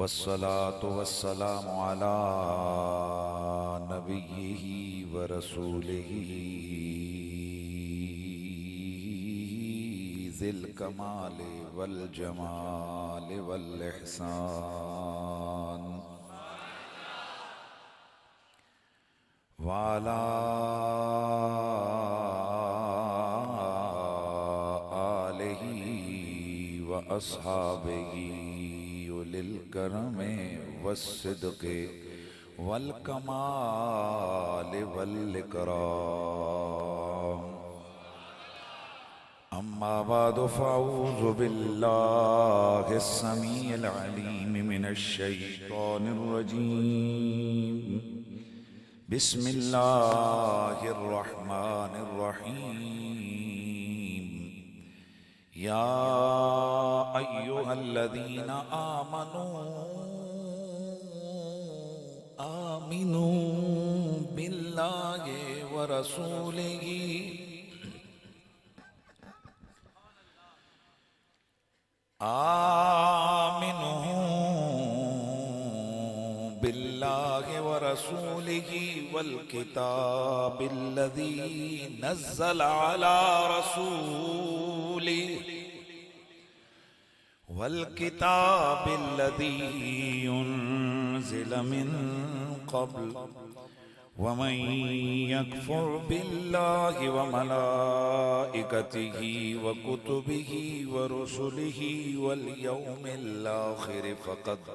वस्सलातु वस्सलामु अला नबिय्यिही व रसूलिही ज़िल कमाल वल जमाल वल इहसान वाला आलिही व अस्हाबिही उलिल करमे वस्सिद्क़ि वल कमाल वल इकराम अम्मा बादु फ़अऊज़ु बिल्लाहिस समीइल अलीम मिनश शैतानिर रजीम बिस्मिल्लाहिर रहमानिर रहीम या अय्युहल्लज़ीना आमिनू बिल्लाहि व रसूलिही आमिनू बिल्लाहि व रसूलिही वल किताबिल्लज़ी नज़्ज़ल अला रसूलिही वल किताबिल्लज़ी उन्ज़िल मिन क़ब्ल वमन यकफ़ुर बिल्लाहि व मलाइकतिही व कुतुबिही व रुसुलिही वल यौमिल आखिर फ़क़द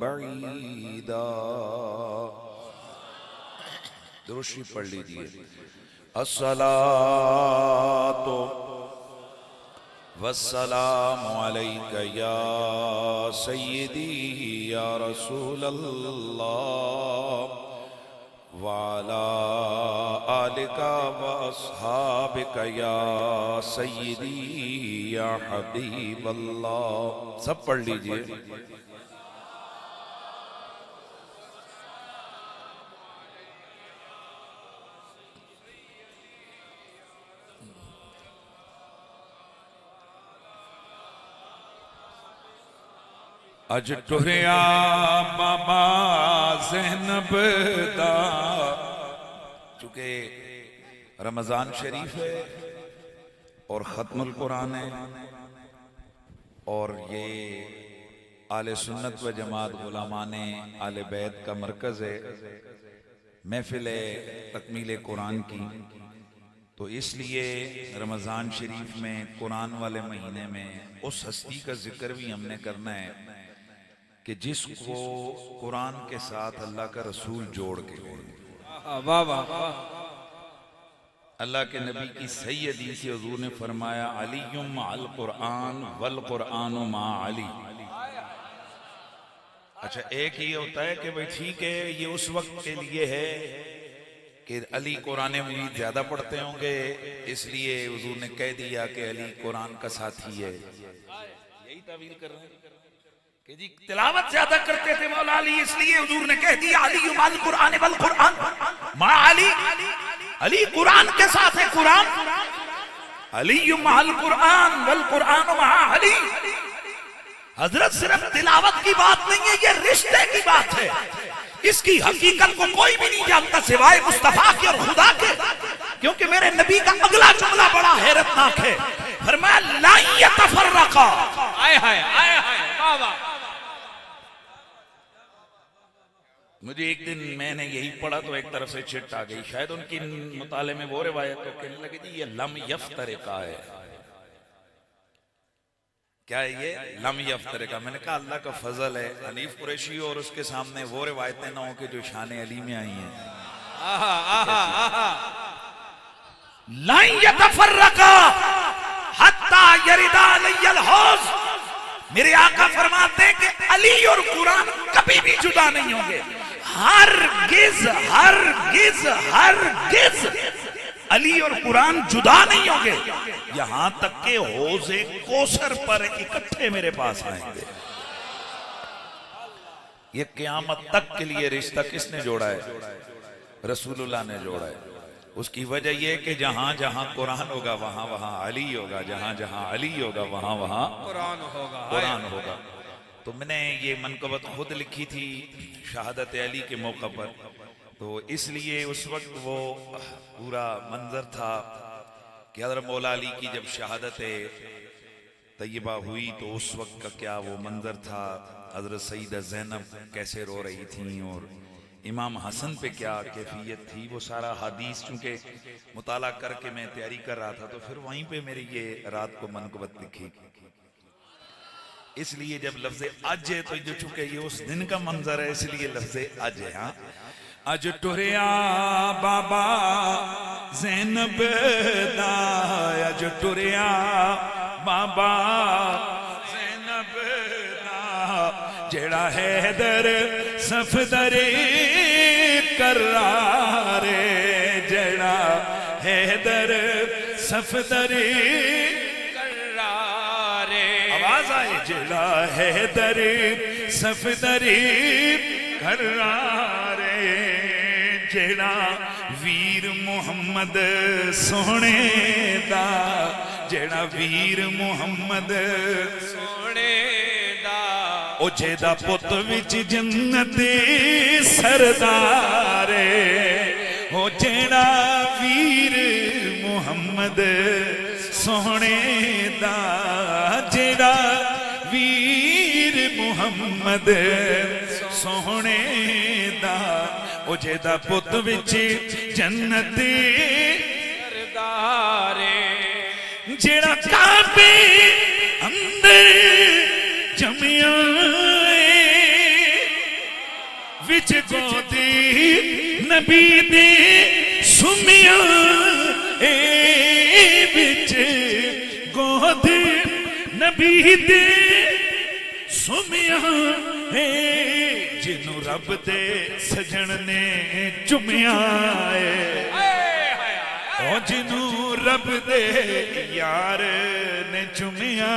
बईदा। दुरूद पढ़ लीजिए। अस्सलातु वस्सलामु अलैका या सय्यदी या रसूलल्लाह व अला आलिका व अस्हाबिका या सय्यदी या हबीबल्लाह। सब पढ़ लीजिए। अज टुरिया बाबा ज़ैनब दा, चूँकि रमज़ान शरीफ है और ख़त्मुल कुरान है और ये आले सुन्नत व जमात गुलामाने आले बैत का मरकज़ है, महफिल तकमील कुरान की। तो इसलिए रमज़ान शरीफ में कुरान वाले महीने में उस हस्ती का जिक्र भी हमने करना है कि जिसको कुरान के साथ अल्लाह का रसूल जोड़ के गए। वाह वाह। अल्लाह के नबी की सही हदीस से हुजूर ने फरमाया अलीयुम मअल कुरान वल कुरानु मा अली। अच्छा, एक ही होता है कि भाई ठीक है ये उस वक्त के लिए है कि अली कुरान मजीद ज्यादा पढ़ते होंगे, इसलिए हुजूर ने कह दिया कि अली कुरान का साथी है। यही तावील कर रहे हैं कि जी तिलावत ज्यादा करते थे मौला अली, इसलिए हुजूर ने कह दिया अली युमाल कुरान वल कुरान मा अली। अली कुरान के साथ है, कुरान अली युमाल कुरान वल कुरान मा अली। हजरत सिर्फ तिलावत की बात नहीं है, ये रिश्ते की बात है। इसकी हकीकत को कोई भी नहीं जानता सिवाय मुस्तफा के और खुदा के, क्योंकि मेरे नबी का अगला जुमला बड़ा हैरतनाक है। फरमाया ला यतफर्रका। आए हाय आए हाय वाह वाह। मुझे एक दिन मैंने यही पढ़ा तो एक तरफ से चिट आ गई, शायद उनकी मुताले में वो रिवायत तो कहने लगी थी ये लम यफ्तरिका है। क्या है ये लम यफ्तरिका? मैंने कहा अल्लाह का फजल है हनीफ कुरैशी और उसके सामने वो रिवायतें ना हो कि जो शान अली में आई हैं। ला यतफर्रका हत्ता यरिदा अलैहिल हौज। मेरे आका फरमाते हैं कि अली और कुरान कभी भी जुदा नहीं होंगे। हरगिज हरगिज हरगिज अली और कुरान जुदा नहीं होंगे, यहां तक के हौज़े कौसर पर इकट्ठे मेरे पास आएंगे। ये क़यामत तक के लिए रिश्ता किसने जोड़ा है? रसूलुल्लाह ने जोड़ा है। उसकी वजह यह कि जहां जहां कुरान होगा वहां वहां अली होगा, जहां जहां अली होगा वहां वहां कुरान होगा। तो मैंने ये मनकबत खुद लिखी थी शहादत अली के मौका पर, तो इसलिए उस वक्त वो पूरा मंजर था कि हज़रत मौला अली की जब शहादत तैयबा हुई तो उस वक्त का क्या वो मंजर था, हज़रत सईदा ज़ैनब कैसे रो रही थी और इमाम हसन पे क्या कैफियत थी, वो सारा हदीस चूंकि मुताला करके मैं तैयारी कर रहा था तो फिर वहीं पे मेरी ये रात को मनकबत लिखी। इसलिए जब लफ्ज़ अज है तो जो चूंकि ये उस दिन का मंजर है इसलिए लफ्ज़ अज है। हाँ, अज टुरिया बाबा ज़ैनब दा, अज टुरिया बाबा ज़ैनब दा, जेड़ा हैदर सफदरे करारे, जेड़ा हैदर सफदरे करारे, आवाज आए, जेड़ा हैदर सफदरे करारे, जेड़ा वीर मुहम्मद सोने दा, जेड़ा वीर मुहम्मद सोने दा, ओ जेदा पुत विच जन्नत सरदारे, ओ जेड़ा वीर मुहम्मद सोने दा, जेड़ा वीर मुहम्मद सोने दा, ओ जेदा पुत विच जन्नत सरदारे, जेड़ा काबे अंदर जमिया विच गोदी नबी दे सुमिया, विच गोदी नबी दे सुमिया, जिन्नू रब दे सजन ने चुमिया, ओ जिन्नू रब दे यार ने चुमिया,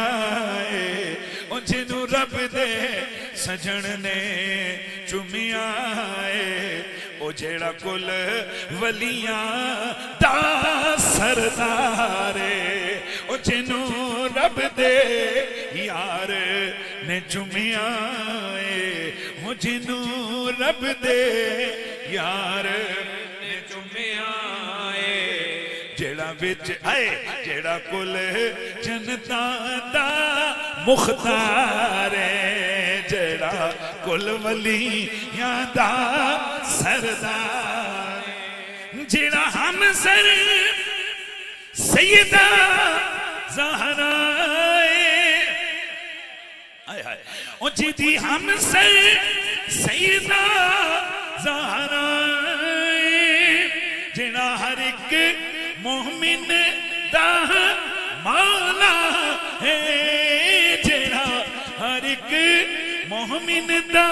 ओ जिन्नू रब दे सजन ने चुमिया, ओ जेड़ा कुल वलियां दा सरदारे, ओ जिन्नू रब दे यार ने चुमिया, ओ जिन्नू रब दे यार ने चुमिया, जेड़ा विच आए, जेड़ा कुल जनता दा मुख्तार, जेड़ा कुल वलियां दा सरदार, जेड़ा हम सर सैयदा ज़हरा, आए हाय, ओ जिदी हम सर सैयदा ज़हरा, जेड़ा हर एक मोमिन दा मौला है, जेड़ा हर एक मोमिन दा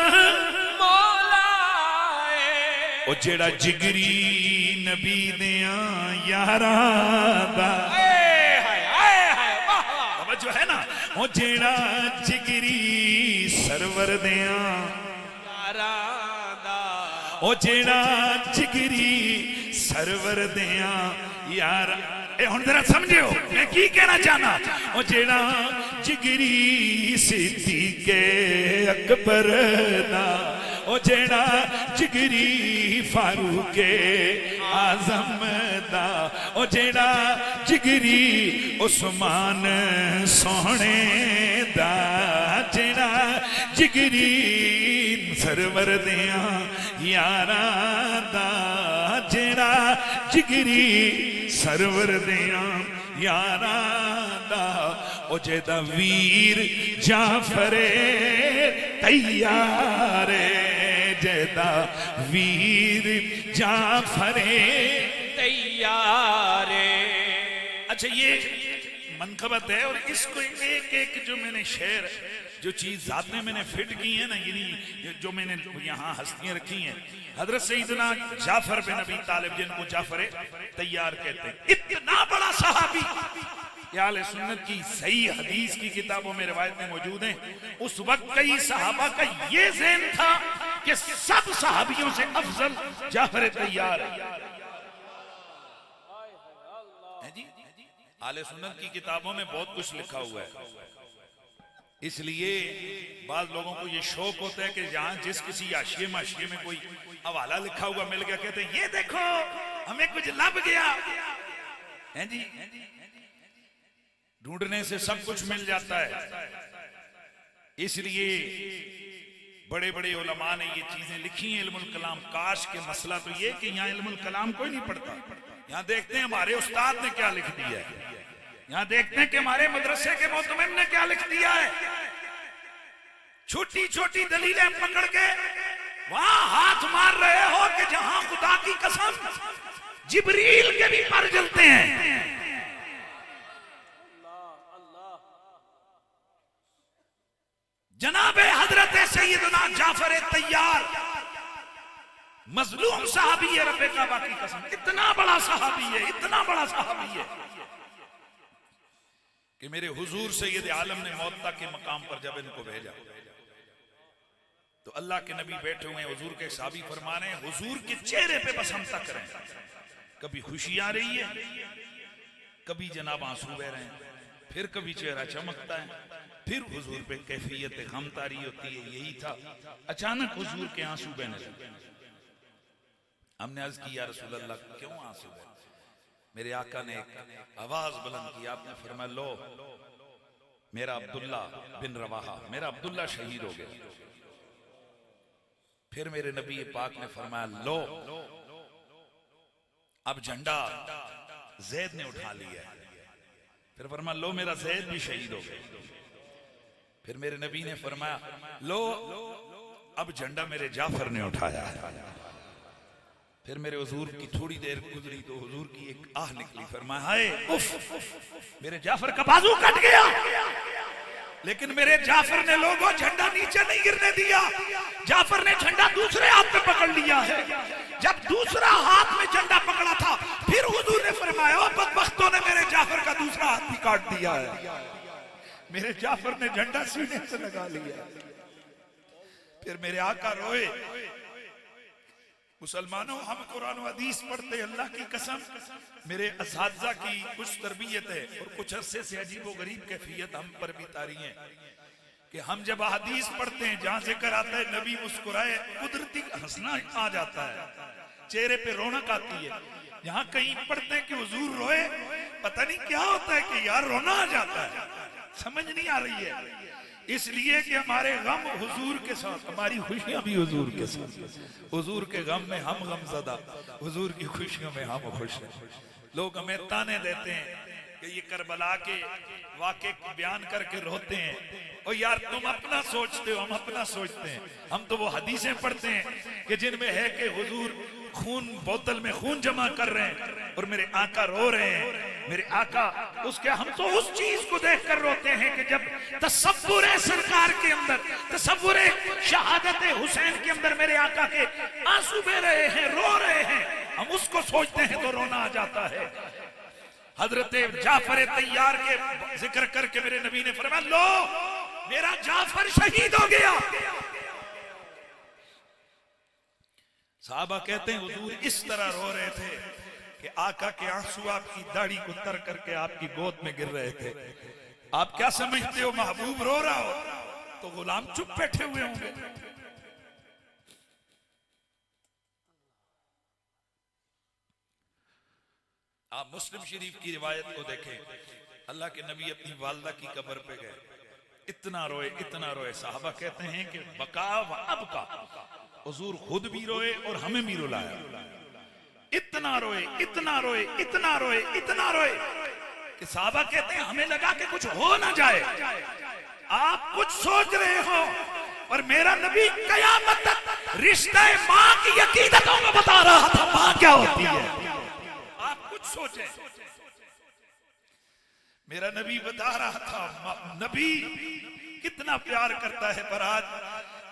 मौला है, ओ जेड़ा जिगरी नबी दिया यारा दा, जो है ना, ओ जेड़ा जिगरी सरवर दिया यारा दा, ओ जेड़ा जिगरी सरवर दिया यार, ए हुण जरा समझियो मैं की कहना चाहना, ओ जेड़ा जिगरी सिद्दीक़े अकबर दा, ओ जेड़ा जिगरी फारूक़े आज़म दा, ओ जेड़ा जिगरी उस्मान सोहणे दा, जेड़ा जिगरी सरवर दिया यारा दा, जेड़ा जिगरी सरवर दिया यारा दा, ओ जेदा वीर जाफरे तैयारे, जेदा वीर जाफरे तैयारे। अच्छा ये मनकबत है और इसको एक एक जो मैंने शेर जो चीज जात ने मैंने फिट की है ना, यानी जो मैंने यहाँ हस्तियां रखी हैं, हजरत सईदना जाफर बिन अबी तालिब जिनको जाफर तैयार कहते हैं, इतना बड़ा सहाबी, आले सुन्नत की सही हदीस की किताबों में रिवायत में मौजूद है। उस वक्त कई सहाबा का ये ज़हन था कि सब सहाबियों से अफजल जाफर तैयार है जी। आले सुन्नत की किताबों में बहुत कुछ लिखा हुआ है। इसलिए बाद लोगों को ये शौक होता है कि जहां जिस किसी हाशिए माशिए में कोई हवाला लिखा हुआ मिल गया, कहते हैं ये देखो हमें कुछ लभ गया है जी। ढूंढने से सब कुछ मिल जाता है। इसलिए बड़े बड़े उलमा ने ये चीजें लिखी हैं इल्मुल कलाम। काश के मसला तो ये कि यहाँ इल्मुल कलाम कोई नहीं पढ़ता। यहाँ देखते हैं हमारे उस्ताद ने क्या लिख दिया है, यहाँ देखते हैं कि हमारे मदरसे के मोहतमिम ने क्या लिख दिया है। छोटी छोटी दलीलें पकड़ के वहां हाथ मार रहे हो कि जहां खुदा की कसम जिब्रील के भी पर जलते हैं। जनाबे हजरत सैयदना जाफर तैयार मजलूम सहाबी है, रब्बे काबा की कसम इतना बड़ा सहाबी है, इतना बड़ा सहाबी है कि मेरे हुजूर सैयद आलम ने मौत के मकाम पर जब इनको भेजा तो अल्लाह के नबी बैठे हुए हैं, हुजूर के सहाबी फरमा रहे हैं हुजूर के चेहरे पे बस हम तक रहे हैं। कभी खुशी आ रही है, कभी जनाब आंसू बह रहे हैं, फिर कभी चेहरा चमकता है, फिर हुजूर पे कैफियत गम तारी होती है। यही था, अचानक हुजूर के आंसू बहने लगे। हमने अर्ज की या रसूल अल्लाह क्यों आंसू बह? मेरे आका ने एक आवाज बुलंद की, आपने फरमाया लो मेरा अब्दुल्ला बिन रवाहा, मेरा अब्दुल्ला शहीद हो गया। फिर मेरे नबी पाक ने फरमाया लो अब झंडा जैद ने उठा लिया। फिर फरमाया लो मेरा जैद भी शहीद हो गया। फिर मेरे नबी ने फरमाया लो अब झंडा मेरे जाफर ने उठाया। फिर मेरे हुजूर की थोड़ी देर गुजरी तो हुजूर की एक आह निकली, फरमाया हाय उफ मेरे जाफर का बाजू कट गया। लेकिन मेरे जाफर ने लोगों झंडा नीचे नहीं गिरने दिया, जाफर ने झंडा दूसरे हाथ में पकड़ लिया है। जब दूसरा हाथ में झंडा पकड़ा था फिर हुजूर ने फरमाया बदबख्तों ने मेरे जाफर का दूसरा हाथ भी काट दिया है। मेरे जाफर ने झंडा सीने से लगा लिया। फिर मेरे आका रोए। मुसलमानों हम कुरान और हदीस पढ़ते, अल्लाह की कसम मेरे असातिज़ा की कुछ तरबियत है और कुछ अरसे से अजीब व गरीब कैफियत हम पर भी तारी है कि हम जब हदीस पढ़ते हैं जहां जिक्र आता है नबी मुस्कुराए, कुदरती हंसना आ जाता है, चेहरे पे रौनक आती है। यहाँ कहीं पढ़ते हैं कि हुजूर रोए, पता नहीं क्या होता है कि यार रोना आ जाता है, समझ नहीं आ रही है। इसलिए कि हमारे गम हुजूर के साथ, हमारी खुशियां भी हुजूर के साथ। हुजूर के गम में हम गमज़दा, हुजूर की खुशियों में हम खुश हैं। लोग हमें ताने देते हैं कि ये करबला के वाक़े को बयान करके रोते हैं, और यार तुम अपना सोचते हो, हम अपना सोचते हैं। हम तो वो हदीसें पढ़ते हैं कि जिनमें है कि हुजूर खून बोतल में खून जमा कर रहे हैं और मेरे आका रो रहे हैं। मेरे आका उसके, हम तो उस चीज को देखकर रोते हैं कि जब तसव्वुर सरकार के अंदर, तसव्वुर शहादत हुसैन के अंदर मेरे आका के आंसू बह रहे हैं, रो रहे हैं, हम उसको सोचते हैं तो रोना आ जाता है। हजरत जाफर तैयार के जिक्र करके मेरे नबी ने फरमाया लो मेरा जाफर शहीद हो गया। साहबा कहते हैं हुजूर इस तरह रो रहे थे कि आका के आंसू आपकी दाढ़ी को तर करके आपकी गोद में गिर रहे थे। आप क्या समझते हो महबूब रो रहा हो तो गुलाम चुप बैठे हुए होंगे। आप मुस्लिम शरीफ की रिवायत को देखें, अल्लाह के नबी अपनी वालदा की कब्र पे गए, इतना रोए इतना रोए। साहबा कहते हैं कि बका व अबका, हुजूर खुद भी रोए और हमें भी रुलाया। इतना रोए इतना रोए इतना रोए इतना रोए कि साहबा कहते हैं हमें लगा कि कुछ हो ना जाए। आप कुछ सोच रहे हो और मेरा नबी कयामत तक रिश्ते माँ की अकीदतों में बता रहा था माँ क्या होती है। आप कुछ सोचे, मेरा नबी बता रहा था नबी कितना प्यार करता है, पर आज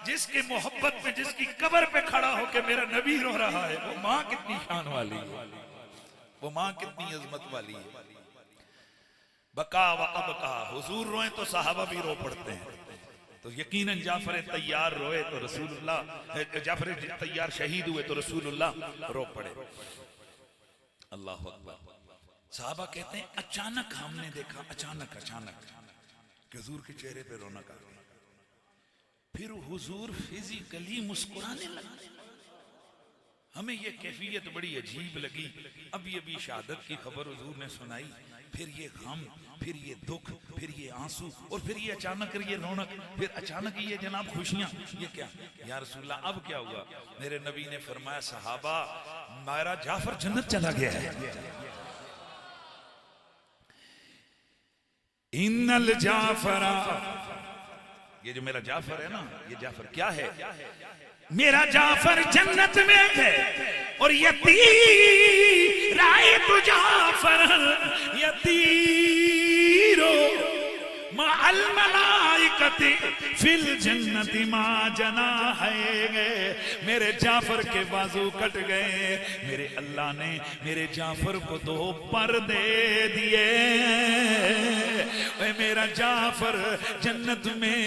जिसके मोहब्बत में जिसकी कब्र पे खड़ा होकर मेरा नबी रो रहा है, वो माँ कितनी शान वाली है, वो माँ कितनी अजमत वाली है। बका व अबका, हुजूर रोए तो साहबा भी रो पड़ते हैं। तो यकीनन जाफर तैयार रोए तो रसूलुल्लाह, जाफर तैयार शहीद हुए तो रसूलुल्लाह रो पड़े। अल्लाह अकबर। साहबा कहते हैं अचानक हमने देखा, अचानक कि हुजूर के चेहरे पे रौनक आ गई। फिर हुजूर फिजिकली मुस्कुराने लगे। हमें ये कैफियत बड़ी अजीब लगी। अभी अभी शहादत की खबर हुजूर ने सुनाई, फिर ये गम, फिर ये दुख, फिर ये आंसू, और फिर ये अचानक ये रौनक, फिर अचानक ये जनाब खुशियां। ये क्या या रसूलल्लाह, अब क्या हुआ? मेरे नबी ने फरमाया, सहाबा, मेरा जाफर जन्नत चला गया है। इन्नल जाफरा, ये जो मेरा जाफर है ना, ये जाफर क्या है? मेरा जाफर जन्नत में है और यतीराए तो जाफर यतीरो माअल मलाइकति फिल जन्नति मा जना है। मेरे जाफर के बाजू कट गए, मेरे अल्लाह ने मेरे जाफर को 2 पर दे दिए। मेरा जाफर जन्नत में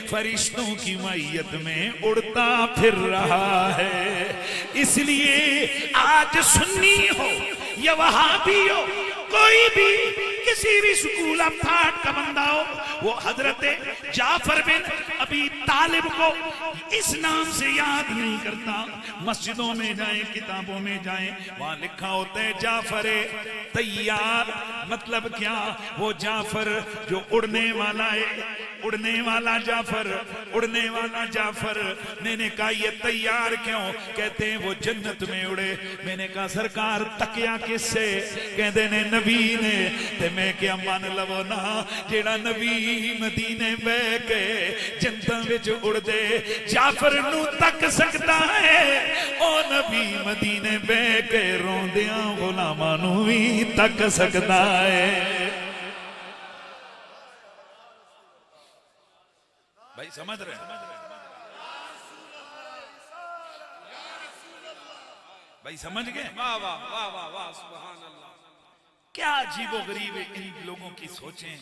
फरिश्तों की मैयत में उड़ता फिर रहा है। इसलिए आज सुन्नी हो या वहाबी हो, कोई भी किसी भी स्कूल ऑफ थॉट का बंदा हो, वो हजरत जाफर बिन अबी तालिब को इस नाम से याद नहीं करता। मस्जिदों में जाएं, किताबों में जाएं, वहां लिखा होता है जाफर तैयार। मतलब क्या? वो जाफर जो उड़ने वाला है, उड़ने वाला जाफर, उड़ने वाला जाफर। मैंने कहा ये तैयार क्यों? कहते हैं वो जन्नत में उड़े। मैंने कहा सरकार तकिया किससे? कहते ने नबी ने। ते मैं क्या मान लवो ना, जेड़ा नबी मदीने बह के जन्नत विच उड़दे जाफर नू तक सकता है, ओ नबी मदीने बह के रोंदियां गुलामां नू भी तक सकता है। भाई समझ रहे हैं? भाई समझ गए? वाह वाह वाह वाह वाह, सुभान अल्लाह। क्या अजीबो गरीब इन लोगों की सोचें।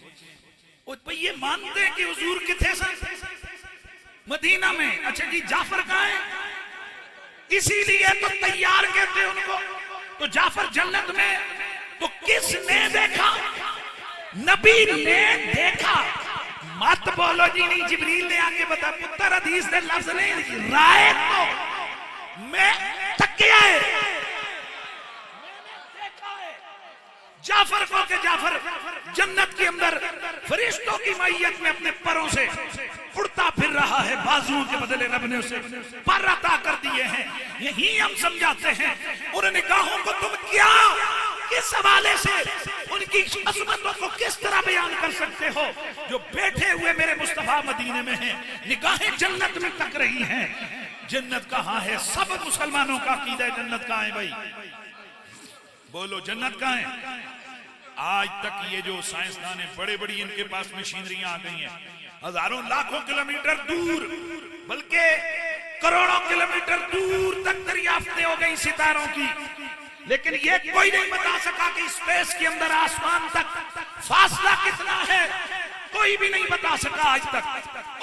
भाई ये मानते हैं कि हुजूर किथे सन? मदीना में। अच्छा जी, जाफर कहाँ है? इसीलिए तो तैयार कहते हैं उनको। तो जाफर जन्नत में, तो किसने देखा? नबी ने देखा। मत बोलो जी नहीं, जिब्रील ने आके बता, पुत्र हदीस दे लफ्ज नहीं, राय तो मैं तकिया है, जाफर को के जाफर जन्नत के अंदर फरिश्तों की मैयत में अपने परों से उड़ता फिर रहा है। बाजुओं के बदले रब ने उसे पर अता कर दिए हैं। यही हम समझाते हैं। उन निगाहों को तुम क्या, किस हवाले से उनकी अजमतों को किस तरह बयान कर सकते हो? जो बैठे हुए मेरे मुस्तफा मदीने में हैं, निगाहें जन्नत में तक रही हैं। जन्नत कहाँ है? सब मुसलमानों का अकीदा है जन्नत कहाँ है। भाई बोलो जन्नत कहाँ है? आज तक ये जो साइंसदान है, बड़े बड़ी इनके पास मशीनरियां आ गई हैं, हजारों लाखों किलोमीटर दूर, बल्कि करोड़ों किलोमीटर दूर तक दरियाफ्तें हो गई सितारों की। लेकिन ये कोई नहीं बता सका कि स्पेस के अंदर आसमान तक फासला कितना है। कोई भी नहीं बता सका आज तक।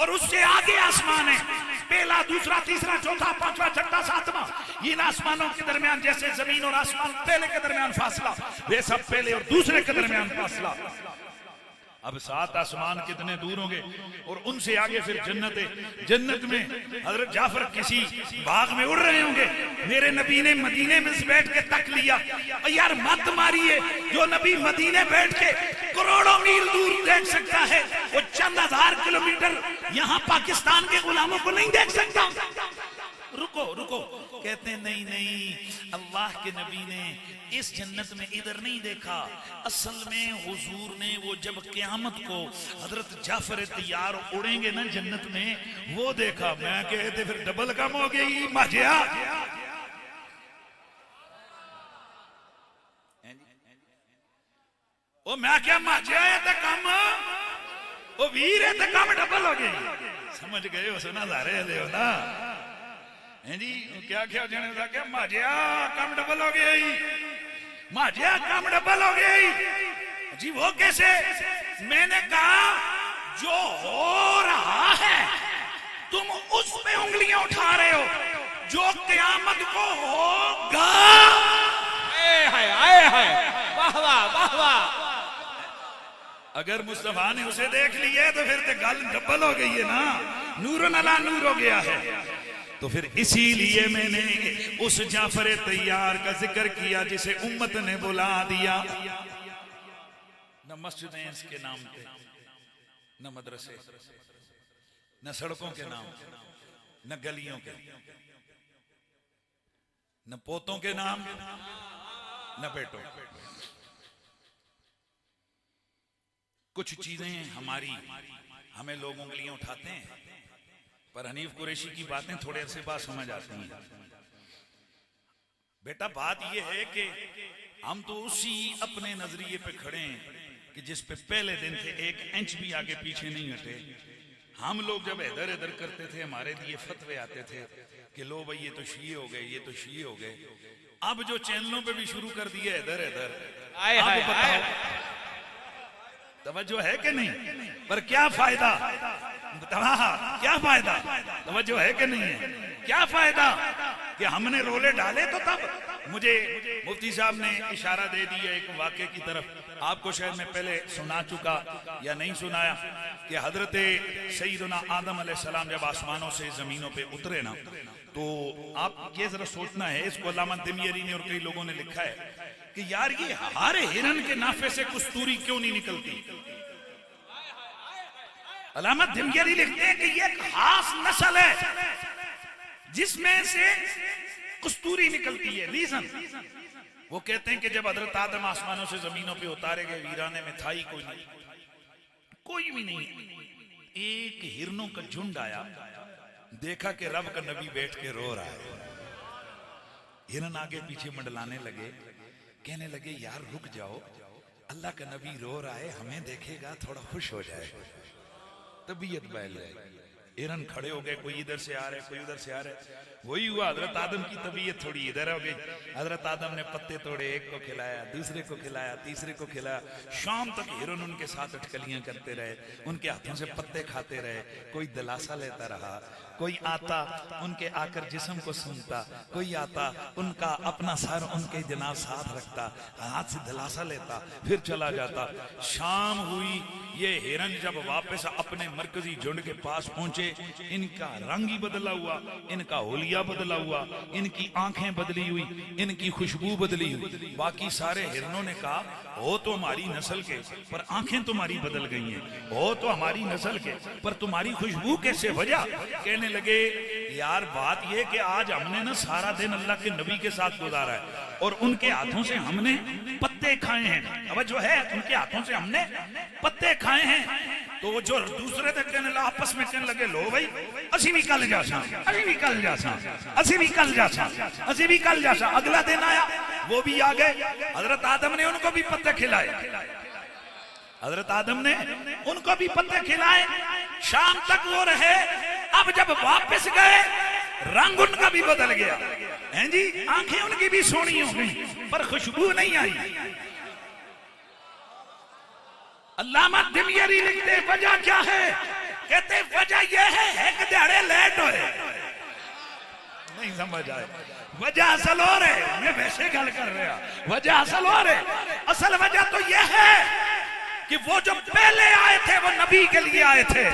और उससे आगे आसमान है, पहला, दूसरा, तीसरा, चौथा, पांचवा, छठा, सातवां। इन आसमानों के दरमियान जैसे जमीन और आसमान पहले के दरमियान फासला, वे सब पहले और दूसरे के दरमियान फासला। अब 7 आसमान कितने दूर होंगे, और उनसे आगे फिर जन्नत है। जन्नत में हजरत जाफर किसी बाग में उड़ रहे होंगे, मेरे नबी ने मदीने में बैठ के तक लिया। यार मत मारिए, जो नबी मदीने बैठ के करोड़ों मील दूर देख सकता है, वो चंद हजार किलोमीटर यहाँ पाकिस्तान के गुलामों को नहीं देख सकता। रुको रुको, कहते हैं नहीं नहीं, अल्लाह के नबी ने इस जन्नत में इधर नहीं देखा। असल में हुजूर ने वो जब क़यामत को हजरत जाफर तैयार उड़ेंगे ना जन्नत में, वो देखा। मैं कहते फिर डबल कम हो गई मजा। ओ मैं क्या मजा है तो कम, ओ वीर है तो कम डबल हो गई। समझ गए हो? सुना जा रहे हो ना? हैं जी, क्या क्या जाने था क्या? माजिया कम डबल हो गई, माजिया कम डबल हो गई जी। वो कैसे? मैंने कहा जो हो रहा है तुम उस पे उंगलियां उठा रहे हो, जो क़यामत को होगा। आए हाय आए हाय, वाह वाह वाह वाह। अगर मुस्तफा ने उसे देख लिया तो फिर तो गल डबल हो गई है ना, नूर अला नूर हो गया है। तो फिर इसीलिए मैंने उस जाफर तैयार का जिक्र किया जिसे उम्मत ने बुला दिया। न मस्जिदें इसके नाम पे, न मदरसे, न सड़कों के नाम, न गलियों के, न पोतों के नाम, न बेटों। कुछ चीजें हमारी, हमें लोग उंगलियां उठाते हैं, पर हनीफ कुरैशी की बातें थोड़े अरसे बाद समझ आती हैं। बेटा बात यह है कि हम तो उसी अपने नजरिए पे खड़े हैं कि जिस पे पहले दिन थे, 1 इंच भी आगे पीछे नहीं हटे। हम लोग जब इधर इधर करते थे, हमारे लिए फतवे आते थे कि लो भाई ये तो शीए हो गए, ये तो शीए हो गए। अब जो चैनलों पे भी शुरू कर दिया इधर इधर, अब बताओ तवज्जो है कि नहीं? पर क्या फायदा, क्या फायदा? तवज्जो है कि नहीं है? क्या फायदा कि हमने रोले डाले तो तब। मुझे मुफ्ती साहब ने इशारा दे दिया एक वाक़े की तरफ, आपको शायद मैं पहले सुना चुका या नहीं सुनाया, कि हजरत सैयदना आदम अलैहिस्सलाम जब आसमानों से जमीनों पे उतरे ना, तो आप ये जरा सोचना है, इसको अल्लामा दिमयरी ने और कई लोगों ने लिखा है कि यार ये हर हिरन के नाफे से कस्तूरी क्यों नहीं निकलती। अल्लामा दिमयरी लिखते हैं कि ये एक खास नस्ल है जिसमें से कस्तूरी निकलती है। रीजन वो कहते हैं कि जब हजरत आदम आसमानों से जमीनों पे उतारे गए, वीराने में था ही कोई नहीं, कोई भी नहीं। एक हिरनों का झुंड आया, देखा कि रब का नबी बैठ के रो रहा है। हिरन आगे पीछे मंडलाने लगे, कहने लगे यार रुक जाओ, अल्लाह का नबी रो रहा है, हमें देखेगा थोड़ा खुश हो जाए, तबीयत बहल जाए। हिरन खड़े हो गए, कोई इधर से आ रहे, कोई उधर से आ रहे। वही हुआ, हजरत आदम की तबीयत थोड़ी इधर हो गई। हजरत आदम ने पत्ते तोड़े, एक को खिलाया, दूसरे को खिलाया, तीसरे को खिलाया। शाम तक हिरन उनके साथ अटकलियां करते रहे, उनके हाथों से पत्ते खाते रहे। कोई दिलासा लेता रहा, कोई आता उनके आकर जिस्म को सूंघता, कोई आता उनका अपना सर उनके जनाब साथ रखता, हाथ से दिलासा लेता, फिर चला जाता। शाम हुई, ये हिरन जब वापस अपने मरकजी झुंड के पास पहुंचे, इनका रंग ही बदला हुआ, इनका होलिया बदला हुआ, इनकी आंखें बदली हुई, इनकी खुशबू बदली हुई। बाकी सारे हिरनों ने कहा हो तो हमारी नस्ल के, पर आंखें तुम्हारी बदल गई हैं। हो तो हमारी नस्ल के, पर तुम्हारी खुशबू कैसे वजह? कहने लगे यार बात ये कि आज हमने ना सारा दिन अल्लाह के नबी के साथ गुजारा है और उनके हाथों से हमने पत्ते खाए हैं। अब जो है उनके हाथों से हमने पत्ते खाए हैं। तो वो जो दूसरे थे कहने लगे, आपस में कहने लगे लो भाई असी भी कल जासा, असी भी कल जासा, असी भी कल जासा, असी भी कल जासा। अगला दिन आया, वो भी आ गए। हजरत आदम ने उनको भी पत्ते खिलाए, हजरत आदम ने उनको भी पत्ते खिलाए। शाम तक वो रहे। अब जब वापस गए, रंग उनका भी बदल गया, हैं जी, आंखें उनकी भी सोनी हो गई, पर खुशबू नहीं आई। अल्लामा दिमयरी लिखते वजह क्या है? कहते वजह यह है कि दिहाड़े लेट हो नहीं समझ आए। वजह असल और है, मैं वैसे गल कर रहा, वजह असल और है। असल वजह तो यह है कि वो जो पहले आए थे वो नबी के लिए आए थे,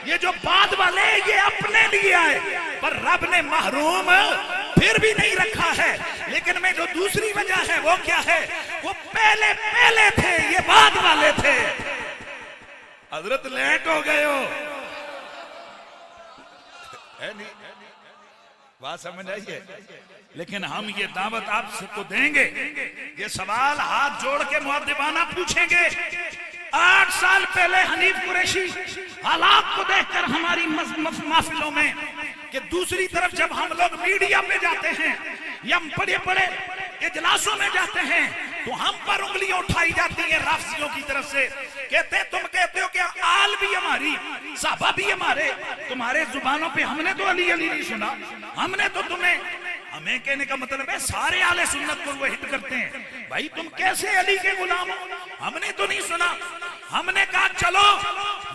ये जो बाद वाले ये अपने लिए आए, पर रब ने महरूम फिर भी नहीं रखा है। लेकिन मैं जो दूसरी वजह है वो क्या है? वो पहले पहले थे, ये बाद वाले थे। हजरत लेट हो गए हो, है नहीं? बात समझ आई है? लेकिन हम ये दावत आप सबको देंगे, ये सवाल हाथ जोड़ के मुअद्दिबाना पूछेंगे। 8 साल पहले हनीफ कुरैशी हालात को देखकर हमारी महफिलों में, कि दूसरी तरफ जब हम लोग मीडिया पे जाते हैं या बड़े बड़े इजलासों में जाते हैं तो हम पर उंगलियां उठाई जाती हैं राफिजियों की तरफ से। कहते तुम कहते हो कि आल भी हमारी, साहबा भी हमारे, तुम्हारे जुबानों पे हमने तो अली अली नहीं सुना, हमने तो तुम्हें, हमें कहने का मतलब है सारे आले सुन्नत को वो हिट करते हैं। भाई तुम कैसे अली के गुलाम हो? हमने तो नहीं सुना। हमने कहा चलो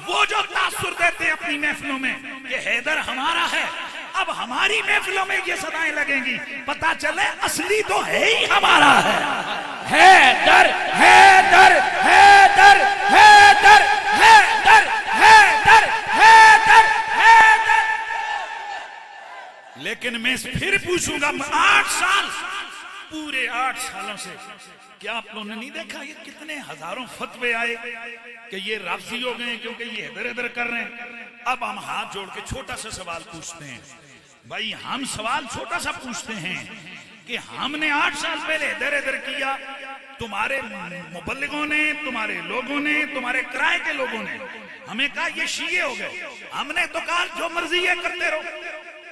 वो जो तासुर देते हैं अपनी महफिलों में कि हैदर हमारा है, अब हमारी महफिलों में ये सदाएं लगेंगी, पता चले असली तो है ही हमारा है। हैदर हैदर हैदर हैदर हैदर हैदर हैदर हैदर हैदर। लेकिन मैं फिर पूछूंगा, 8 साल, पूरे 8 सालों से क्या आप लोगों ने नहीं देखा ये कितने हजारों फतवे आए कि ये राफजी हो गए क्योंकि ये इधर इधर कर रहे हैं। अब हम हाथ जोड़ के छोटा सा सवाल पूछते हैं, भाई हम सवाल छोटा सा पूछते हैं कि हमने 8 साल पहले इधर इधर किया, तुम्हारे मुबल्लिगों ने, तुम्हारे लोगों ने, तुम्हारे किराए के लोगों ने हमें कहा ये शिये हो गए, हमने तो कहा जो मर्जी है करते रहो।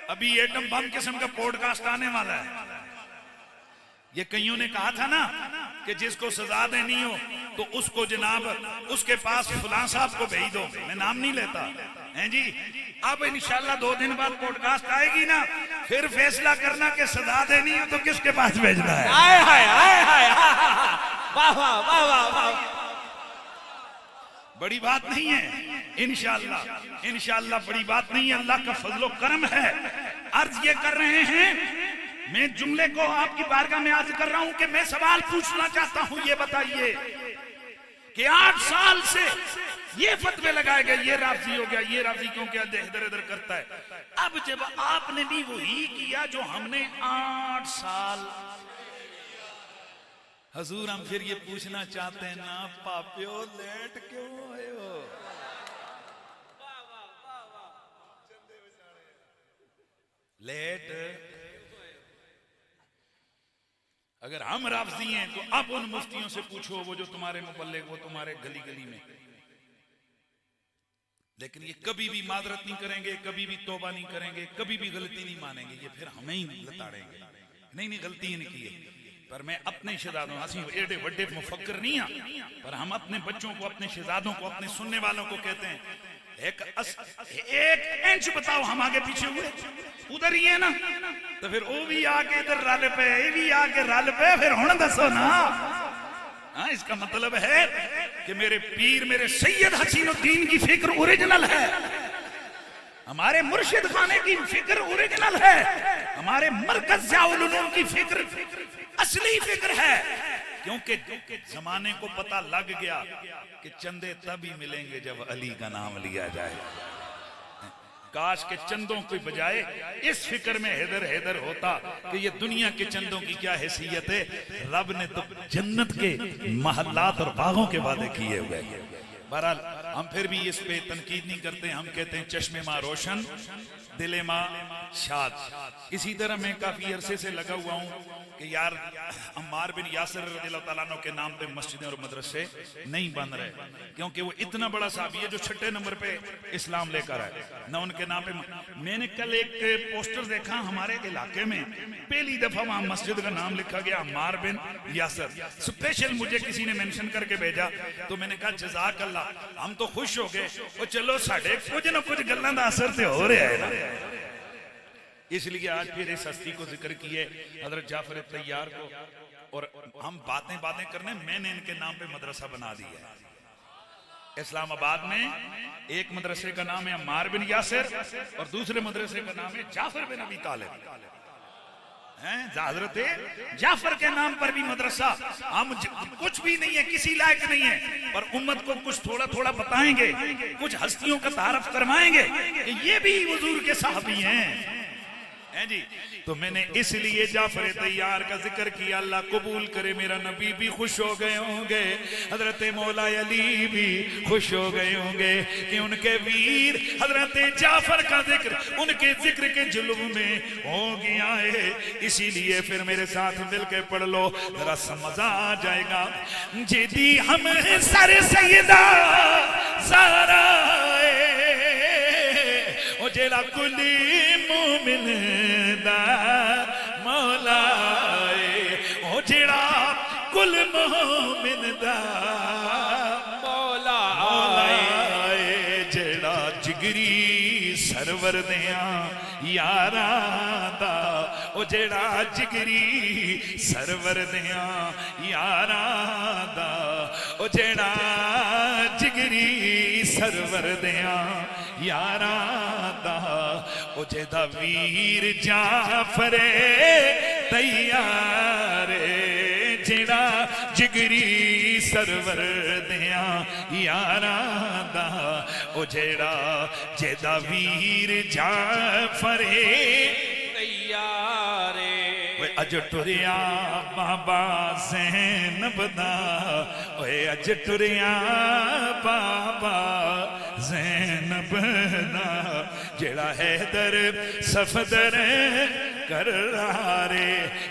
अभी एटम बम किस्म का पॉडकास्ट आने वाला है। ये कईयों ने कहा था ना कि जिसको सजा देनी हो तो उसको जनाब उसके पास फलां साहब को भेज दो, मैं नाम नहीं लेता हैं जी। अब इंशाल्लाह 2 दिन बाद पॉडकास्ट आएगी ना, फिर फैसला करना कि सजा देनी हो तो किसके पास भेजना है। आए हाय आए हाय, वाह वाह वाह वाह वाह। बड़ी बात नहीं है, इंशाल्लाह इंशाल्लाह बड़ी बात नहीं है, अल्लाह का फजलो करम है। अर्ज ये कर रहे हैं, मैं जुमले को आपकी बारगाह में अर्ज कर रहा हूं कि मैं सवाल पूछना चाहता हूं, ये बताइए कि 8 साल से ये फतवे लगाए गए, ये राफजी हो गया, ये राफजी क्यों क्या इधर इधर करता है। अब जब आपने भी वही किया जो हमने 8 साल, हजूर हम फिर ये पूछना चाहते हैं ना, पापियो लेट क्यों आए हो? लेट अगर हम राफजी हैं तो अब उन मुफ्तियों से पूछो, वो जो तुम्हारे मुबल्लिग, वो तुम्हारे गली गली में। लेकिन ये कभी भी मादरत नहीं करेंगे, कभी भी तौबा नहीं करेंगे, कभी भी गलती नहीं मानेंगे, ये फिर हमें ही लताड़ेंगे। नहीं गलती इनकी है, पर मैं अपने शहजादों, हंसी एडे वड्डे मुफक्कर नहीं है, पर हम अपने बच्चों को, अपने शहजादों को, अपने सुनने वालों को कहते हैं एक इंच बताओ हम आगे पीछे हुए, उधर ही है ना, तो फिर वो भी आके इधर रल पे, ये भी आके रल पे, फिर हुण दसो ना। हाँ, इसका मतलब है कि मेरे पीर, मेरे सैयद हसीनुद्दीन की फिक्र ओरिजिनल है, हमारे मुर्शिद खाने की फिक्र ओरिजिनल है, हमारे मरकज ज़ियाउल उलूम की फिक्र असली फिक्र है। क्योंकि जमाने को पता लग गया कि चंदे तभी मिलेंगे जब अली का नाम लिया जाए। काश के चंदों के बजाय इस फिक्र में हैदर हैदर होता कि ये दुनिया के चंदों की क्या हैसियत है। रब ने तो जन्नत के महल्लात और बागों के वादे किए हुए। बहरहाल हम फिर भी इस पे तनकीद नहीं करते, हम कहते हैं चश्मे माँ रोशन, दिले माँ शाद। इसी तरह मैं काफी अरसे से लगा हुआ हूँ कि यार अम्मार बिन यासिर रज़ियल्लाहु ताला अन्हु के नाम पे मस्जिदें और मदरसे नहीं बन रहे, क्योंकि वो इतना बड़ा साहबी है जो 6ठे नंबर पे इस्लाम लेकर आए ना, उनके नाम पे। मैंने कल एक पोस्टर देखा हमारे इलाके में, पहली दफा वहां मस्जिद का नाम लिखा गया अम्मार बिन यासिर। स्पेशल मुझे किसी ने मेंशन करके भेजा, तो मैंने कहा जज़ाक अल्लाह, हम तो खुश हो गए। और चलो साढ़े कुछ ना कुछ गल्लां दा असर तो हो रहा है ना, इसलिए आज फिर इस हस्ती को जिक्र किए हजरत जाफर तैयार को। और हम बातें करने, मैंने इनके नाम पे मदरसा बना दिया है। इस्लामाबाद में एक मदरसे का नाम है अम्मार बिन यासिर और दूसरे मदरसे का नाम है जाफर बिन अबी तालिब। हजरत जाफर के नाम पर भी मदरसा, हम कुछ भी नहीं है, किसी लायक नहीं है, पर उम्मत को कुछ थोड़ा थोड़ा बताएंगे, कुछ हस्तियों का तारफ करवाएंगे कि ये भी हुजूर के साहबी हैं जी। तो मैंने इसलिए जाफर तैयार का जिक्र किया। अल्लाह कबूल करे, मेरा नबी भी खुश हो गए होंगे, हजरत मौला अली भी खुश हो गए होंगे कि उनके वीर हजरत जाफर का जिक्र उनके जिक्र के जुल्म में हो गया है। इसीलिए फिर मेरे साथ मिलकर पढ़ लो, जरा मजा आ जाएगा। जिदी हम सर सैयदा सारा ओ जेड़ा कुली मोमिन दा मौला है, ओ जेड़ा कुल मोमिन दा मौला है, जेड़ा जिगरी सरवर दिया यारा दा, ओ जेड़ा जिगरी सरवर दिया यारा दा, ओ जेड़ा जिगरी सरवर दिया यारा दा, ओ जेदा वीर जाफर तैयार, जेड़ा जिगरी सरवर दिया यारा दा ओ जेड़ा जेदा वीर जाफरे तैयारे अज टुरिया बाबा ज़ैनब दा ओए अज टुरिया बाबा ज़ैनब दा जेड़ा हैदर सफदर करारे।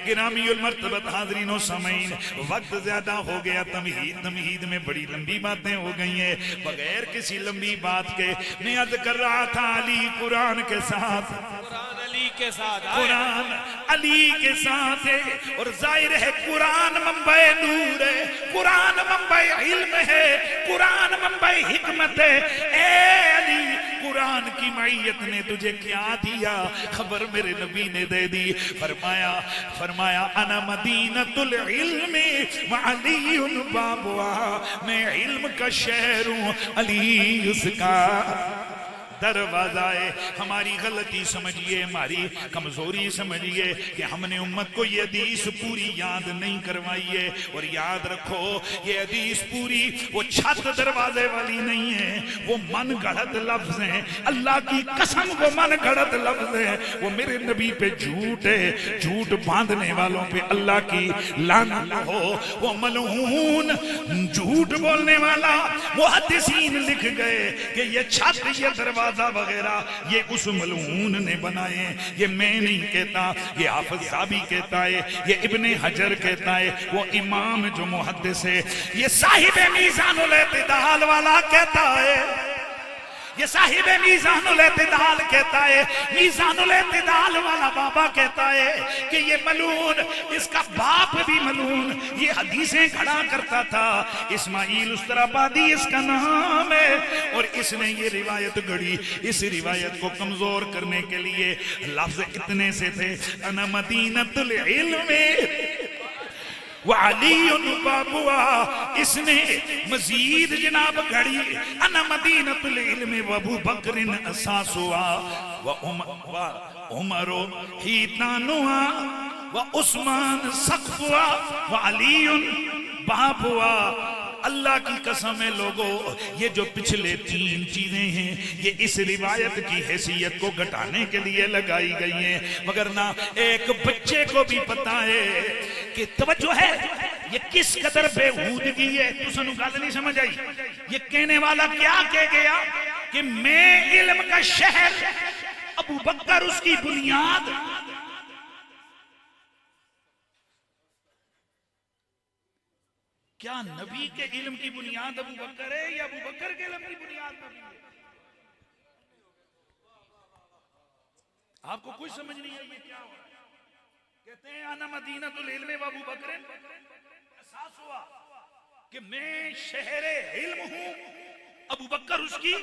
गिरामीउल मर्तबत हाज़रीनो समईन, वक्त ज्यादा हो गया, तमहीद में बड़ी लंबी बातें हो गई हैं। बगैर किसी लंबी बात के मैं अर्ज़ कर रहा था अली कुरान के साथ, कुरान अली के साथ आया। कुरान अली के साथ है और जाहिर है कुरान मंबे नूर है, कुरान मंबे इल्म है, कुरान मंबे हिकमत है। ए अली कुरान की मैयत ने तुझे क्या दिया, खबर मेरे नबी ने दे दी। फरमाया अना मदीनतुल इल्मी व अलीयुन बाबुहा, मैं इल्म का शहर हूँ, अली उसका दरवाजा है। हमारी गलती समझिए, हमारी कमजोरी समझिए कि हमने उम्मत को ये हदीस पूरी याद नहीं करवाई है। और याद रखो ये हदीस पूरी वो छत दरवाजे वाली नहीं है, वो मन गढ़त लफ्ज है। अल्लाह की कसम वो मन गढ़त लफ्ज है, वो मेरे नबी पे झूठ है। झूठ बांधने वालों पे अल्लाह की लानत हो। वो मलऊन झूठ बोलने वाला मुहद्दिसीन लिख गए कि ये छत ये दरवाजा वगैरह ये उस मलऊन ने बनाए। ये मैं नहीं कहता, ये हाफिज साहबी कहता है, ये इब्ने हजर कहता है, वो इमाम जो मुहद्दिस है, ये साहिब मीज़ानुल इत्तिदाल वाला कहता है, ये साहिब मीज़ानुल इत्तिदाल कहता है, मीज़ानुल इत्तिदाल वाला बाबा कहता है कि ये मलून, इसका बाप भी मलून, ये हदीसें खड़ा करता था। इस्माइल उस्तराबादी इसका नाम है और इसने ये रिवायत गढ़ी। इस रिवायत को कमजोर करने के लिए लफ्ज इतने से थे, अना मदीनतुल इल्मी व अलीयुन बाबुआ। इसने मजीद जनाब घड़ी अना मदीनतुल इल्मी व अबू बकरिन असासुआ व उमरो हितानुआ व उस्मान सक़फ़ुआ व अलीयुन बाबुआ। अल्लाह की कसम है लोगों, ये जो पिछले 3 चीजें हैं ये इस रिवायत की हैसियत को घटाने के लिए लगाई गई हैं, मगर ना एक बच्चे को भी पता है कि तवज्जो है ये किस कदर बेहूदगी है। तुझे गल नहीं समझ आई। ये कहने वाला क्या कह गया कि मैं इल्म का शहर, अबू बकर उसकी बुनियाद। क्या नबी के इल्म की बुनियाद अबू बकर है या अबू बकर के इल्म की बुनियाद नबी है? आपको कुछ समझ नहीं आई ये क्या हुआ? कहते हैं आना मदीनतुल इल्म व अबू बकर एहसास हुआ कि मैं शहरे इल्म हूं, अबू बकर उसकी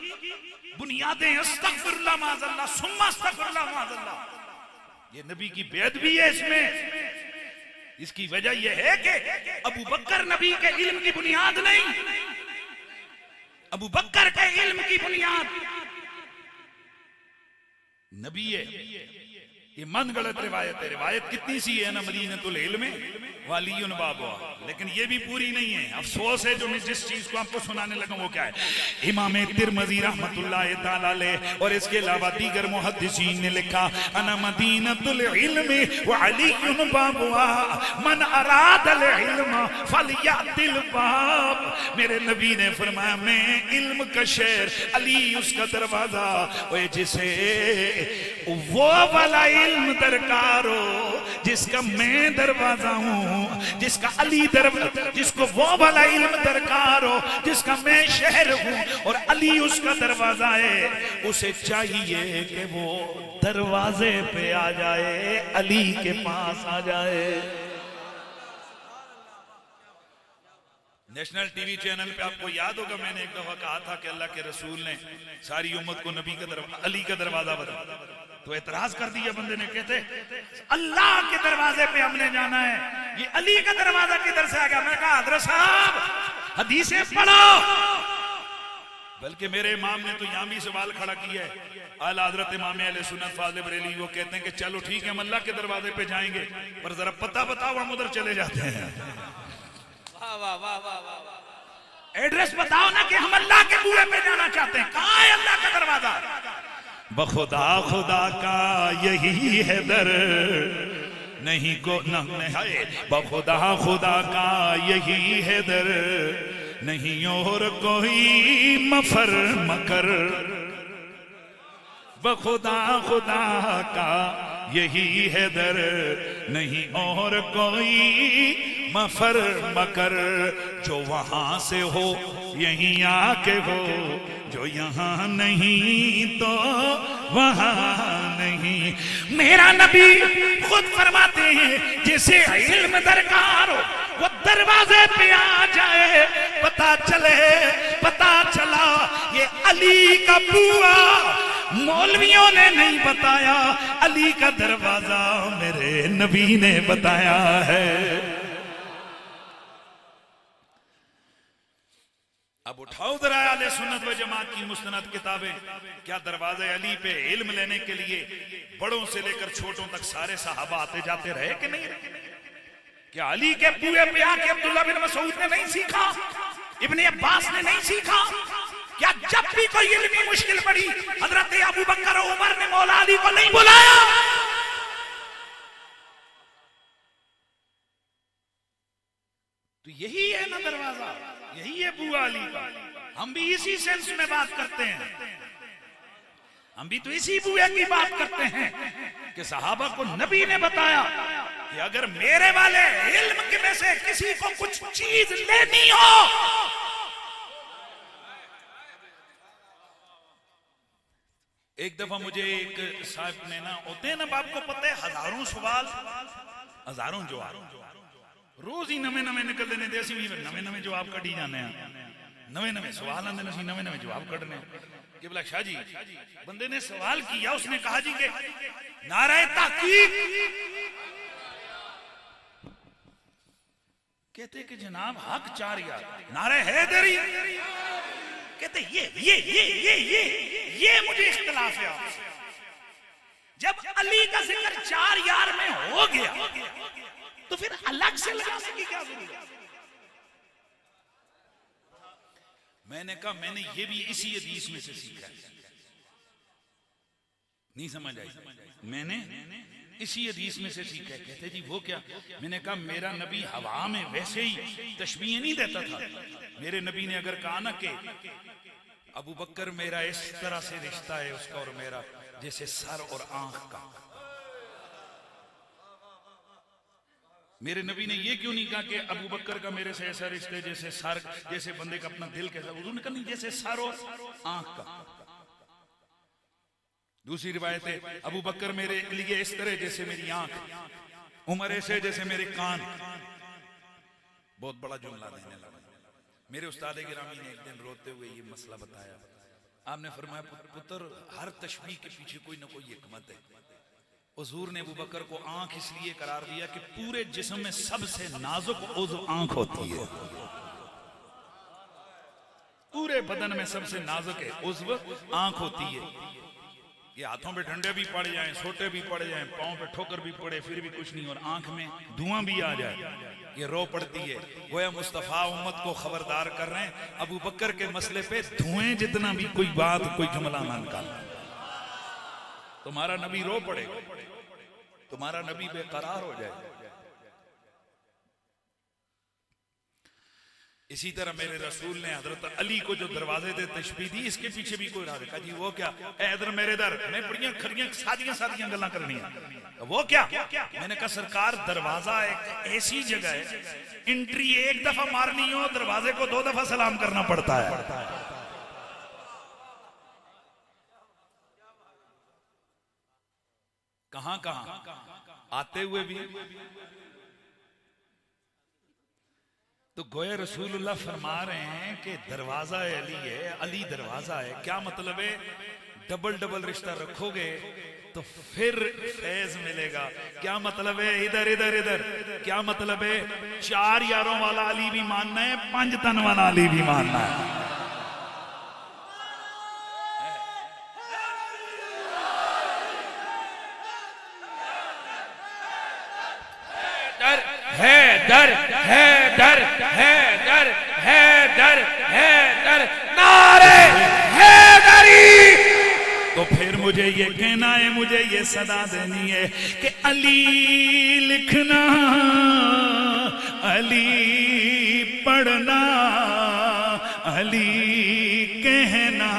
बुनियादें। अस्तगफिरुल्लाह माज़अल्लाह सुम्मा अस्तगफिरुल्लाह माज़अल्लाह। ये नबी की बेअदबी है इसमें। इसकी वजह यह है कि अबू बकर नबी के इल्म की बुनियाद नहीं, अबू बकर के इल्म की बुनियाद नबी है। ये मन गलत रिवायत है। रिवायत कितनी सी है ना, मदीनतुल इल्म वालियुन बाबुआ, लेकिन ये भी पूरी नहीं है। अफसोस है जो मैं जिस चीज को आपको सुनाने लगा वो क्या है। इमाम तिरमिज़ी रहमतुल्लाह तआला अलैह और इसके अलावा दीगर मुहद्दिसीन ने लिखा अना मदीनतुल इल्म व अलीयुन बाबुआ मन अरादल इल्म फलयातिल बाब। मेरे नबी ने फरमाया मैं इल्म का शहर, अली उसका दरवाजा। ओए जिसे वो वाला इल्म दरकार हो जिसका मैं दरवाजा हूं, जिसका अली दरवाजा, जिसको वो वाला इल्म दरकार हो जिसका मैं शहर हूं और अली उसका दरवाजा है, उसे चाहिए कि वो दरवाजे पे आ जाए, अली के पास आ जाए। नेशनल टीवी चैनल पे आपको याद होगा मैंने एक दफा कहा था कि अल्लाह के रसूल ने सारी उम्मत को नबी का दरवाजा, अली का दरवाजा बताया, तो एतराज कर दिया बंदे ने, कहते अल्लाह के दरवाजे पे हमने जाना है, ये अली का दरवाजा किधर से आ गया? मैं कहा हज़रत साहब हदीसें पढ़ो। बल्कि मेरे इमाम ने तो यहाँ भी सवाल खड़ा किया है, आला हज़रत इमाम अहले सुन्नत फाज़िल बरेली, वो कहते हैं कि चलो ठीक है हम अल्लाह के दरवाजे पे जाएंगे पर जरा पता बताओ हम उधर चले जाते हैं। वाह वाह वाह वाह वाह वाह। एड्रेस बताओ ना कि हम अल्लाह के बुए पे जाना चाहते हैं। कहाँ है अल्लाह का दरवाजा? बखुदा खुदा का यही है दर, नहीं को न है, बखुदा खुदा का यही है दर, नहीं और कोई मफर मकर। बखुदा खुदा का यही है दर, नहीं और कोई मफर मकर। जो वहां से हो यहीं आके हो, जो यहाँ नहीं तो वहां नहीं। मेरा नबी खुद फरमाते हैं जैसे इल्म दरकार हो वो दरवाजे पे आ जाए, पता चला ये अली का बुआ। मौलवियों ने नहीं बताया, अली का दरवाजा मेरे नबी ने बताया है। अब उठाओ जरा आले सुन्नत व जमात की मुस्तनद किताबें। क्या दरवाजे अली पे इल्म लेने के लिए बड़ों से लेकर छोटों तक सारे सहाबा आते जाते रहे कि नहीं रहे? क्या अली के बुए पे आके अब्दुल्ला बिन मसूद ने नहीं सीखा? इब्ने अब्बास ने नहीं सीखा? क्या जब भी कोई इल्मी मुश्किल पड़ी हजरत अबू बकर और उमर ने मौला अली को नहीं बुलाया? तो यही है ना दरवाजा, यही है बुआ अली का। हम भी इसी सेंस में बात करते हैं, हम भी तो इसी बुआ की बात करते हैं कि सहाबा को नबी ने बताया कि अगर मेरे वाले इल्म के में से किसी को कुछ चीज लेनी हो, एक दफा मुझे एक साहब ने ना, होते हैं ना बाप को पता है हजारों सवाल हजारों जवाब, रोज ही नवे नवे निकलते ने, देसी भी नवे नवे जवाब कढ़ी जाने, नवे नवे सवाल आते हैं, नवे नवे जवाब कढ़ने। कि बोला शाह जी बंदे ने सवाल किया, उसने कहा जी के नारे ताकीद, कहते कि जनाब हक 4 यार, नारे हैदरी, कहते ये मुझे इख्तिलाफ है आपसे। जब अली का जिक्र 4 यार में हो गया तो फिर अलग से लगाने की क्या जरूरत? मैंने कहा मैंने ये भी इसी हदीस में से सीखा है। नहीं समझ आई? मैंने इसी हदीस में से सीखा है। कहते जी वो क्या? मैंने कहा मेरा नबी हवा में वैसे ही तशबीह नहीं देता था। मेरे नबी ने अगर कहा ना कि अबू बकर मेरा इस तरह से रिश्ता है उसका और मेरा, जैसे सर और आंख का। मेरे नबी ने ये क्यों नहीं कहा कि अबू बकर का मेरे से ऐसा रिश्ता है जैसे सर, जैसे बंदे का अपना दिल कैसा, उन्होंने कहा नहीं जैसे सर और आंख का। दूसरी रिवायत है अबू बकर मेरे लिए इस तरह जैसे मेरी आंख, उमर ऐसे जैसे मेरे कान। बहुत बड़ा जुमला देने लगा। मेरे उस्ताद गिरामी ने एक दिन रोते हुए ये मसला बताया। आपने फरमाया पुत्र हर तशबीह के पीछे कोई ना कोई हिकमत है। हुजूर ने अबू बकर को आंख इसलिए करार दिया कि पूरे जिस्म में सबसे नाजुक उज़्व आंख होती है, पूरे बदन में सबसे नाजुक है उज़्व आंख होती है। ये हाथों पे डंडे भी पड़ जाएं, सोटे भी पड़ जाएं, पांव पे ठोकर भी पड़े फिर भी कुछ नहीं, और आंख में धुआं भी आ जाए ये रो पड़ती है। गोया मुस्तफा उम्मत को खबरदार कर रहे हैं अबू बकर के मसले पे धुएं जितना भी कोई बात कोई जुमला ना निकालना। तुम्हारा नबी रो पड़ेगा, तुम्हारा नबी बेकरार हो जाएगा। इसी तरह मेरे रसूल ने हजरत अली को जो दरवाजे दे तशबीह दी, इसके पीछे भी कोई राज कहा जी वो क्या? इधर मेरे दर मैं बड़ियां खड़ियां सादियां गल्लां करनी है। वो क्या? मैंने कहा सरकार दरवाजा एक ऐसी जगह है, एंट्री एक दफा मारनी हो दरवाजे को 2 दफा सलाम करना पड़ता है। कहां आते हुए भी तो गोया रसूलुल्लाह फरमा रहे हैं कि दरवाजा अली है, अली दरवाजा है। क्या मतलब है? डबल डबल रिश्ता रखोगे तो फिर फैज मिलेगा। क्या मतलब है? इधर इधर इधर। क्या मतलब है? 4 यारों वाला अली भी मानना है, 5 तन वाला अली भी मानना है। हैदर हैदर हैदर हैदर हैदर नारे हैदरी। तो फिर मुझे ये कहना है, मुझे ये सदा देनी है कि अली लिखना, अली पढ़ना, अली कहना,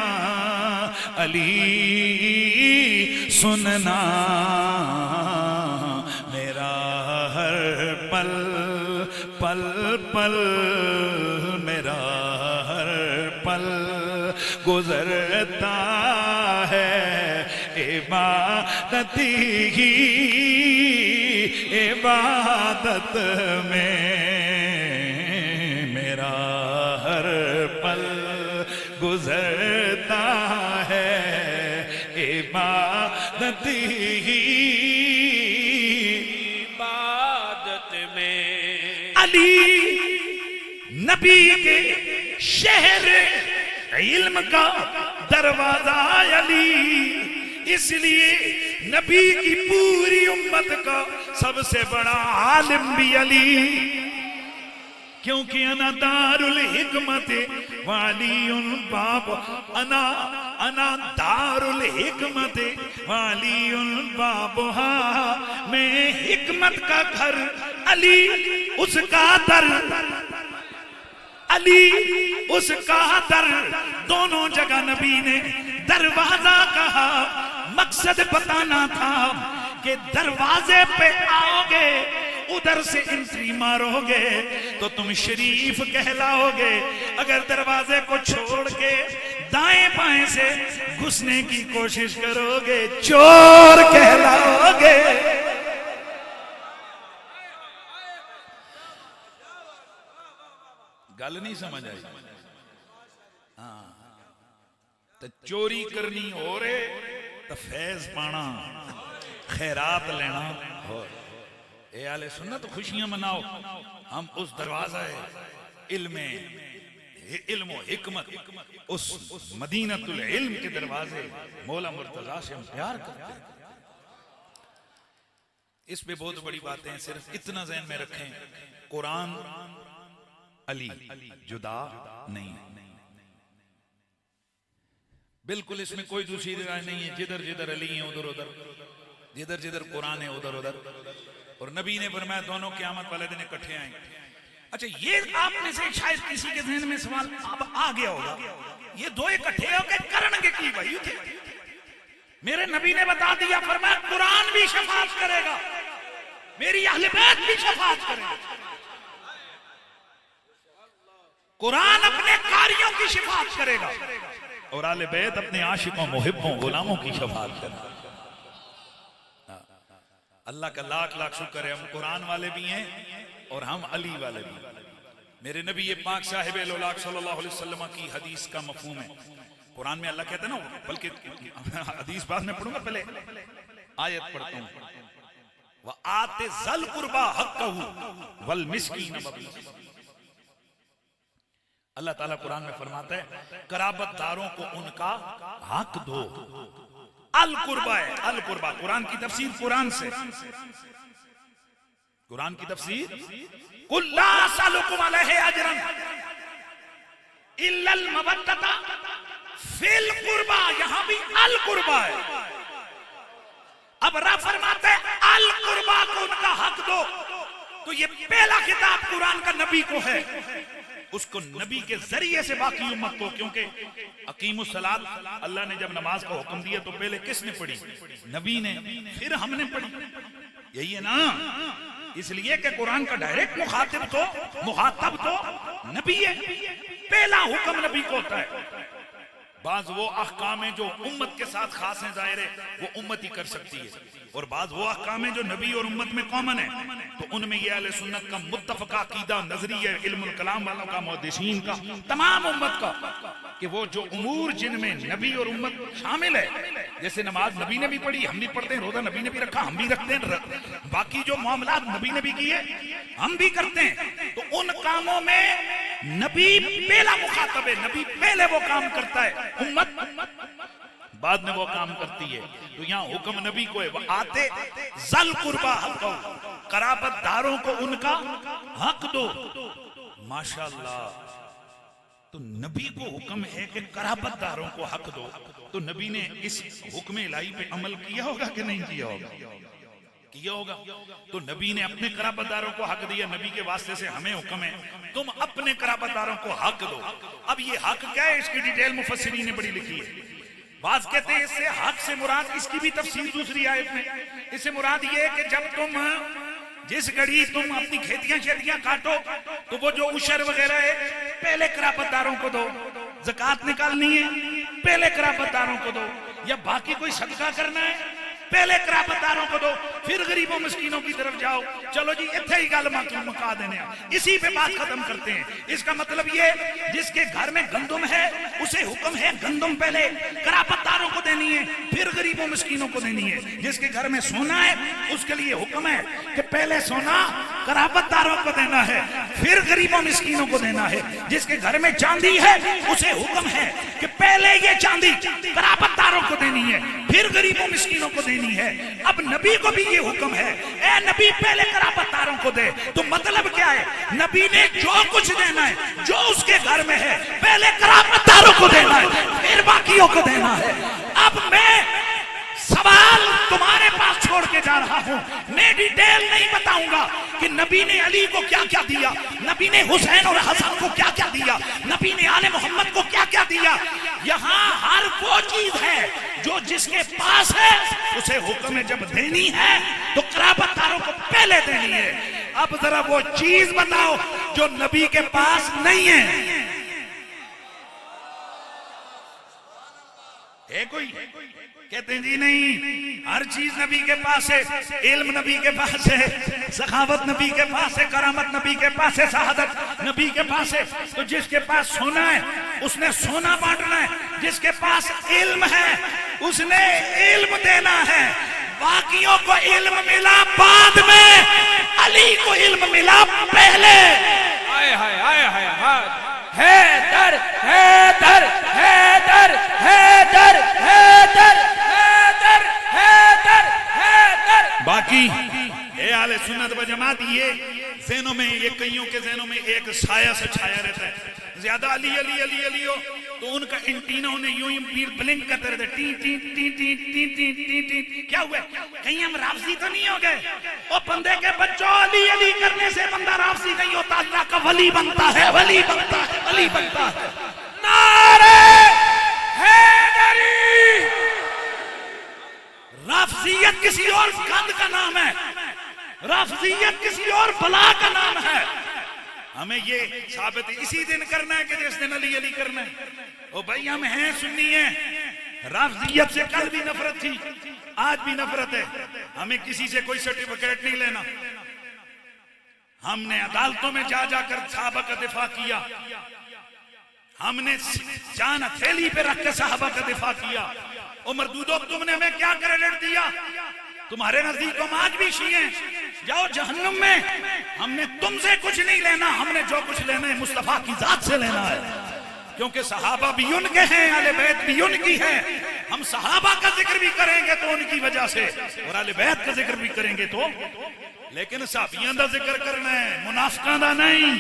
अली सुनना, मेरा हर पल पल पल, मेरा हर पल गुजरता है इबादत ही इबादत में, मेरा हर पल गुजरता है इबादत ही इबादत में। अली नबी के शहर इल्म का दरवाजा अली, इसलिए नबी की पूरी उम्मत का सबसे बड़ा आलिम भी अली, क्योंकि अना दारुल हिकमत वालियुल बाब, अना अना दारुल हिकमत वालियुल बाबहा, मैं हिकमत का घर अली उसका दर, अली उसका दर, दोनों जगह नबी ने दरवाजा कहा। मकसद बताना था कि दरवाजे पे आओगे, उधर से एंट्री मारोगे तो तुम शरीफ कहलाओगे, अगर दरवाजे को छोड़ के दाएं बाएं से घुसने की कोशिश करोगे चोर कहलाओगे। गल नहीं समझ आई? हाँ, तो चोरी करनी हो रे तो फैज पाना, खैरात लेना हो। ए आले सुन्नत तो खुशियां मनाओ, हम उस दरवाजा इल्म हिकमत, उस मदीनतुल इल्म के दरवाजे मौला मुर्तजा से हम प्यार करते हैं। इस पे बहुत बड़ी बातें हैं, सिर्फ इतना ज़हन में रखें, कुरान अली जुदा नहीं, बिल्कुल इसमें कोई दूसरी राय नहीं है। जिधर जिधर अली है उधर उधर, जिधर जिधर कुरान है उधर उधर, और नबी ने फरमाया दोनों क़यामत वाले दिन इकट्ठे आएंगे। अच्छा, ये आप में से शायद किसी के ज़हन में सवाल अब आ गया होगा, ये दो इकट्ठे होकर करेंगे की भाई थे? मेरे नबी ने बता दिया, फरमाया कुरान भी शफाअत करेगा, मेरी अहले बैत भी शफाअत करेगा, कुरान अपने कारियों की शफाअत करेगा और अहले बैत अपने आशिकों मुहिब्बों गुलामों की शफाअत करेगा। अल्लाह का लाख लाख शुक्र है, हम कुरान वाले भी हैं और हम अली वाले भी। मेरे नबी पाक साहिब लौलाक सल्लल्लाहु अलैहि वसल्लम की हदीस का मफहूम है। कुरान में अल्लाह कहता है ना, बल्कि हदीस बाद में पढ़ूंगा, पहले आयत पढ़ता हूं। व आते ज़ल कुर्बा हक़्क़हु वल मिस्कीन वबीन। अल्लाह ताला कुरान में फरमाता है कराबतदारों को उनका हक दो। अल कुर्बा है, अल कुर्बा कुरान की तफसीर, कुरान से, कुरान की तफसीर, कुल ला असअलुकुम अलैहि अजरन इल्लल मवद्दता फिल कुर्बा, यहां भी अल कुर्बा है। अब रब फरमाते हैं अल कुर्बा को उनका हक दो, तो ये पहला खिताब कुरान का नबी को है, उसको नबी के जरिए से बाकी उम्मत को, क्योंकि अकीमुस सलात अल्लाह ने जब नमाज का हुक्म दिया तो पहले किसने पढ़ी? नबी ने, फिर हमने पढ़ी, यही है ना। इसलिए कि कुरान का डायरेक्ट मुखातब तो नबी है, पहला हुक्म नबी को होता है। बाज वो अहकाम है जो उम्मत के साथ खास हैं, जाहिर है वो उम्मत ही कर सकती है, और बाज वो अहकाम है जो नबी और उम्मत में कॉमन है, तो उनमें ये अहले सुन्नत का मुत्तफका अकीदा नजरिया इल्मुल कलाम वालों का, मुहद्दिसीन का, तमाम उम्मत का, कि वो जो उमूर जिनमें नबी और उम्मत शामिल है, जैसे नमाज नबी ने भी पढ़ी, हम भी पढ़ते हैं, रोजा नबी ने भी रखा, हम भी रखते हैं, बाकी जो मामलात नबी ने भी किए हम भी करते हैं, तो उन कामों में नबी पहला मुखातब है, नबी पहले वो काम करता है, उम्मत बाद में वो काम करती है। तो यहाँ हुक्म नबी को है, वो आते जल कुर्बा हक, कराबतदारों को उनका हक दो। माशाअल्लाह। तो नबी को हुक्म है कि कराबतदारों को हक दो, तो नबी ने इस हुक्म इलाही पे अमल किया होगा कि नहीं किया होगा? किया होगा। तो नबी ने अपने कराबतदारों को हक दिया, नबी के वास्ते से हमें हुक्म है तुम अपने कराबतदारों को हक दो। अब ये हक क्या है, इसकी डिटेल मुफस्सिरीन ने बड़ी लिखी है। बात कहते हैं इससे हक से मुराद, इसकी भी तफसीर दूसरी आयत में, इससे मुराद ये है कि जब तुम जिस घड़ी तुम अपनी खेतियां काटो तो वो जो उशर वगैरह है पहले कराबतदारों को दो, ज़कात निकालनी है पहले कराबतदारों को दो, या बाकी कोई सदका करना है पहले कराबतदारों को दो, फिर गरीबों मिस्कीनों की तरफ जाओ। चलो जी इत्थे ही गल मुका देने, इसी पे बात खत्म करते हैं। इसका मतलब ये, जिसके घर में गंदम है उसे हुक्म है गंदम पहले कराबतदारों को देनी है, फिर गरीबों मिस्कीनों को देनी है। जिसके घर में सोना है उसके लिए हुक्म है कि पहले सोना कराबतदारों को देना है, फिर गरीबों मिस्कीनों को देना है। जिसके घर में चांदी है उसे हुक्म है कि पहले ये चांदी कराबतदारों को देनी है, फिर गरीबों मिस्कीनों को देनी है। अब नबी को भी ये हुक्म है, ए नबी पहले कराबतदारों को दे। तो मतलब क्या है, नबी ने जो कुछ देना है जो उसके घर में है पहले कराबतदारों को देना है, फिर बाकियों को देना है। अब मैं सवाल तुम्हारे पास छोड़ के जा रहा हूं, मैं डिटेल नहीं बताऊंगा कि नबी ने अली को क्या क्या दिया, नबी ने हुसैन और हसन को क्या क्या दिया, नबी ने आले मोहम्मद को क्या क्या दिया। यहां हर वो चीज है जो जिसके पास है उसे हुक्म जब देनी है तो कराबतदारों को पहले देनी है। अब जरा वो चीज बताओ जो नबी के पास नहीं है। कोई कहते हैं जी नहीं, हर चीज नबी के पास है, इल्म नबी के पास है, सखावत नबी के पास है, करामत नबी के पास है, शहादत नबी के पास है। तो जिसके पास सोना है उसने सोना बांटना है, जिसके पास इल्म है उसने इल्म देना है। बाकियों को इल्म मिला बाद में, अली को इल्म मिला पहले। हाय हाय हाय हाय हाय, हैदर हैदर हैदर हैदर हैदर हैदर हैदर हैदर। बाकी ए आले सुन्नत व जमात ये ज़हनों में, ये कईयों के ज़हनों में एक साया से छाया रहता है, ज्यादा अली अली अली अली हो तो उनका एंटीना उन्हें यूं ही ब्लिंक करते रहते, T T T T T T T T. क्या हुआ, कहीं हम राफजी तो नहीं हो गए? ओ बंदे के बच्चों, अली अली करने से बंदा राफजी नहीं होता, अल्लाह का वली बनता है, वली बनता है, वली बनता है। नारे हैदरी। राफजियत किसी और गंद का नाम है, राफजियत किसी और बला का नाम है। हमें ये साबित इसी दिन करना है कि जिस दिन अली अली करना है। ओ भाई हम हैं सुन्नी हैं, राफजियत से कल भी नफरत थी, आज भी नफरत है। हमें किसी से कोई सर्टिफिकेट नहीं लेना। हमने अदालतों में जा जाकर साहबा का दिफा किया, हमने जान हथेली पे रख के साहबा का दिफा किया। उमर दूदो तुमने हमें क्या क्रेडिट दिया? तुम्हारे नजदीक हम आज भी शी हैं, जाओ जहन्नुम में। हमने तुमसे कुछ नहीं लेना, हमने जो कुछ लेना है मुस्तफा की जात से लेना है, क्योंकि सहाबा भी उनके हैं, आले बैत भी उनकी है। हम सहाबा का जिक्र भी करेंगे तो उनकी वजह से, और आले बैत का जिक्र भी करेंगे तो, लेकिन साहबियां का जिक्र करना है, मुनाफिकां दा नहीं।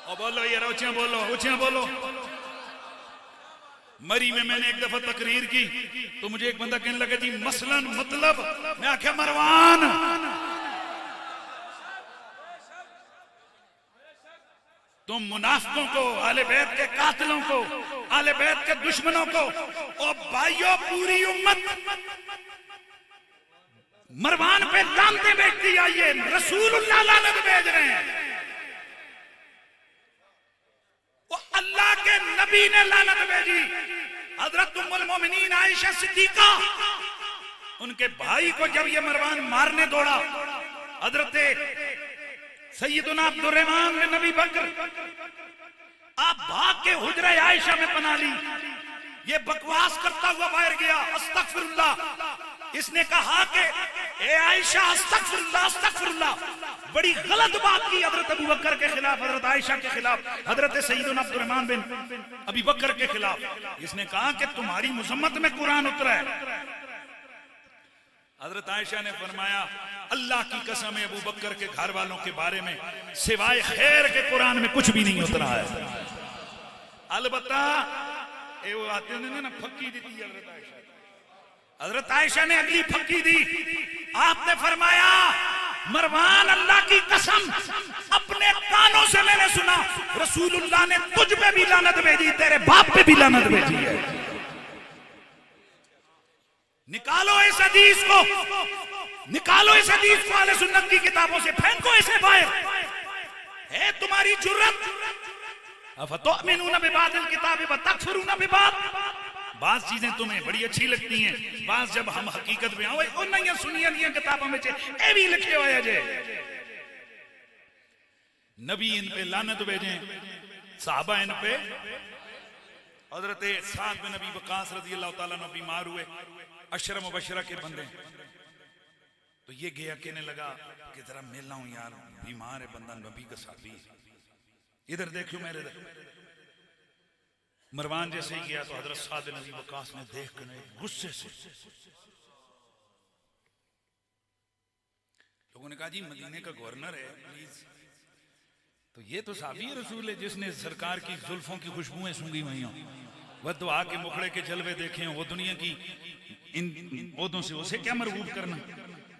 और बोलो यार, ऊंचा बोलो, ऊंचा बोलो। मरी में मैंने एक दफा तकरीर की तो मुझे एक बंदा कहने लगा जी मसलन मतलब, मैं आख्या मरवान तुम मुनाफिकों को, आले बैत के कातिलों को, आले बैत के दुश्मनों को, और भाइयों पूरी उम्मत मरवान पे लानतें भेजती आई है, रसूलुल्लाह लानत भेज रहे हैं। अल्लाह के नबी ने लानत भेजी। हजरत उम्मुल मोमिनीन आयशा सिद्दीका, उनके भाई को जब ये मरवान मारने दौड़ा, हजरत सैयदुना अब्दुर्रहमान ने नबी बकर आप भाग के हुजरे आयशा में पना ली। ये बकवास करता हुआ बाहर गया, अस्तगफिरुल्लाह। इसने कहा कि ए आयशा अस्तगफिरुल्लाह अस्तगफिरुल्लाह। बड़ी गलत बात की हजरत अबू बकर के खिलाफ, हजरत आयशा के खिलाफ, हजरत सईदुना अब्दुर्रहमान बिन अबी बकर के खिलाफ। इसने कहा कि तुम्हारी मुजम्मत में कुरान उतरा है। हजरत आयशा ने फरमाया अल्लाह की कसम है, अबू बकर के घर वालों के बारे में सिवाय खैर के कुरान में कुछ भी नहीं उतरा है। अलबत्ता वो आते ना फक्की दी थी हजरत आयशा ने अगली फक्की दी। आपने फरमाया मरवान अल्लाह की कसम अपने कानों से मैंने सुना रसूलुल्लाह ने तुझ पे भी लानत भेजी, तेरे बाप पे भी लानत भेजी है। निकालो इस हदीस को, निकालो इस हदीस को अहले सुन्नत की किताबों से, फेंको इसे बाहर। है तुम्हारी जुर्रत अफतुमिनून बिबादिल किताबि व तकफुरून बिबाद। बात चीजें तुम्हें बड़ी अच्छी लगती हैं, बात जब हम हकीकत में आओ और नहीं सुनिए नहीं किताबों में ए भी लिखे हुए जे नबी इन पे लानत भेजे, साहबा इन पे। हजरत साद बिन नबी वकास रजी अल्लाह तआला अन्हु बीमार हुए, अशरा मुबशरा के बंदे। तो ये गया कहने लगा कि जरा मिलना हूं यार, बीमार है बंदा, नबी का साथी। इधर देखियो मेरे इधर। मरवान जैसे ही गया तो हजरत साद बिन नबी वकास ने देख कर गुस्से से लोगों ने कहा जी मदीने का गवर्नर है प्लीज। तो ये तो साहबी रसूल है जिसने सरकार की जुल्फों की खुशबुएं सूंघी हुई हों, वह दुआ के मुखड़े के जलवे देखे, वो दुनिया की इन ओदों से उसे क्या मरगूब करना।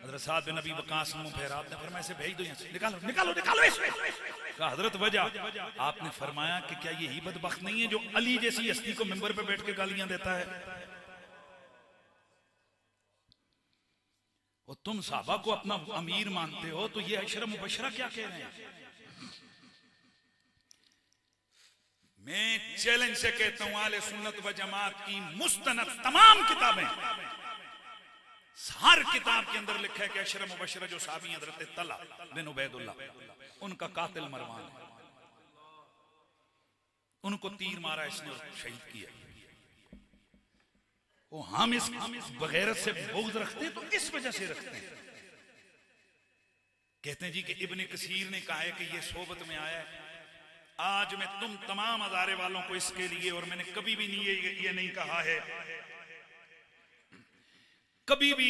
हजरत साद बिन नबी वकास मुंह फेरा, आपने फरमाया इसे भेज दो यहाँ से, निकालो निकालो निकालो इसे। कहा हजरत वजह, आपने फरमाया कि क्या यही बदबख्त नहीं है जो अली जैसी हस्ती को मिंबर पे बैठ के गालियां देता है। और तुम साहबा को अपना अमीर मानते हो, तो ये अशरा मुबशरा क्या कह रहे हैं। मैं चैलेंज से कहता हूं आले सुन्नत व जमात की मुस्तनद तमाम किताबें, हर किताब के अंदर लिखा है कि अशरा मुबशरा जो साहबी हजरत तला बिन उबैदुल्लाह, उनका कातिल मरवान है, उनको तीर मारा इसने और शहीद किया। वो हम इस बगैरत से बुग़्ज़ रखते हैं तो इस वजह से रखते हैं। कहते हैं जी कि इब्ने कसीर ने कहा है कि ये सोबत में आया है। आज मैं तुम तमाम हजारे वालों को इसके लिए, और मैंने कभी भी नहीं ये नहीं कहा है, कभी भी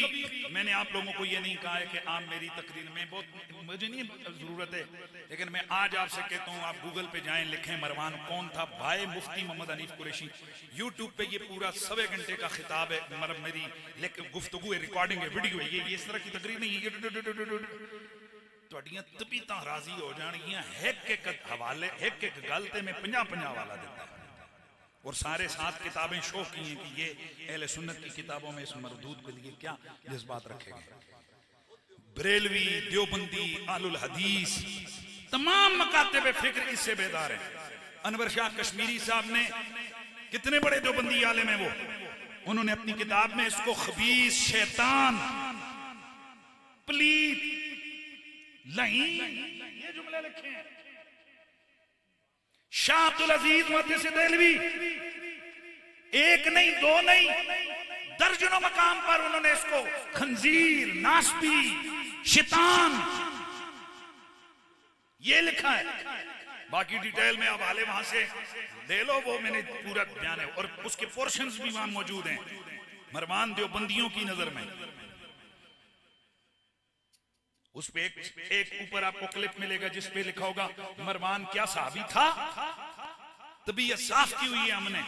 मैंने आप लोगों को ये नहीं कहा है कि आप मेरी तकरीर में, बहुत मुझे नहीं जरूरत है, लेकिन मैं आज आपसे कहता हूँ आप गूगल पे जाएं, लिखें मरवान कौन था, भाई मुफ्ती मोहम्मद हनीफ कुरैशी। यूट्यूब पे ये पूरा 1.25 घंटे का खिताब है, मतलब मेरी गुफ्तगू है, रिकॉर्डिंग है, वीडियो है। ये इस तरह की तकरीर नहीं है ਤੁਹਾਡੀਆਂ ਤਬੀਤਾਂ ਰਾਜ਼ੀ ਹੋ ਜਾਣਗੀਆਂ। एक हवाले एक गल ते मैं 50 वाला देता है। और सारे 7 किताबें शो की हैं कि ये अहले सुन्नत की किताबों में इस मरदूद के लिए क्या जज्बात रखे गए। बरेलवी, देवबंदी, आलुल हदीस, तमाम मकातिब फिक्र इससे बेदार है। अनवर शाह कश्मीरी साहब ने, कितने बड़े देवबंदी आलिम हैं वो, उन्होंने अपनी किताब में इसको खबीस, शैतान, प्लीत, लईन, ये जुमले लिखे हैं। शाह अब्दुल अजीज मुहद्दिस देहलवी, एक नहीं दो नहीं दर्जनों मकाम पर उन्होंने इसको खंजीर, नास्बी, शैतान ये लिखा है। बाकी डिटेल में अब हाले वहां से ले लो, वो मैंने पूरा बयान है और उसके पोर्शंस भी वहां मौजूद हैं मरवान देवबंदियों की नजर में। उस पे एक ऊपर आपको क्लिप मिलेगा जिस पे लिखा होगा मरवान क्या साहबी था। तबीयत साफ की हुई है हमने।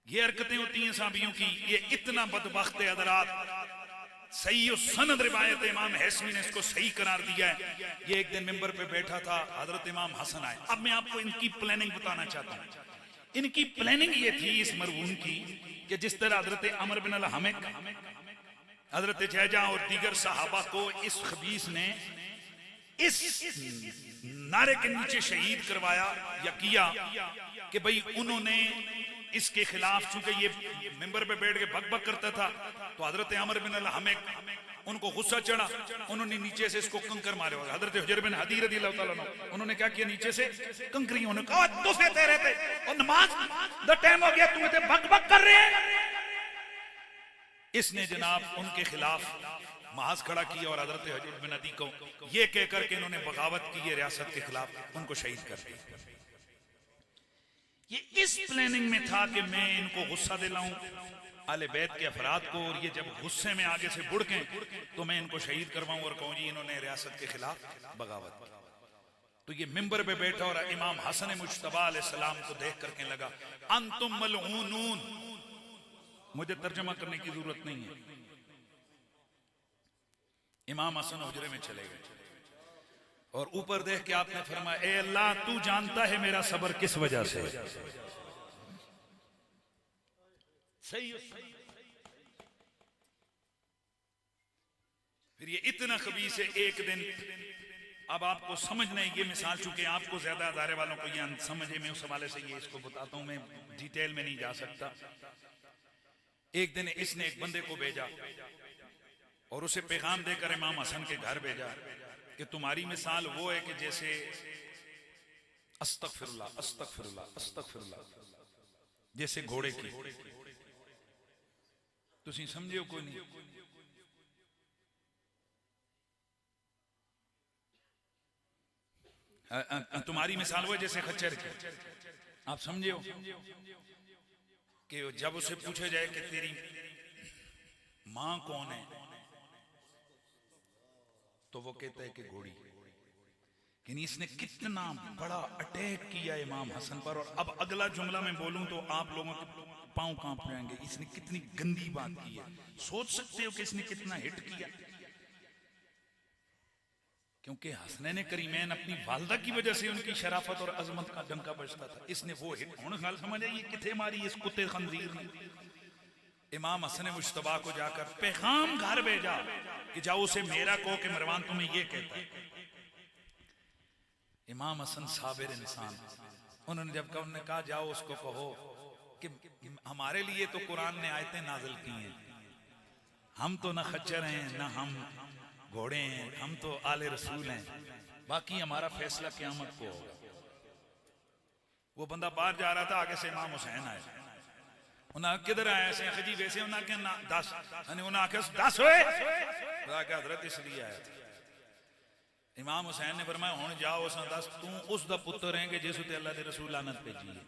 ये हरकतें होती हैं साहबियों की। ये इतना बदबख्त है हज़रात। सही सनद रिवायत इमाम हैसमी ने इसको सही करार दिया है। ये एक दिन मिंबर पे बैठा था, हजरत इमाम हसन आए। अब मैं आपको इनकी प्लानिंग बताना चाहता हूं। इनकी प्लानिंग ये थी इस मरहूम की कि जिस तरह हजरत अमर बिन अल-हमिक, हजरत जैजा और दीगर सहाबा को इस खबीस ने इस नारे के नीचे शहीद करवाया या किया कि भाई उन्होंने इसके खिलाफ, चूंकि ये मिंबर पे बैठ के भग भग करता था, तो हजरत अमर बिन अल-हमिक उनको गुस्सा चढ़ा, उन्होंने नीचे से इसको कंकर मारे। हजरत हुजैर बिन हदी रज़ियल्लाहु ताला अन्हु उन्होंने क्या किया, नीचे से कंकरियों ने कहा तो सहते रहते और नमाज द टाइम हो गया, तुम इतने भग भग कर रहे हैं। इसने जनाब उनके खिलाफ महाज खड़ा किया और हजरत हजूर बिन अदी को ये कहकर के इन्होंने बगावत की है रियासत के खिलाफ, उनको शहीद कर दिया। ये इस प्लानिंग में था कि मैं इनको गुस्सा दिलाऊं आले बैत के अफराद को, और ये जब गुस्से में आगे से बुड़कें तो मैं इनको शहीद करवाऊं और कहूं जी इन्होंने रियासत के खिलाफ बगावत की। तो ये मिंबर पे बैठा और इमाम हसन मुज्तबा अलैहिस्सलाम को देख करके लगा अंतुम मलऊनून। मुझे तर्जमा करने की जरूरत नहीं है। इमाम हसन हुजरे में चले गए और ऊपर देख के आपने फरमाया, ए अल्लाह तू जानता है मेरा सब्र किस वजह से। सही। फिर ये इतना खबीस है। एक दिन, अब आपको समझना है ये मिसाल, चूंकि आपको ज्यादा अदारे वालों को ये समझे, मैं उस हवाले से ये इसको बताता हूं, मैं डिटेल में नहीं जा सकता। एक दिन इसने एक बंदे को भेजा और उसे पैगाम देकर इमाम हसन के घर भेजा कि तुम्हारी मिसाल वो है कि जैसे अस्तगफिरुल्लाह अस्तगफिरुल्लाह अस्तगफिरुल्लाह, जैसे घोड़े की। तुसी समझे हो कोई नहीं? तुम्हारी मिसाल वो है जैसे खच्चर की। आप समझे हो कि जब उसे पूछा जाए कि तेरी मां कौन है, तो वो कहता है कि घोड़ी। कि इसने कितना बड़ा अटैक किया इमाम हसन पर। और अब अगला जुमला मैं बोलूं तो आप लोगों के पांव कांप जाएंगे। इसने कितनी गंदी बात की है। सोच सकते हो कि इसने कितना हिट किया। क्योंकि हसनैन करीमैन अपनी वालदा की वजह से उनकी शराफत और अजमत का डंका बजता था। इसने वो हिट होने साल समझ आई किथे मारी इस कुत्ते खंजीर ने। इमाम हसन मुज्तबा को जाकर पैगाम घर भेजा कि जाओ उसे मेरा कहो कि मरवान तुम्हें ये कहता है। इमाम हसन साबिर इंसान, उन्होंने जब कहा, उन्होंने कहा जाओ उसको कहो कि हमारे लिए तो कुरान ने आयतें नाजिल की हैं, हम तो ना खच्चर हैं ना हम घोड़े हैं, हम तो आले रसूल हैं, बाकी हमारा फैसला क़यामत को होगा। वो बंदा बाहर जा रहा था, आगे से इमाम हुसैन आए। उन्हें किधर आया ऐसे खजी वैसे उन्हें क्या ना 10 उन्हें आके 10 हुए हजरत इसलिए आया था। इमाम हुसैन ने फरमाया हुण जाओ उस 10 तू उस दा पुत्र है कि जिस ते अल्लाह दे रसूल लानत भेजी है।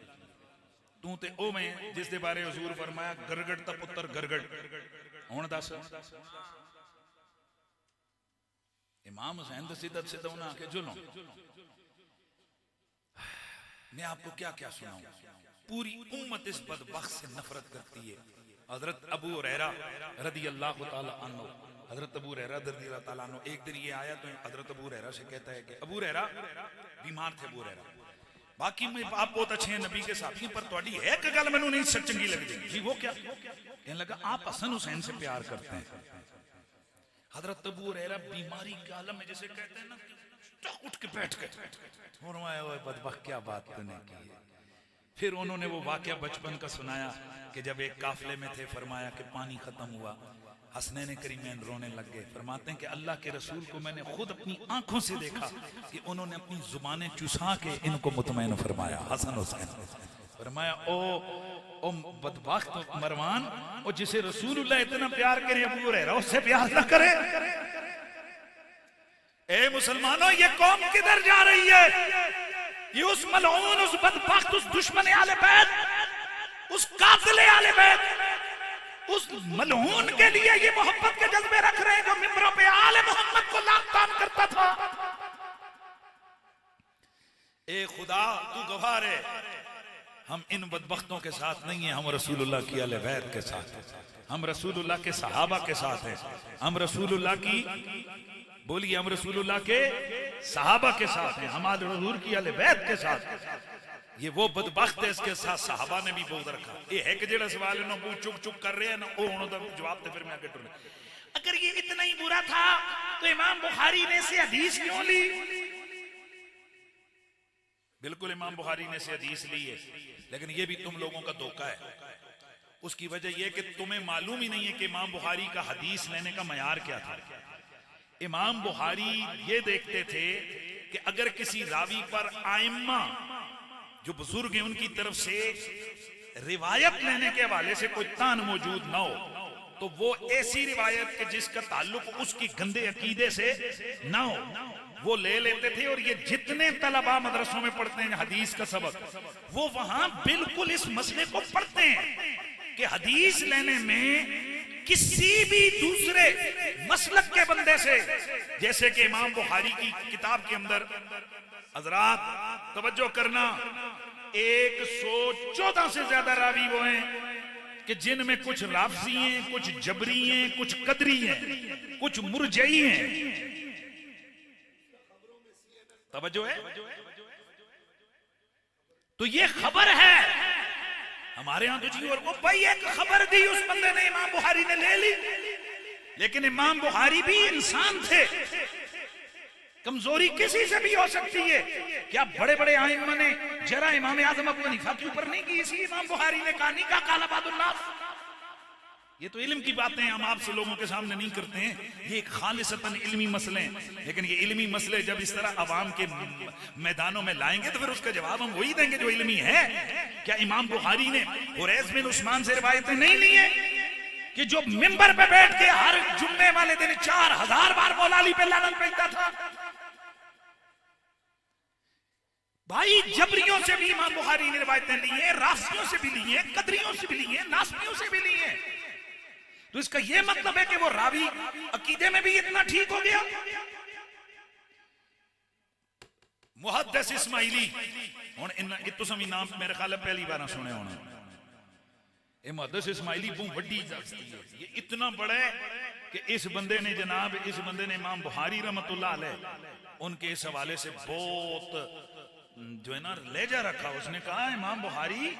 तू ते ओ मैं जिस दे बारे हुजूर फरमाया गरगड़ दा पुत्र गरगड़। हुण 10 इमाम हुसैन तो सीधा सीधा उन्हें आके जुलो। मैं आपको क्या क्या सुनाऊं। पूरी उम्मत इस बदबख्त से नफरत करती है। हजरत अबू हुरैरा रदी अल्लाह तआला अन्हु, हजरत अबू हुरैरा रदी अल्लाह तआला अन्हु, एक दिन ये आया तो हजरत अबू हुरैरा से कहता है कि अबू हुरैरा बीमार थे। अबू हुरैरा बाकी में आप बहुत अच्छे हैं नबी के साथी, पर थोड़ी है कि गल मैनू नहीं चंगी लगती जी। वो क्या कहने लगा, आप हसन हुसैन से प्यार करते हैं। हजरत अबू हुरैरा बीमारी के आलम में जैसे कहते हैं ना, उठ के बैठ गए। बदबख्त क्या बात तूने की है। फिर उन्होंने वो वाकया बचपन का सुनाया कि जब एक काफले में थे, फरमाया कि पानी खत्म हुआ, हसनैन करीमैन रोने लग गए। फरमाते हैं कि अल्लाह के रसूल को मैंने खुद अपनी आंखों से देखा कि उन्होंने अपनी जुबानें चुसा के इनको मुतमैन फरमाया। हसन हुसैन फरमाया ओ बदबख्त मरवान, और जिसे रसूलुल्लाह इतना प्यार करे अबू हुरैरा उससे प्यार न करे। ए मुसलमानों, ये कौम किधर जा रही है? ये उस मलऊन, उस बदबख्त, उस दुश्मन आले बैत, उस कातिल आले बैत, उस मलऊन के लिए ये मोहब्बत के जज्बे रख रहे हैं जो मिंबरों पे आले मोहम्मद को लातान करता था। ए खुदा तू गवाह है, हम इन बदबख्तों के साथ नहीं है, हम रसूलुल्लाह की आले बैत के साथ हैं, हम रसूलुल्लाह के सहाबा के साथ हैं, हम रसूलुल्लाह की, बोलिए, हम रसूलुल्लाह के सहाबा के साथ हैं, हमारे हुजूर की आले बैत के साथ। ये वो बदबख्त है, इसके साथ सहाबा ने भी बोल रखा। ये है कि जेड़ा सवाल है ना वो चुक चुक कर रहे हैं ना, वो उन्होंने जवाब दे, फिर मैं आगे टुर। अगर ये इतना ही बुरा था तो इमाम बुखारी ने से हदीस क्यों ली? बिल्कुल इमाम बुखारी ने से हदीस ली है, लेकिन ये भी तुम लोगों का धोखा है। उसकी वजह यह कि तुम्हें मालूम ही नहीं है कि इमाम बुखारी का हदीस लेने का मयार क्या था। इमाम बुखारी ये देखते थे कि अगर किसी रावी पर आइम्मा जो बुजुर्ग हैं उनकी तरफ से रिवायत लेने के हवाले से कोई तान मौजूद ना हो, तो वो ऐसी रिवायत के जिसका ताल्लुक उसकी गंदे अकीदे से ना हो वो ले लेते थे। और ये जितने तलबा मदरसों में पढ़ते हैं हदीस का सबक, वो वहां बिल्कुल इस मसले को पढ़ते हैं कि हदीस लेने में किसी भी दूसरे मसलक के बंदे से, जैसे कि इमाम बुखारी की किताब के अंदर हजरात तवज्जो करना 114 से ज्यादा रावी वो हैं कि जिनमें कुछ राफजी हैं, कुछ जबरी हैं, कुछ कदरी हैं, कुछ मुरजई हैं। तवज्जो है? तो ये खबर है हमारे यहां तो जी। और वो भाई एक खबर दी उस बंदे ने, इमाम बुखारी ने ले ली, लेकिन इमाम बुखारी भी इंसान थे, कमजोरी किसी से भी हो सकती है। क्या बड़े बड़े आइम्मा ने जरा इमाम आजम अबू हनीफा के ऊपर नहीं की, इसी इमाम बुखारी ने कहा नहीं कहा काला बादुल्लाह। ये तो इल्म की बातें हम आपसे लोगों के सामने नहीं करते हैं, ये खालिसतन इल्मी मसले हैं। लेकिन ये इल्मी मसले जब इस तरह अवाम के मैदानों में लाएंगे तो फिर उसका जवाब हम वही देंगे जो इल्मी है। क्या इमाम बुखारी ने हुरैस बिन उस्मान से रिवायतें नहीं ली है कि जो मिंबर पे बैठ के हर जुम्मे वाले दिन 4000 बार मौलाली पे लानत भेजता था? भाई जबरियों से भी इमाम बुखारी ने रिवायतें ली हैं, राफियों से भी ली हैं, कदरियों से भी ली हैं, नासबियों से भी ली हैं। तो इसका यह मतलब है कि वो रावी अकीदे में भी इतना ठीक हो गया। मुहद्दिस इस्माइली हुण इन तुम नाम मेरे ख्याल पहली बार सुने होने। ये मुहद्दिस इस्माइली बहुत बड़ी हस्ती है, ये इतना बड़ा है कि इस बंदे ने जनाब इस बंदे ने इमाम बुखारी रहमतुल्लाह अलैह उनके इस हवाले से बहुत जो है ना लेजा रखा। उसने कहा इमाम बुखारी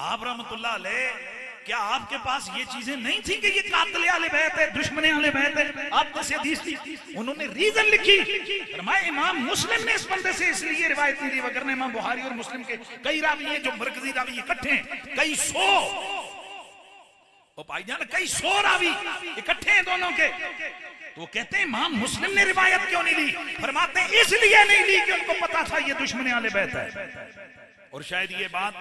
आप रहमतुल्लाह अलैह, क्या आपके पास ये चीजें नहीं थी कि ये कातिल आले बैत है, दुश्मन आले बैत है, आपको से हदीस थी? उन्होंने रीजन लिखी, फरमाया इमाम मुस्लिम ने इस बंदे से इसलिए रिवायत नहीं दी, वगरना इमाम बुखारी और मुस्लिम के कई रावी हैं जो मरकजी रावी इकट्ठे हैं, कई सौ भाईजान कई सौ रावी इकट्ठे हैं दोनों के। तो कहते हैं इमाम मुस्लिम ने रिवायत क्यों नहीं ली? फरमाते हैं इसलिए नहीं ली कि उनको पता था ये दुश्मन आले बैत है। और शायद ये बात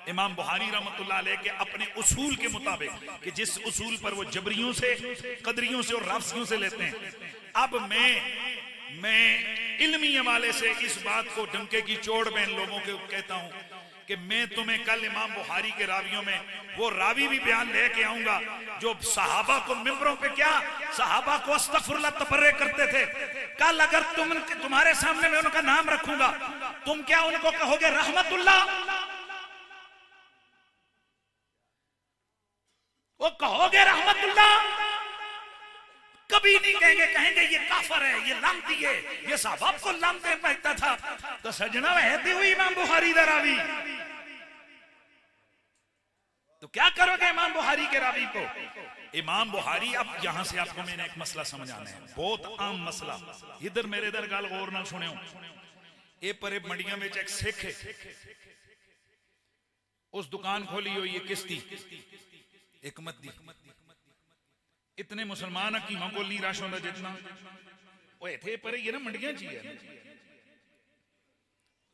इमाम बुखारी रहमतुल्लाह अलैह के अपने उसूल के मुताबिक कि जिस उसूल पर वो जबरियों से, कदरियों से और राफसियों से लेते हैं। अब मैं इल्मी हवाले से इस बात को डंके की चोट में इन लोगों को कहता हूं कि मैं तुम्हें कल इमाम बुखारी के रावियों में वो रावी भी बयान लेके आऊंगा जो सहाबा को मिंबरों पे क्या सहाबा को अस्तगफिरुल्लाह तबर्रे करते थे। कल अगर तुम्हारे सामने मैं उनका नाम रखूंगा, तुम क्या उनको कहोगे रहमतुल्लाह? वो कहोगे रहमतुल्लाह? कभी नहीं कहेंगे, कहेंगे ये काफर है, ये लानती है, ये सहाबा को लानते कहता था। तो सजना रहती हुई इमाम बुखारी दा रावी, तो क्या करोगे इमाम बुखारी के रावी को? इमाम बुखारी, अब यहां से आपको मैंने एक मसला समझाना है, बहुत आम मसला। इधर मेरे इधर गल गौर नाल सुनियो। ये परे मंडियां में एक सिख है, उस दुकान खोली हुई है किश्ती एक मद्दी। इतने मुसलमान हकीमा को नहीं रश होता जितना वो इथे पर ये ना मंडियां च ही है।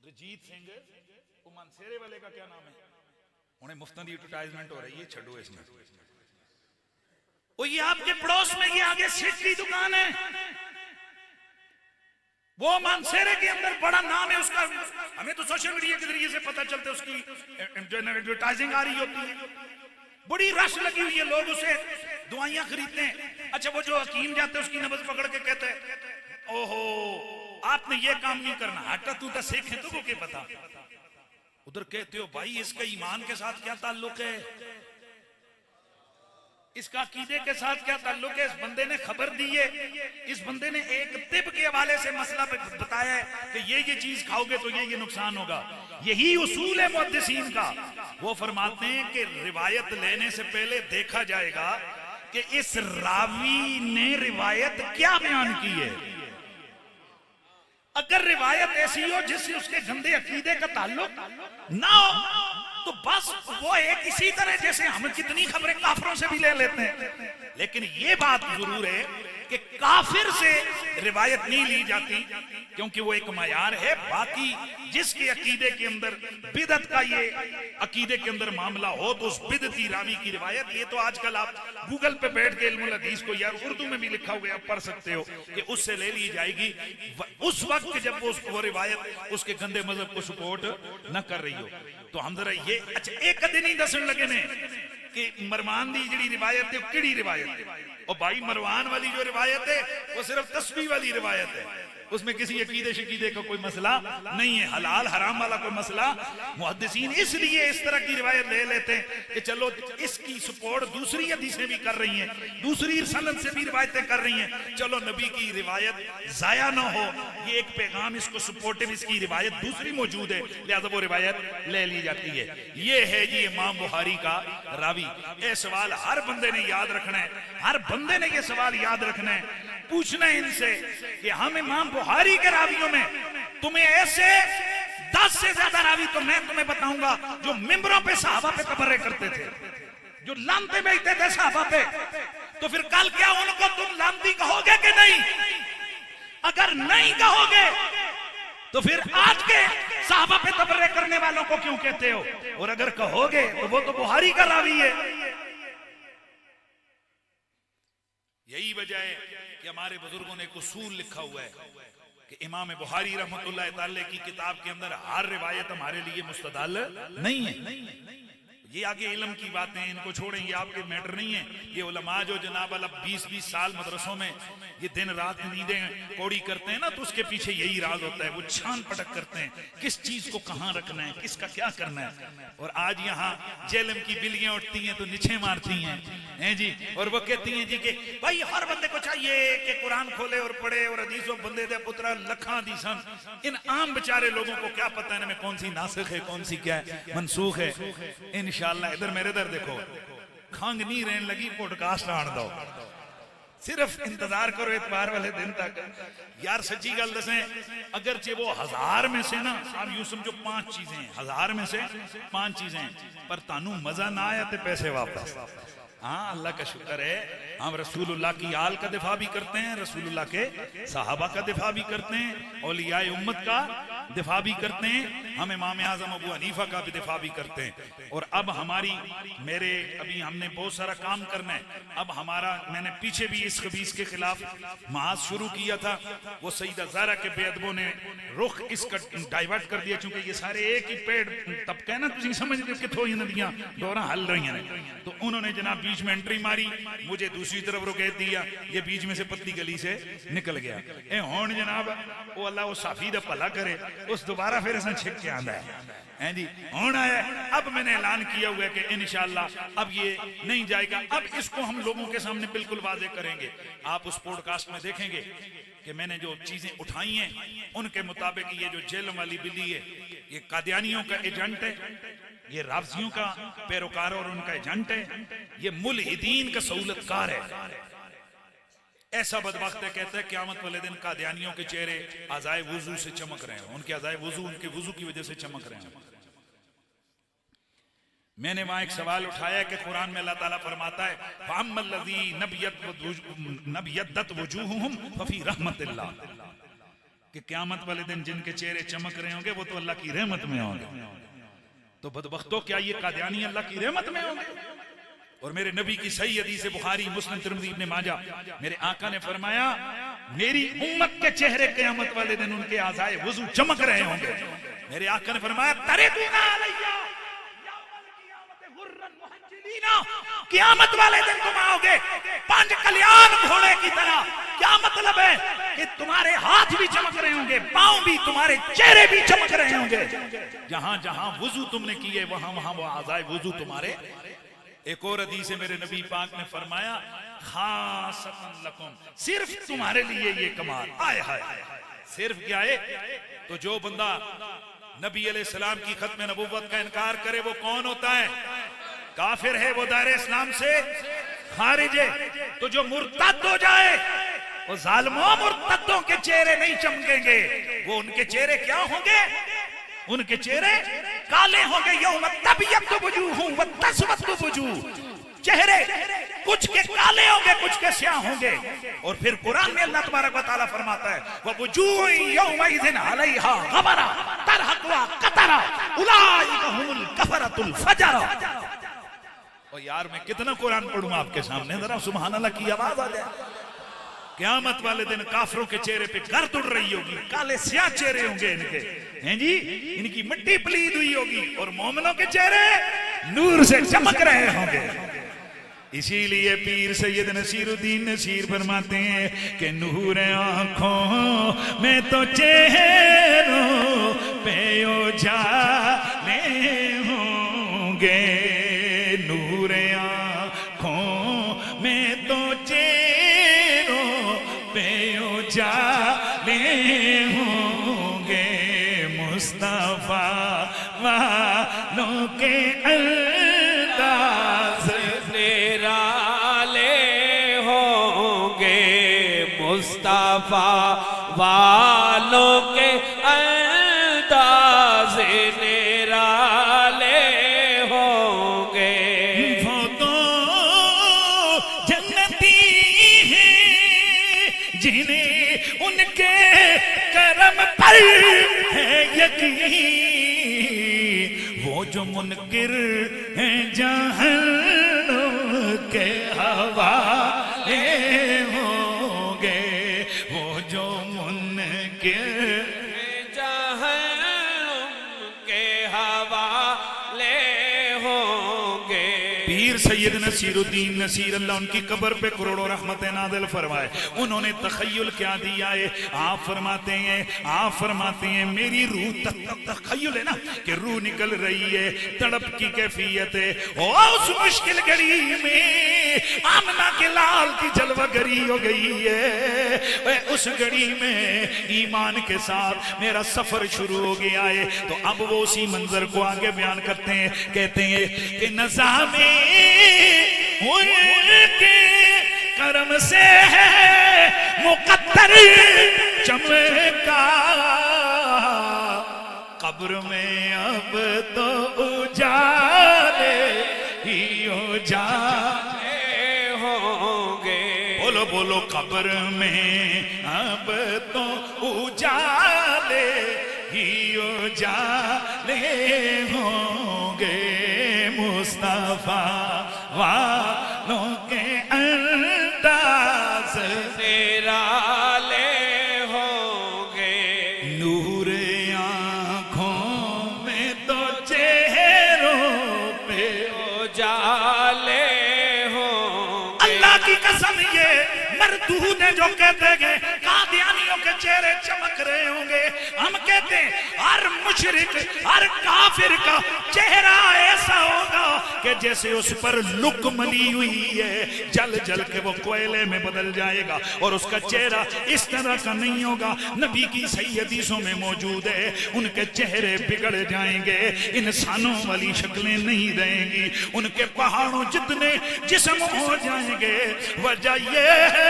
रजीत सिंह वो मनसेरे वाले का क्या नाम है, उन्हें मुफ्तां दी एडवर्टाइजमेंट हो रही है, छोड़ो इसमें। वो ये आपके पड़ोस में ये आगे सिख की दुकान है, वो मानसेरे के अंदर बड़ा नाम है उसका, हमें तो सोशल मीडिया के जरिए से पता चलता है, उसकी एडवर्टाइजिंग आ रही होती है, बड़ी रश लगी हुई है, लोग उसे दुआइयां खरीदते हैं। अच्छा वो जो हकीम जाते हैं उसकी नब्ज पकड़ के कहते हैं ओहो आपने ये काम नहीं करना, हटा तू तो सिख है, तुमको क्या पता? उधर कहते हो भाई इसका ईमान के साथ क्या ताल्लुक है, इसका अकीदे के साथ क्या ताल्लुक है? इस बंदे ने खबर दी है, इस बंदे ने एक तिब के हवाले से मसला बताया है कि ये चीज खाओगे तो ये नुकसान होगा। यही उसूल है मुहद्दिसीन का। वो फरमाते हैं कि रिवायत लेने से पहले देखा जाएगा कि इस रावी ने रिवायत क्या बयान की है। अगर रिवायत ऐसी हो जिससे उसके गंदे अकीदे का ताल्लुक ना हो तो बस वो एक इसी तरह जैसे हम कितनी खबरें काफरों से भी ले लेते हैं। लेकिन ये बात जरूर है कि काफिर से रिवायत नहीं ली जाती, क्योंकि वो एक मयार है। बाकी जिसके अकीदे के अंदर बिदत का ये अकीदे के अंदर मामला हो तो उस बिदती रावी की रिवायत, ये तो आजकल आप गूगल पे बैठ के इल्मुल हदीस को, यार उर्दू में भी लिखा हुआ है, आप पढ़ सकते हो कि उससे ले ली जाएगी उस वक्त जब वो रिवायत उसके गंदे मजहब को सपोर्ट न कर रही हो। तो हम जरा ये अच्छा एक दिन ही दसन लगे ने कि मरवान दी जी रिवायत है किड़ी रिवायत है। और भाई मरवान वाली जो रिवायत है वो सिर्फ तस्बीह वाली रिवायत है, उसमें किसी अकीदे शकीदे का कोई मसला नहीं है, हलाल हराम वाला कोई मसला। मुहद्दिसीन इसलिए इस तरह की रिवायत ले लेते हैं कि चलो इसकी सपोर्ट दूसरी हदीसें भी कर रही हैं, दूसरी सनद से भी रिवायतें कर रही हैं, चलो नबी की रिवायत जाया ना हो, ये एक पैगाम इसको सपोर्टिव, इसकी रिवायत दूसरी मौजूद है, लिहाजा वो रिवायत ले ली जाती है। ये है जी इमाम बुखारी का रावी। ये सवाल हर बंदे ने याद रखना है, हर बंदे ने ये सवाल याद रखना है, पूछना है इनसे कि हम इमाम बुखारी के रावियों में तुम्हें ऐसे 10 से ज्यादा रावी तो मैं तुम्हें बताऊंगा जो मिंबरों पे सहाबा पे तबर्रे करते थे, जो लानते बेचते थे सहाबा पे। तो फिर कल क्या उनको तुम लानती कहोगे कि नहीं? अगर नहीं कहोगे तो फिर आज के सहाबा पे तबर्रे करने वालों को क्यों कहते हो? और अगर कहोगे तो वो तो बुखारी का रावी है। यही वजह है कि हमारे बुजुर्गों ने एक उसूल लिखा हुआ है कि इमाम बुखारी रहमतुल्लाह ताला की किताब के अंदर हर रिवायत हमारे लिए मुस्तदल नहीं है। ये आगे इल्म की बातें, इनको छोड़ें, ये आपके मैटर नहीं है। ये उलमा जो जनाब अल 20-20 साल मदरसों में ये दिन रात नींदें कौड़ी करते हैं ना, तो उसके पीछे यही राज होता है। वो छान पटक करते हैं किस चीज को कहाँ रखना है, किसका क्या करना है। और आज यहाँ जेलम की बिल्लियां उठती हैं तो निछे मारती हैं जी, और वो कहती हैं जी कि भाई हर बंदे को चाहिए कि कुरान खोले और पढ़े और हदीसों बंदे दे पुत्रा लखा हदीसन। इन आम बेचारे लोगों को क्या पता है इनमें कौन सी नासिख है, कौन सी क्या है मनसूख है। इंशाअल्लाह इधर मेरे इधर देखो, खंग नहीं रहने लगी, पॉडकास्ट आन दो, सिर्फ इंतजार करो इतवार वाले दिन तक। यार सच्ची गल दसें, अगरचे वो 1000 में से ना, आप यूं समझो 5 चीजें, 1000 में से 5 चीजें, पर तानू मजा ना आया तो पैसे वापस। हाँ अल्लाह का शुक्र है, हम रसूलुल्लाह की आल का दिफा भी करते हैं, रसूलुल्लाह के सहाबा का दिफा भी करते हैं, औलियाए उम्मत का दिफा भी करते हैं, हम इमाम आज़म अबू हनीफा का भी दिफा भी करते हैं। और अब हमारी मेरे अभी हमने बहुत सारा काम करना है। अब हमारा मैंने पीछे भी इस खबीस के खिलाफ महाज शुरू किया था, वो सईदा ज़हरा के बेअदबों ने रुख इसका डाइवर्ट कर दिया, क्योंकि ये सारे एक ही पेड़ तबका है ना, तुम समझते कितों ही नदियां दौरा हल रही हैं। तो उन्होंने जनाब बीच में एंट्री मारी, मुझे दूसरी तरफ रोक दिया, ये बीच में से पतली गली से निकल गया। ए हुण जनाब वो अल्लाह वो साफी दा भला करे, उस दोबारा फिर ऐसा छिक के आंदा है जी, हुण आया। अब मैंने ऐलान किया हुआ है कि इंशाअल्लाह अब ये नहीं जाएगा, अब इसको हम लोगों के सामने बिल्कुल वाजे करेंगे। आप उस पॉडकास्ट में देखेंगे कि मैंने जो चीजें उठाई हैं उनके मुताबिक ये जो जेल वाली बिल्ली है ये कादियानियों का एजेंट है, ये राफजियों का पैरोकार और उनका एजेंट है, ये मुल्हिदीन का सहूलतकार है। ऐसा बदबख्त है, कहता है क़यामत वाले दिन कादियानियों के चेहरे अज़ाए वुज़ू से चमक रहे हैं, उनके अज़ाए वुज़ू उनके वुज़ू की वजह से चमक रहे हैं। मैंने वहां एक सवाल उठाया कि कुरान में अल्लाह ताला फरमाता है फ़अम्मल्लज़ी नबियद्दत वुजूहुहुम फ़फ़ी रहमतिल्लाह, कि क़यामत वाले दिन जिनके चेहरे चमक रहे होंगे वो तो अल्लाह की रहमत में होंगे। तो बदबख्तों क्या ये कादियानी अल्लाह की रहमत में होंगे? और मेरे नबी की सही हदीस बुखारी मुस्लिम तिरमिज़ी इब्ने माजा, मेरे आका ने फरमाया मेरी उम्मत के चेहरे क़यामत वाले दिन उनके आज़ाए वुज़ू चमक रहे होंगे। मेरे आका ने फरमाया तरिदूना अलैया यौमल क़ियामत गुर्रन मुहज्जलीना, क़यामत वाले दिन तुम आओगे 5 कल्याण घोड़े की तरह। क्या मतलब है कि तुम्हारे हाथ भी चमक रहे होंगे, पांव भी, तुम्हारे चेहरे भी चमक रहे होंगे। जहां जहां वुज़ू तुमने किए वहां वहां वो आज़ाए वुज़ू तुम्हारे। एक और हदीस से मेरे नबी पाक ने फरमाया खासतन लकुम, सिर्फ तुम्हारे लिए ये कमाल। आए हाय, सिर्फ क्या है? तो जो बंदा नबी अलैहिस्सलाम की खत्म नबूवत का इनकार करे वो कौन होता है? काफिर है, वो दायरे इस्लाम से खारिज है। तो जो मुर्तद हो जाए वो जालिमों मुर्तदों के चेहरे नहीं चमकेंगे, वो उनके चेहरे क्या होंगे? उनके चेहरे काले होंगे। यौम तबयद्दु वुजूहुम व तस्वद्दु वुजूह, चेहरे कुछ के काले होंगे, कुछ के स्याह होंगे। और फिर कुरान में अल्लाह तबारक व तआला फरमाता है ववुजूह यौमइज़िन अलैहा गबरा तरहक़ुहा क़तरा उलाइका हुमुल कफ़रतुल फजरा। और यार मैं कितना कुरान पढ़ूं आपके सामने, जरा सुभान अल्लाह की आवाज आ जाए। क़यामत वाले दिन काफिरों के चेहरे पे गर्द उड़ रही होगी, काले स्याह चेहरे होंगे इनके, हैं जी, इनकी मिट्टी पलीद हुई होगी, और मोमिनों के चेहरे नूर से चमक रहे होंगे। इसीलिए पीर सैयद नसीरुद्दीन नसीर फरमाते हैं कि नूर आंखों में तो चेहरों पे उजाले होंगे, नूर आंखों में तो चेहरों पे उजाले होंगे, मुस्तफा वालों के अंदाज़ मुस्तफा वालों के अंदाज़ निराले होंगे। वो तो जन्नती हैं जिन्हें उनके करम पर है यकीन, वो जो मुनकिर हैं जहन्नुम के हवाले होंगे, वो जो मुनकिर जहन्नुम के हवाले होंगे। पीर सैयद नसीरुद्दीन नसीर अल्लाह उनकी कब्र पे करोड़ों रहमतें नाज़िल फरमाए। उन्होंने तखय्युल क्या दिया है, आप फरमाते हैं मेरी रूह तखय्युल है ना कि रूह निकल रही है, तड़प की कैफियत है। और उस मुश्किल घड़ी में आमना के लाल की जलवागरी हो गई है, उस घड़ी में ईमान के साथ मेरा सफर शुरू हो गया है। तो अब वो उसी मंजर को आगे बयान करते हैं, कहते हैं कि नज़ामे उनके करम से है मुकद्दर चमका, कब्र में अब तो उजाले ही उजाले होंगे। बोलो बोलो, कब्र में अब तो उजाले ही उजाले होंगे, मुस्तफा वालों के अंदाज़ निराले होंगे। नूर आँखों में तो चेहरों पे उजाले होंगे। अल्लाह की कसम, ये मरदूद है जो कहते हैं कादियानियों के चेहरे चमक रहे होंगे। हम कहते हैं हर मुशरिक हर काफिर का चेहरा ऐसा होगा कि जैसे उस पर लुक मली हुई है, जल जल के वो कोयले में बदल जाएगा, और उसका चेहरा इस तरह का नहीं होगा। नबी की सही हदीसों में मौजूद है, उनके चेहरे बिगड़ जाएंगे, इंसानों वाली शक्लें नहीं रहेंगी, उनके पहाड़ों जितने जिस्म हो जाएंगे। वजह ये है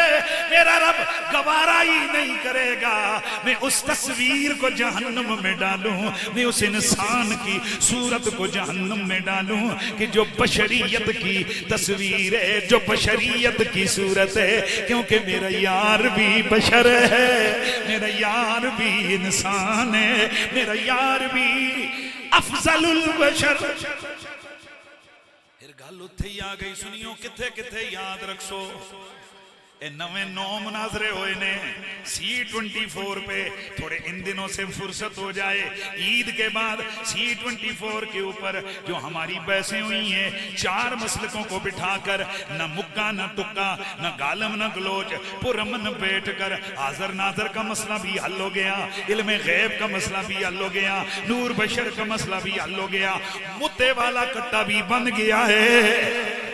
मेरा रब गवारा ही नहीं करेगा मैं उस तस्वीर को जहन्नुम में डालूं, मैं उस इंसान की सूरत को जहन्नुम में डालूं कि जो बशरियत की तस्वीर है, जो बशरियत की सूरत है। क्योंकि मेरा यार भी बशर है, मेरा यार भी इंसान है, मेरा यार भी अफजलुल बशर। फिर गल उत्थे ही आ गई, सुनियो किथे किथे याद रखसो, नवे 9 मुनाजरे हुए ने C24 पे। थोड़े इन दिनों से फुर्सत हो जाए, ईद के बाद C24 के ऊपर जो हमारी बहसें हुई हैं, 4 मसलकों को बिठाकर, न मुक्का न तुक्का, न गालम न गलोच, पुरमन बैठ कर हाजर नाजर का मसला भी हल हो गया, इल्म गैब का मसला भी हल हो गया, नूर बशर का मसला भी हल हो गया, मुद्दे वाला कट्टा भी बन गया है,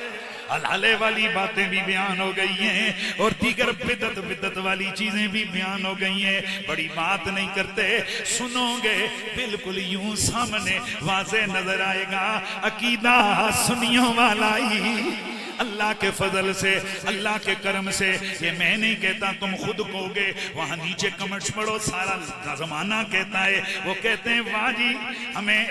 हलाले वाली बातें भी बयान हो गई हैं, और दीगर बिदत वाली चीजें भी बयान हो गई हैं। बड़ी बात नहीं करते, सुनोगे बिल्कुल यूं सामने वाज़े नजर आएगा। अकीदा सुनियों वाला ही अल्लाह के फजल से, अल्लाह के करम से, ये मैं नहीं कहता, तुम खुद कहोगे। वहां नीचे कमेंट्स पढ़ो, सारा जमाना कहता है, वो कहते हैं वाह जी हमें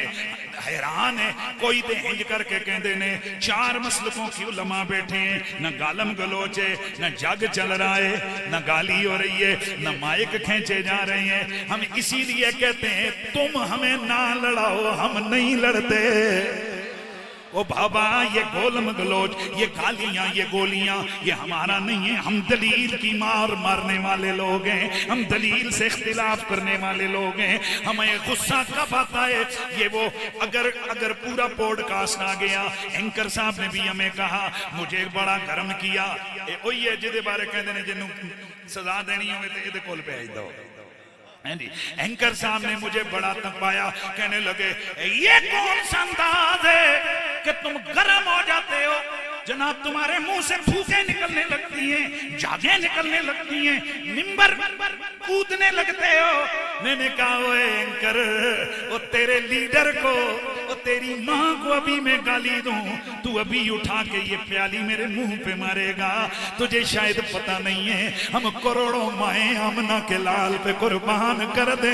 हैरान है। कोई तो इंज करके कहते ने 4 मसलकों की उलमा बैठे हैं, न गालम गलोच है, न जग चल रहा है, न गाली हो रही है, न माइक खींचे जा रहे हैं। हम इसीलिए कहते हैं तुम हमें ना लड़ाओ, हम नहीं लड़ते। ओ बाबा ये गोलम गलोच, ये गालियां, ये गोलियां, ये हमारा नहीं है। हम दलील की मार मारने वाले लोग हैं, हम दलील से इख्तिलाफ करने वाले लोग हैं। हमें गुस्सा कब आता है, ये वो अगर पूरा पॉडकास्ट आ गया। एंकर साहब ने भी हमें कहा, मुझे बड़ा गर्म किया। वही है जिदे बारे कहते हैं जिन्हों सजा देनी हो तो ये कोल पे आई दो। एंकर साहब ने मुझे बड़ा तकवाया, कहने लगे ये कौन सा अंदाज है कि तुम गर्म हो जाते हो जनाब, तुम्हारे मुंह से फूकें निकलने लगती हैं, जागें निकलने लगती हैं, मिंबर कूदने लगते हो। मैंने कहा ओए एंकर, वो तेरे लीडर को, वो तेरी माँ को अभी मैं गाली दूं, तू अभी उठा के ये प्याली मेरे मुंह पे मारेगा। तुझे शायद पता नहीं है हम करोड़ों माए आमना के लाल पे कुर्बान कर दे,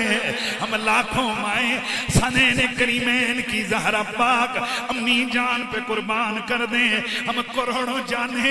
हम लाखों माए सनैन करीमैन की ज़हरा पाक अम्मी जान पे कुर्बान कर दे, हम करोड़ों जाने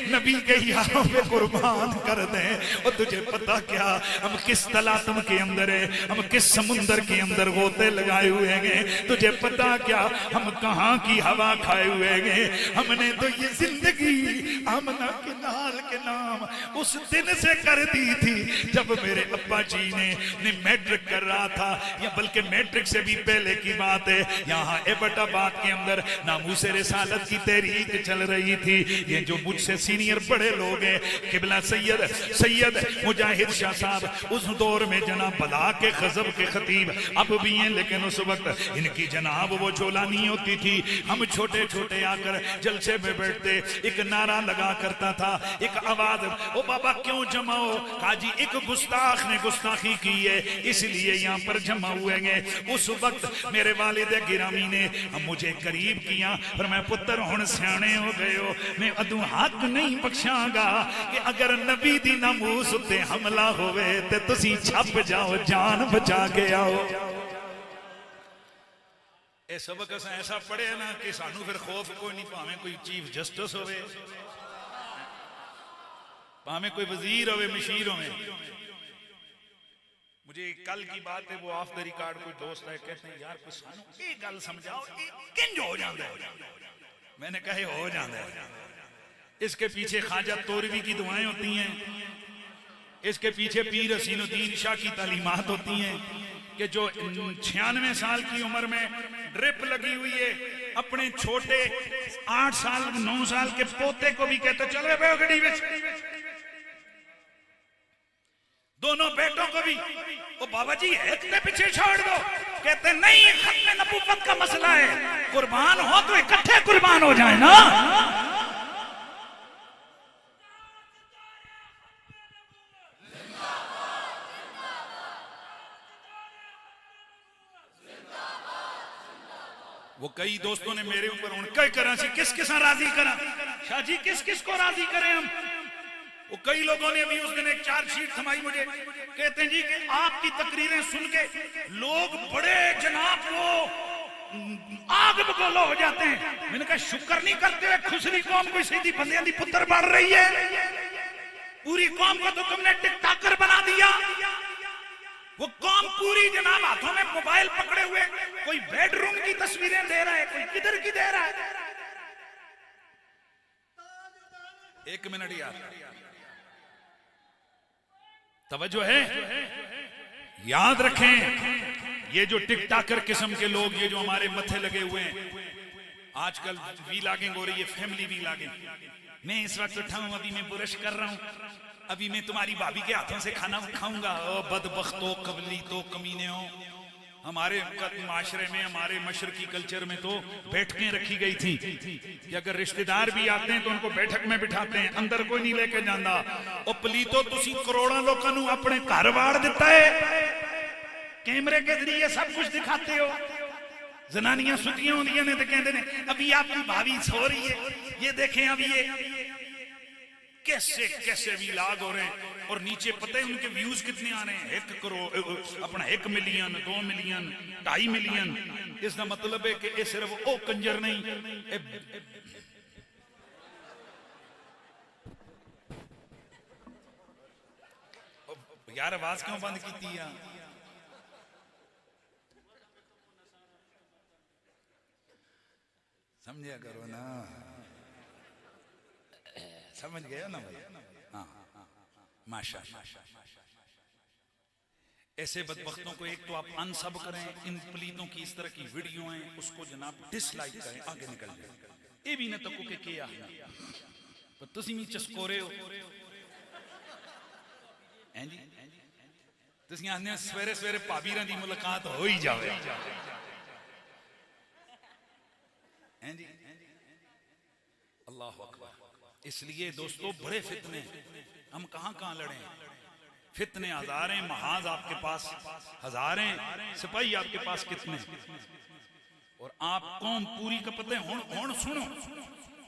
नबी के यारों पे कुर्बान कर दे। और तुझे पता क्या हम किस तलातम के अंदर है, हम किस समुंदर के अंदर गोते लगाए हुए हैं। तुझे पता क्या हम कहाँ की हवा खाए हुए हैं। हमने तो ये जिंदगी आमना के लाल के नाम उस दिन से कर दी थी जब मेरे अब्बा जी ने मैट्रिक कर रहा था, या बल्कि मैट्रिक से भी पहले की बात है। यहाँ एबटाबाद के अंदर नामूसे रिसालत की तहरीक चल रही थी। ये जो मुझसे सीनियर बड़े लोग हैं, किबला सैयद मुजाहिद शाह साहब उस दौर में जनाब बला के गजब के खतीब अब भी हैं, लेकिन उस वक्त इनकी जनाब वो झोला नहीं होती थी। हम छोटे छोटे आकर जलसे में बैठते, एक नारा लगा करता था, एक आवाज, ओ बाबा क्यों जमा हो? कहा जी एक गुस्ताख ने गुस्ताखी की है इसलिए यहाँ पर जमा हुए हैं। उस वक्त मेरे वालिद गिरामी ने मुझे करीब किया, पर मैं पुत्र हुण सियाने हो गए हो, मैं अदू हक नहीं बख्शांगा कि अगर नबी दी नामूस उत्ते हमला होवे ते तुसी छप जाओ, जान बचा के आओ। ये सबक असां ऐसा पढ़े ना कि सानू फिर खौफ कोई नहीं, भावें कोई चीफ जस्टिस होवे, भावें कोई वजीर होवे, मशीर होवे। मुझे कल की बात है, वो ऑफ द रिकॉर्ड कोई दोस्त है, कहते हैं यार कुछ सानू ये गल समझाओ, किंज हो जाता है। मैंने कहे हो जाता है, इसके पीछे ख्वाजा तोरवी की दुआएं होती हैं, इसके पीछे पीर हसीनुद्दीन शाह की तालीमात होती हैं कि जो 96 साल की उम्र में ड्रिप लगी हुई है, अपने छोटे 8 साल 9 साल के पोते को भी कहते चले बे गड्डी में, दोनों बेटों को भी वो बाबा जी एक ने पीछे छोड़ दो, कहते नहीं खत्म नबूवत का मसला है, कुर्बान हो तो इकट्ठे कुर्बान हो जाए ना। वो कई दोस्तों ने मेरे ऊपर उनका करा सी किस किस राजी करा, शाह जी किस किस को राजी करें हम। वो कई लोगों ने अभी उस दिन एक चार्जशीट थमाई मुझे, कहते हैं जी कि आपकी तकरीरें सुन के लोग बड़े जनाब वो आग बगोला हो जाते हैं। मैंने कहा शुक्र नहीं करते हुए खुसरी कौम कोई सीधी बंदियां दी पुत्र बढ़ रही है, पूरी कौम को तो तुमने टिकटॉकर बना दिया। वो कौम पूरी जनाब हाथों में मोबाइल पकड़े हुए, कोई बेडरूम की तस्वीरें दे रहा है, कोई किधर की दे रहा है। एक मिनट यार, तवज्जो है, याद रखें ये जो टिकटॉकर किस्म के लोग, ये जो हमारे मथे लगे हुए हैं, आजकल वीलॉगिंग हो रही है, फैमिली वीलॉगिंग। मैं इस वक्त उठा हूं, अभी मैं बुरश कर रहा हूं, अभी मैं तुम्हारी भाभी के हाथों से खाना खाऊंगा। ओ बदबख्तो, कबली तो कमीने हो। हमारे माशरे में, हमारे मशरकी कल्चर में तो बैठकें रखी गई थी कि अगर रिश्तेदार भी आते हैं तो उनको बैठक में बिठाते हैं, अंदर कोई नहीं लेके जाता। ओ पलीतो तुसी करोड़ों लोगों को अपने घर वाड़ दिता है, कैमरे के जरिए सब कुछ दिखाते हो। जनानियां सुतियां होंदियां ने तो कहते हैं अभी आपकी भाभी सो रही है, ये देखें अभी ये कैसे कैसे व्लॉग हो रहे हैं और नीचे पता है उनके व्यूज कितने आ रहे हैं, 1 करोड़ अपना 1 मिलियन 2 मिलियन 2.5 मिलियन। इसका मतलब है कि ये सिर्फ वो कंजर नहीं, यार आवाज क्यों बंद की थी यार? समझा करो ना, समझ गए ना भाई? हाँ माशा। ऐसे बदबख्तों को एक तो आप अनसब करें, इन पलीतों की इस तरह की वीडियो हैं उसको जनाब डिसलाइक करें, आगे निकल जाए। ये भी ना तको के किया पर तुसी भी चस्कोरे हो हैं जी। तुसी आने सवेरे सवेरे भाबीरां दी मुलाकात हो ही जावे हैं जी। अल्लाह अकबर। इसलिए दोस्तों बड़े फितने, हम कहां कहां लड़े, फितने हजारें, महाज आपके पास हजारें, सिपाही आपके पास कितने, और आप कौम पूरी का पता है। हुण सुनो,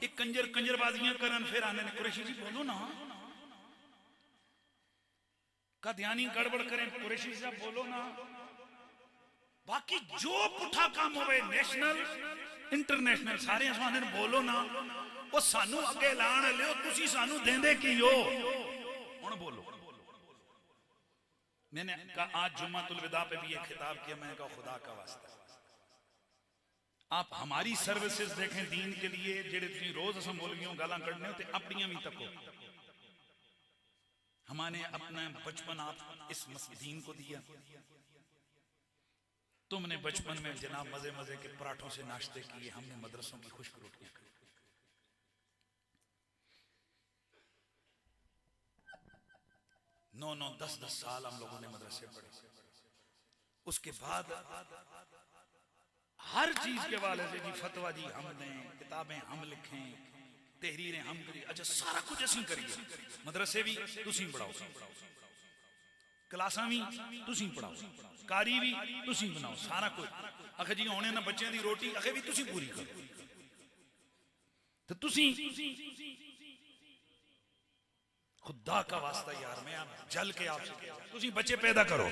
एक कंजर कंजरबाजियां करन फिर आने ने कुरैशी जी बोलो ना, का ध्यानी गड़बड़ करें, कुरैशी साहब बोलो ना। बाकी जो पुठा काम होवे नेशनल इंटरनेशनल सारे आसमान ने बोलो ना, वो सानू अगे लाण लियो, तुसी सानू देंदे की हो। हुण बोलो। मैंने कहा आज जुम्मतुल विदा पे भी एक खिताब किया, मैंने कहा खुदा का वास्ता आप हमारी सर्विसेज देखें दीन के लिए, जेड़े तुसी रोज असम मौलवियों गालां कढने हो ते अपनियां भी तको। हमारे अपना बचपन आप इस दीन को दिया, तुमने बचपन में जनाब मजे मजे के पराठों से नाश्ते किए, हमने मदरसों की खुश्क रोटियां खाई। 9-9 10-10 साल हम लोगों ने मदरसे पढ़े। उसके बाद हर चीज के वाले से जी फतवा जी हम दें, किताबें हम लिखें, तहरीरें हम करिए, अच्छा सारा कुछ असीं करिए। मदरसे भी तुसीं पढ़ाओ, क्लासां भी तुसीं पढ़ाओ, कारी भी तुसीं बनाओ, सारा कुछ। आखिर जी होने ना बच्चों की रोटी आखिर भी तुसीं पूरी करो, तो तुसीं खुदा का वास्ता यार, मैं आप जल के आपसे तुसीं बच्चे पैदा करो।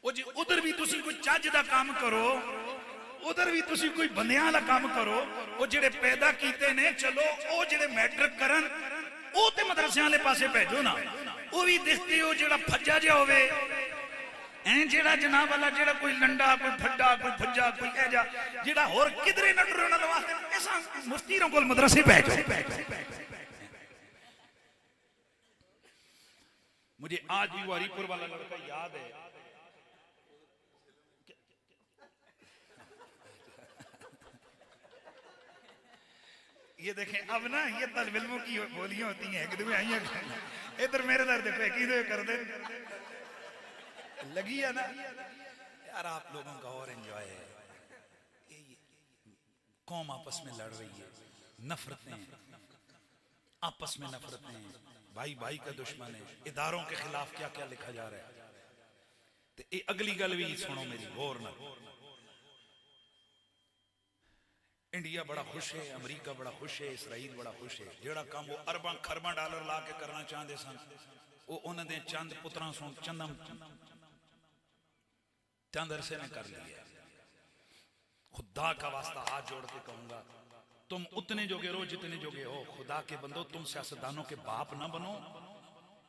वो जी उधर भी तुसीं कोई चज दा काम करो, उधर भी तुसीं कोई बंदियां वाला काम करो। वो जेड़े पैदा कीते ने, चलो वो जेड़े मैट्रिक करन वो ते मदरसे वाले पासे भेजो ना। वो भी देखते हो जेड़ा फज्जा जिहा होवे, ऐं जेड़ा जनाब वाला जेड़ा कोई लंडा, कोई फड्डा, कोई फज्जा, कोई ऐजा जेड़ा होर किधरे न टुरन वास्ते ऐसा मुफ्तीरों कोल मदरसे भेजो। मुझे आज भी वारीपुर वाला लड़का याद है। ये देखें अब ना, ये तलब इल्मों की बोलियां होती हैं, एक आई इधर मेरे दर देखो एक कर दे लगी है ना यार। आप लोगों का और एंजॉय है, कौम आपस में लड़ रही है, नफरतें आपस में नफरतें, भाई भाई का दुश्मन है, इदारों के खिलाफ क्या क्या लिखा जा रहा है। तो ये अगली गल भी सुनो मेरी गौर ना। इंडिया बड़ा खुश है, अमेरिका बड़ा खुश है, इसराइल बड़ा खुश है। जेड़ा काम वो अरबां खरबां डॉलर ला के करना चाहते सन, वो उन्होंने चंद पुत्रां सो चंद अरसे में कर लिया। खुदा का वास्ता हाथ जोड़ के कहूंगा, तुम उतने जोगे रहो जितने जोगे हो। खुदा के बंदो, तुम सियासतदानों के बाप ना बनो।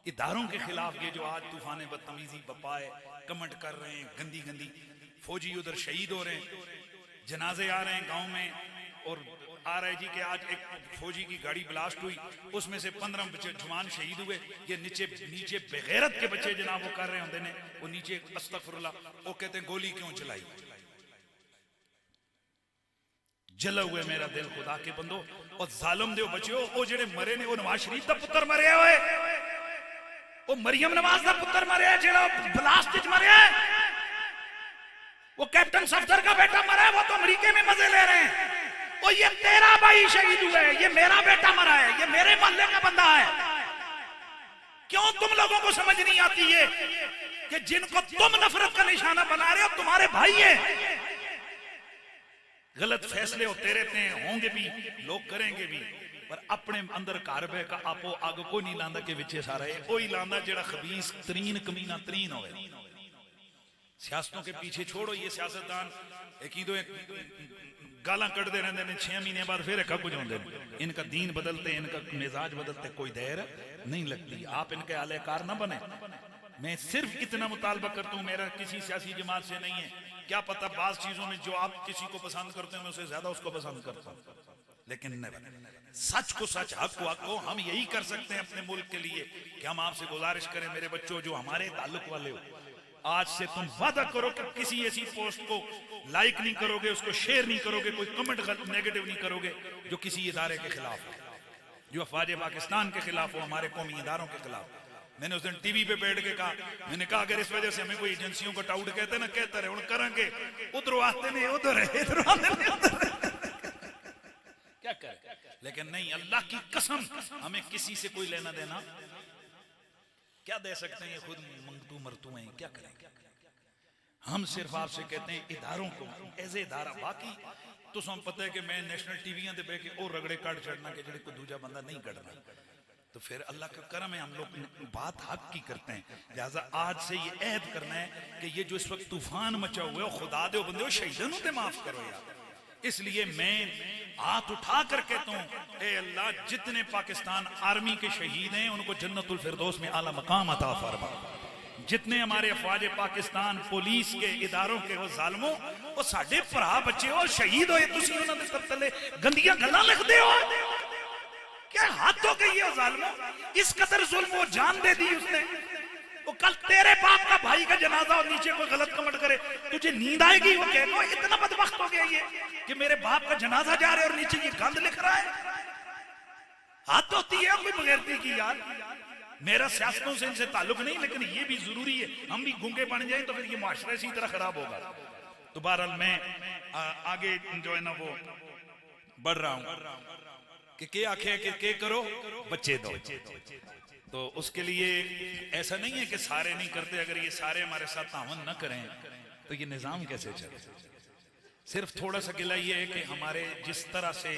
इदारों के खिलाफ ये जो आज तूफान बदतमीजी बपाए कमेंट कर रहे हैं, गंदी गंदी, फौजी उधर शहीद हो रहे हैं, जनाजे आ रहे हैं गांव में, और आ रहा है जी कि आज एक फौजी की गाड़ी ब्लास्ट हुई, उसमें से 15 बच्चे जवान शहीद हुए। ये नीचे बेगैरत के बच्चे जनाब वो कर रहे होंगे ने, वो नीचे अस्तगफुरुल्लाह, वो कहते हैं गोली क्यों चलाई। जला हुए मेरा दिल खुदा के बंदो, और जालिम दे बच्चो, वो जेड़े मरे ने, वो नवाज शरीफ दा पुत्र मरे हुए, वो मरियम नवाज दा पुत्र मरे है, जेड़ा ब्लास्ट विच मरे है, वो कैप्टन सफदर का बेटा मरा है, वो तो अमेरिका में मजे ले रहे हैं। और ये तेरा भाई शहीद हुआ है, ये मेरा बेटा मरा है, ये मेरे मोहल्ले का बंदा है। क्यों तुम लोगों को समझ नहीं आती है कि जिनको तुम नफरत का निशाना बना रहे हो तुम्हारे भाई है। गलत फैसले होते रहते हैं, होंगे भी, लोग करेंगे भी, पर अपने अंदर घर बह का आपो अग कोई नहीं लांदा कि विचे सारा वही लांदा जेड़ा खबीस तरीन कमीना तरीन होवे। सियासतों के पीछे छोड़ो, ये सियासतदान एक गाला कटते रहते हैं, 6 महीने बाद फिर एक कुछ होंगे, इनका दीन बदलते, इनका मिजाज बदलते, कोई देर नहीं लगती। आप इनके आलेकार ना बने। मैं सिर्फ इतना मुतालबा करता हूं, मेरा किसी सियासी जमात से नहीं है, क्या पता बाज चीजों में जो आप किसी को पसंद करते हैं मैं उससे ज्यादा उसको पसंद करता हूं, लेकिन सच को सच, हक को हक को। हम यही कर सकते हैं अपने मुल्क के लिए कि हम आपसे गुजारिश करें, मेरे बच्चों जो हमारे ताल्लुक वाले हो, आज से तुम वादा करो कि किसी ऐसी पोस्ट को लाइक नहीं करोगे, उसको शेयर नहीं करोगे, कोई कमेंट नेगेटिव नहीं करोगे जो किसी इदारे के खिलाफ हो, जो अफवाज पाकिस्तान के खिलाफ हो, हमारे कौमी इदारों के खिलाफ। मैंने उस दिन टीवी पे बैठ के कहा, मैंने कहा अगर इस वजह से हमें कोई एजेंसियों को टाउट कहते ना, कहते रहे, करेंगे उधर आते नहीं उधर है, इधर आते नहीं उधर क्या करें, लेकिन नहीं, अल्लाह की कसम हमें किसी से कोई लेना देना क्या दे सकते हैं, ये खुद मंगतू मरतू हैं, क्या करेंगे। हम सिर्फ आपसे कहते हैं इदारों को एज ए इदारा, बाकी तो हम पता है कि मैं नेशनल टीवियां दे बह के और रगड़े काट चढ़ना कि जेड़े कोई दूजा बंदा नहीं कटना, तो फिर अल्लाह का करम है, हम लोग बात हक की करते हैं। लिहाजा आज से ये ऐद करना है कि ये जो इस वक्त तूफान मचा हुआ है, खुदा दे बंदे शहीदों ने माफ करो यार। इसलिए मैं हाथ उठा कर कहता हूं, ए अल्लाह जितने पाकिस्तान आर्मी के शहीद हैं उनको जन्नतुल फिरदौस में आला मकाम अता फरमा। जितने हमारे अफवाज पाकिस्तान पुलिस के इदारों के वो जालमो, वो साडे भरा बच्चे हो शहीद होए, तुसी उन्हां दे तले गंदियां गल्लां लिखदे हो, क्या हाथ हो गई है जालमो। इस कदर जुल्म वो जान दे दी उसने। वो कल तेरे बाप का भाई का जनाजा और नीचे कोई गलत कमेंट करे, तुझे नींद आएगी? वो कह दो इतना बदबख्त हो गया ये कि मेरे बाप का जनाजा जा रहा है और नीचे ये गंद लिख रहा है। हाथ होती है कोई बगैरती की यार। मेरा सियासतों से इनसे ताल्लुक नहीं, लेकिन ये भी जरूरी है, हम भी गूंगे बन जाए तो फिर ये माशरा इसी तरह खराब होगा। तो बहरहाल मैं आगे जो है ना वो बढ़ रहा हूं कि आखे के करो बच्चे दो। तो उसके लिए ऐसा नहीं है कि सारे नहीं करते, अगर ये सारे हमारे साथ तावन न करें तो ये निजाम कैसे चले। सिर्फ थोड़ा सा गिला ये है कि हमारे जिस तरह से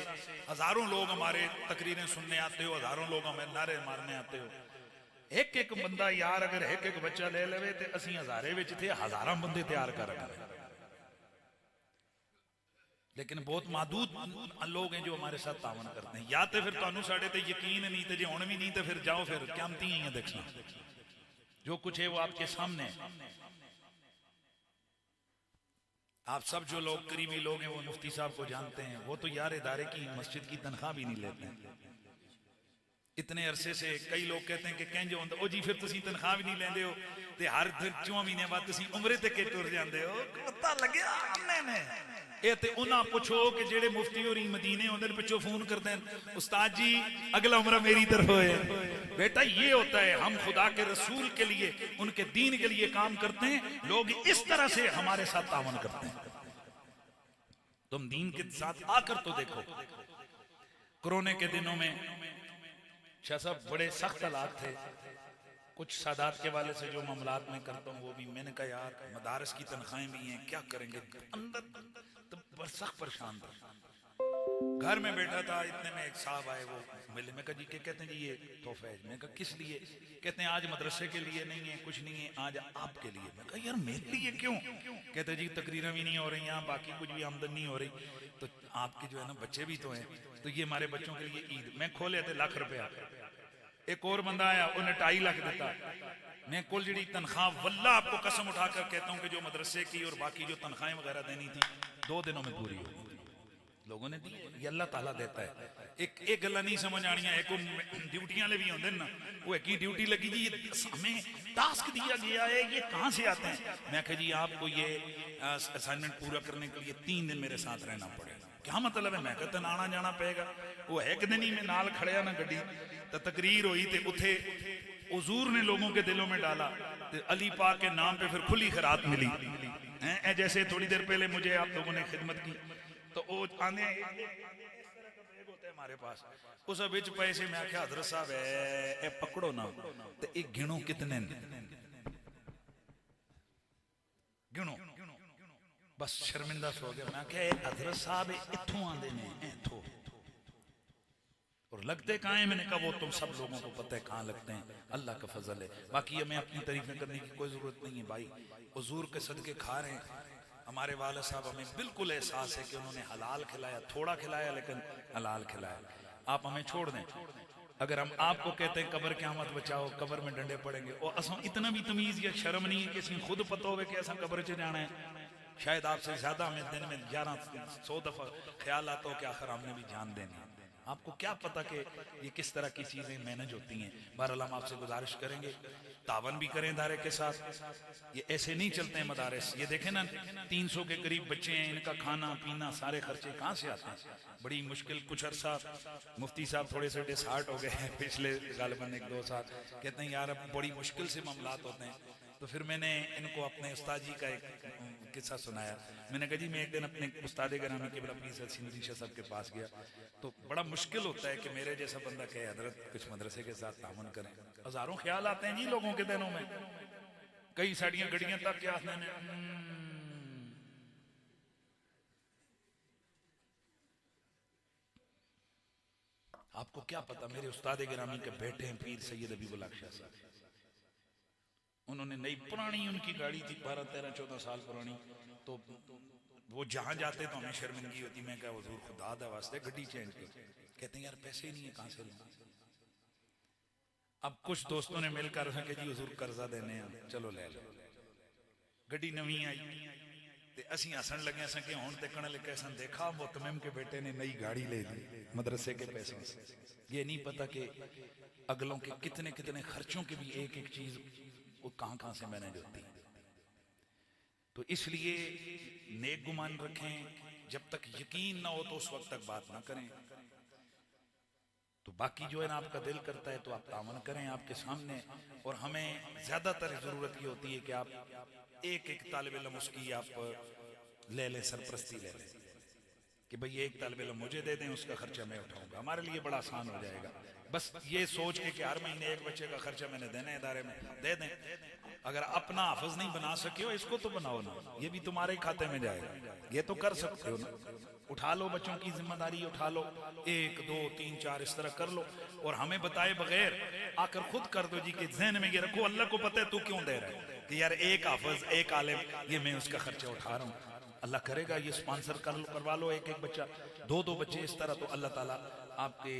हजारों लोग हमारे तकरीरें सुनने आते हो, हजारों लोग हमें नारे मारने आते हो, एक एक बंदा यार अगर एक एक बच्चा ले लेवे तो असी हजारे विच थे हजारां बंदे तैयार कर रहे, लेकिन बहुत मादूद लोग हैं जो हमारे साथ तावन करते हैं। या तो फिर तुहानू साडे ते यकीन नहीं, तो जे हुण भी नहीं तो फिर जाओ, फिर क़यामती ही है देखना, जो कुछ है वो आपके सामने है। आप सब जो लोग करीबी लोग हैं वो मुफ्ती साहब को जानते हैं, वो तो यार इदारे की मस्जिद की तनख्वाह भी नहीं लेते हैं। इतने अरसे से कई लोग कहते हैं कि कहंजे होंदा ओ जी फिर तुसी तनख्वाह भी नहीं लेंदे हो ते हर 4 महीने बाद तुसी उमरे ते के टुर जांदे हो, पता लग्या हमने ये ते उन्हां पुछो कि जेड़े मुफ्ती होरी मदीने होंदे ने पिछो फोन करते हैं उस्ताद जी अगला उम्रा मेरी तरफ है। बेटा ये होता है, हम खुदा के रसूल के लिए उनके दीन के लिए काम करते हैं, लोग इस तरह से हमारे साथ तावन करते हैं। तुम दीन के साथ आकर तो देखो, कोरोना के दिनों में शाह साहब बड़े सख्त हालात थे, कुछ सादात के वाले से जो मामलात में करता हूँ वो भी, मैंने कहा यार मदारस की तनख्वाहें भी हैं, क्या करेंगे, अंदर तो सख्त परेशान था। घर में बैठा था, इतने में एक साहब आए, वो मिले, मैं कहा जी क्या कहते हैं जी ये तोहफा है। मैं कहा किस लिए? कहते हैं आज मदरसे के लिए नहीं है, कुछ नहीं है, आज आपके लिए। मैं कहा यार मेरे लिए क्यों? कहते जी तकरीरें भी नहीं हो रही यहाँ, बाकी कुछ भी आमदन नहीं हो रही, तो आपके जो है ना बच्चे भी तो हैं, तो ये हमारे बच्चों के लिए ईद। मैं खोले थे लाख रुपया, एक और बंदा आया उन्हें 2.5 लाख देता। मैं कुल जी तनख्वाह वल्ला आपको कसम उठाकर कहता हूँ कि जो मदरसे की और बाकी जो तनख्वाहें वगैरह देनी थी 2 दिनों में पूरी हो गई, लोगों ने दी। ये अल्लाह ताला देता है। एक गल्ला नहीं समझ आनी है, एक ड्यूटियां वाले भी होंगे ना, वो एक ही ड्यूटी लगी जी, हमें टास्क दिया गया है, ये कहाँ से आते हैं? मैं कहा जी आपको ये असाइनमेंट पूरा करने के लिए 3 दिन मेरे साथ रहना पड़ेगा। क्या मतलब है? मैं कहता आना जाना पेगा। वो एक दिन ही मैं नाल खड़िया ना गड्डी, तो तकरीर हुई तो उथे हुजूर ने लोगों के दिलों में डाला, तो अली पाक के नाम पे फिर खुली खैरात मिली। जैसे थोड़ी देर पहले मुझे आप लोगों ने खिदमत की, तो वो आने होते हमारे पास, उस बिच पैसे मैं आख्या हजरत साहब ए पकड़ो ना, तो एक गिनो कितने गिनो। बस शर्मिंदा सो गया। मैं क्या हजरत साहब इत्थों आंदे ने इत्थों और लगते कहाँ हैं? मैंने कहा वो तुम सब लोगों को पता है कहाँ लगते हैं, अल्लाह का फजल है। बाकी हमें अपनी तारीफें करने की कोई जरूरत नहीं है भाई, हुजूर के सदके खा रहे हैं। हमारे वाले साहब, हमें बिल्कुल एहसास है कि उन्होंने हलाल खिलाया, थोड़ा खिलाया लेकिन हलाल खिलाया। आप हमें छोड़ दें, अगर हम आपको कहते हैं कब्र क्या मत बचाओ, कब्र में डंडे पड़ेंगे, और असों इतना भी तमीज या शर्म नहीं है कि असं खुद पता हो कि असं कब्र च जाना है। शायद आपसे ज्यादा हमें दिन में 1100 दफा ख्याल आता हो कि आखिर हमने भी जान देनी है। आपको क्या पता कि ये किस तरह की चीजें मैनेज होती हैं। बहरहाल हम आपसे गुजारिश करेंगे तावन भी करें इदारे के साथ। ये ऐसे नहीं चलते हैं मदारस। ये देखें ना, 300 के करीब बच्चे हैं, इनका खाना पीना सारे खर्चे कहाँ से आते हैं? बड़ी मुश्किल। कुछ अरसा मुफ्ती साहब थोड़े से डिसहार्ट हो गए हैं पिछले गालिबन 1-2 साल, कहते हैं यार अब बड़ी मुश्किल से मामलात होते हैं। तो फिर मैंने इनको अपने उस्ताद जी का एक किस्सा सुनाया। मैंने कहा जी मैं एक दिन अपने उस्ताद ग्रामी के पीर सैयद सिंधी शाह साहब के पास गया, तो बड़ा मुश्किल होता है कि मेरे जैसा बंदा कहे हजरत कुछ मदरसे के साथ तामुन करें। हजारों ख्याल आते हैं जी लोगों के दिनों में, कई साड़ियां गड़ियां तक क्या आते हैं। आपको क्या पता, मेरे उस्ताद ग्रामी के बेटे हैं पीर सैयद हबीबुल हक शाह साहब। उन्होंने नई पुरानी उनकी गाड़ी थी 12-13-14 साल पुरानी, तो वो जहां जाते तो हमें शर्मिंदगी होती। मैं क्या हुजूर खुदा दा वास्ते गड्डी चेंज की। कहते हैं यार पैसे ही नहीं है, कहां से लूं? अब कुछ दोस्तों ने मिलकर कहा कि जी हुजूर कर्जा देने हैं, चलो ले लो। गड्डी नवी आई ते असीं हसन लगे असें कि हुण देखण लगे असें देखा मुतमिम के बेटे ने नई गाड़ी ले ली मदरसे के पैसों से। ये नहीं पता कि अगलों के कितने कितने खर्चों की भी एक एक चीज वो कहां से मैनेज होती है। तो इसलिए नेक गुमान रखें, जब तक यकीन ना हो तो उस वक्त तक बात ना करें। तो बाकी जो है ना आपका दिल करता है तो आप तामन करें आपके सामने। और हमें ज्यादातर जरूरत ये होती है कि आप एक एक तालिब इल्म उसकी आप ले लें, सरपरस्ती ले लें कि भाई एक तालिब इल्म मुझे दे दें, उसका खर्चा मैं उठाऊंगा। हमारे लिए बड़ा आसान हो जाएगा। बस ये सोच के कि हर महीने एक बच्चे का खर्चा मैंने देना है इदारे में, दे दें। अगर अपना हाफिज नहीं बना सके हो, इसको तो बनाओ ना, ये भी तुम्हारे खाते में जाएगा। ये तो कर सकते हो ना, उठा लो बच्चों की जिम्मेदारी, उठा लो 1, 2, 3, 4 इस तरह कर लो। और हमें बताए बगैर आकर खुद कर दो जी कि जहन में ये रखो अल्लाह को पता है तू क्यों दे रहा है कि यार एक हाफिज एक आलिम ये मैं उसका खर्चा उठा रहा हूँ। अल्लाह करेगा ये स्पॉन्सर करवा लो एक एक बच्चा, 2-2 बच्चे इस तरह, तो अल्लाह ताला आपके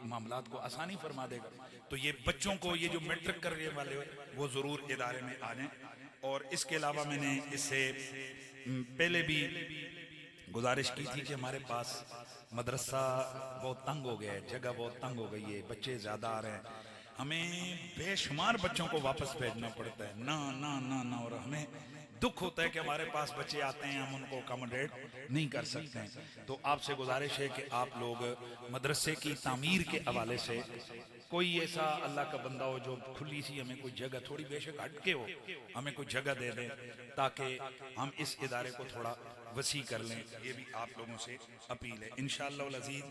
मामलात को आसानी फरमा देगा। तो ये बच्चों को ये जो मैट्रिक करने वाले वो जरूर इदारे में आ जाएं। और इसके अलावा मैंने इससे पहले भी गुजारिश की थी कि हमारे पास मदरसा बहुत तंग हो गया है, जगह बहुत तंग हो गई है, बच्चे ज्यादा आ रहे हैं, हमें बेशुमार बच्चों को वापस भेजना पड़ता है ना ना ना ना। और हमें दुख होता है कि हमारे पास बच्चे आते हैं, हम उनको अकोमोडेट नहीं कर सकते हैं। तो आपसे गुजारिश है कि आप लोग मदरसे की तामीर के हवाले से कोई ऐसा अल्लाह का बंदा हो जो खुली सी हमें कोई जगह, थोड़ी बेशक हटके हो, हमें कोई जगह दे दें ताकि हम इस इदारे को थोड़ा वसी कर लें। ये भी आप लोगों से अपील है। इंशाअल्लाह अज़ीज़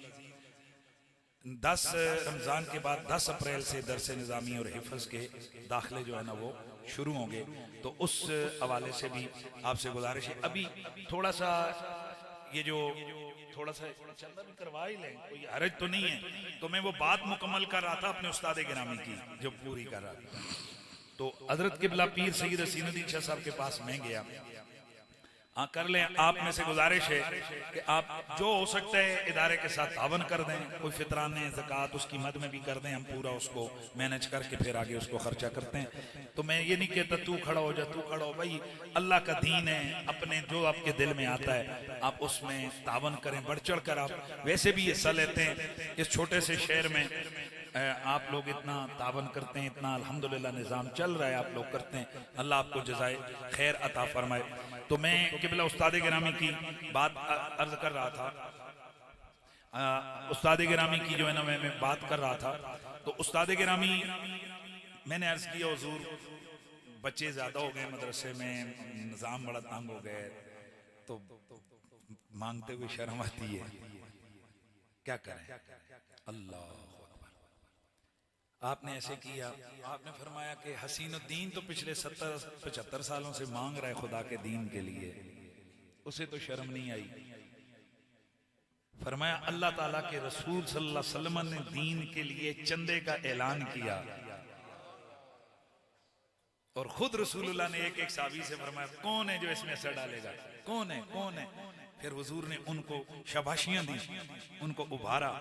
10 रमज़ान के बाद 10 अप्रैल से दरस निज़ामी और हिफ्ज़ के दाखिले जो है ना वो शुरू होंगे। तो उस हवाले से भी आपसे गुजारिश है, अभी थोड़ा सा ये जो थोड़ा सा चंदा भी करवा ही लें, कोई हरज तो नहीं है। तो मैं वो बात मुकम्मल कर रहा था अपने उस्ताद गिरामी की जो पूरी कर रहा था। तो हजरत किबला पीर सैयद हसीनुद्दीन शाह साहब के पास मैं गया। हाँ कर लें। आप में से गुजारिश है कि आप जो हो सकता है इदारे के साथ तावन कर दें, कोई फितराने ज़कात उसकी मद में भी कर दें, हम पूरा उसको मैनेज करके फिर आगे उसको खर्चा करते हैं। तो मैं ये नहीं कहता तू खड़ा हो जा, तू खड़ा हो, भाई अल्लाह का दीन है, अपने जो आपके दिल में आता है आप उसमें तावन करें, बढ़ चढ़ कर। आप वैसे भी हिस्सा लेते हैं, इस छोटे से शहर में आप लोग इतना तावन करते हैं, इतना अल्हम्दुलिल्लाह निज़ाम चल रहा है, आप लोग करते हैं, अल्लाह आपको जज़ाए खैर अता फरमाए। तो मैं किबला उस्ताद गिरामी की बात अर्ज कर रहा था, उस्ताद गिरामी की जो है ना मैं बात कर रहा था। तो उस्ताद गिरामी मैंने अर्ज किया हुजूर बच्चे ज्यादा हो गए मदरसे में, निज़ाम बड़ा तंग हो गए, तो मांगते हुए शर्म आती है, क्या करें। अल्लाह आपने ऐसे किया, आपने फरमाया कि हसीनुद्दीन तो पिछले 70-75 सालों से मांग रहा है खुदा के दीन के लिए, उसे तो शर्म नहीं आई। फरमाया अल्लाह ताला के रसूल सल्लल्लाहु अलैहि वसल्लम ने दीन के लिए चंदे का ऐलान किया और खुद रसूलुल्लाह ने एक एक साहबी से फरमाया कौन है जो इसमें असर डालेगा, कौन है, कौन है। फिर हुजूर ने उनको शाबाशियां दी, उनको उभारा।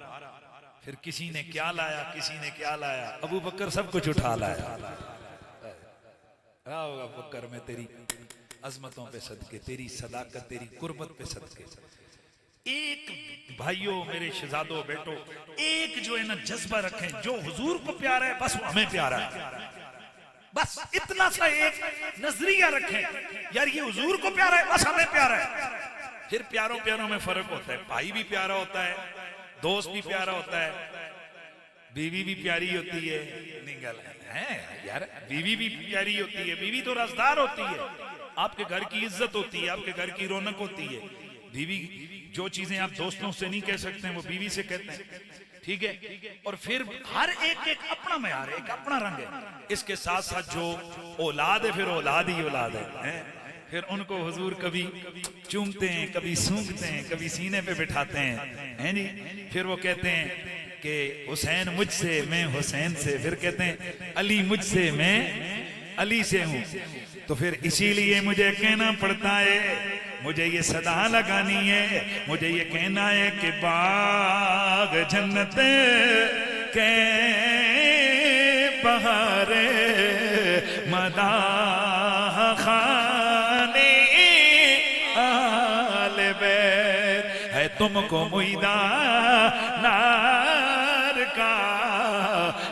फिर किसी ने क्या लाया, किसी ने क्या लाया, अबू बकर सब कुछ उठा लाया। होगा बकर में तेरी अजमतों पे सदके, तेरी सदाकत, तेरी कुर्बत पे सदके। एक भाइयों, मेरे शहजादों, बेटो, एक जो है ना जज्बा रखें, जो हुजूर को प्यारा है बस वो हमें प्यारा है। बस इतना सा एक नजरिया रखें, यार ये हुजूर को प्यारा है बस हमें प्यारा है। फिर प्यारों प्यारों में फर्क होता है। भाई भी प्यारा होता है, दोस्त भी प्यारा होता है, बीवी भी प्यारी होती है। निगल है यार, बीवी भी प्यारी होती है, बीवी तो रसदार होती है, आपके घर की इज्जत होती है, आपके घर की रौनक होती है। बीवी जो चीजें आप दोस्तों से नहीं कह सकते हैं वो बीवी से कहते हैं, ठीक है। और फिर हर एक एक अपना मयार है, एक अपना रंग है। इसके साथ साथ जो औलाद है, फिर औलाद ही औलाद है। फिर उनको हुजूर कभी चूमते हैं, कभी सूंघते हैं, कभी सीने पे बिठाते हैं जी। फिर वो कहते हैं कि हुसैन मुझसे, मैं हुसैन से। फिर कहते हैं अली मुझसे, मैं अली से हूं। तो फिर इसीलिए मुझे कहना पड़ता है, मुझे ये सदा लगानी है, मुझे ये कहना है कि बाग जन्नत के बहारे मदाह खाने आले बैत है, तुमको मुइदा नार का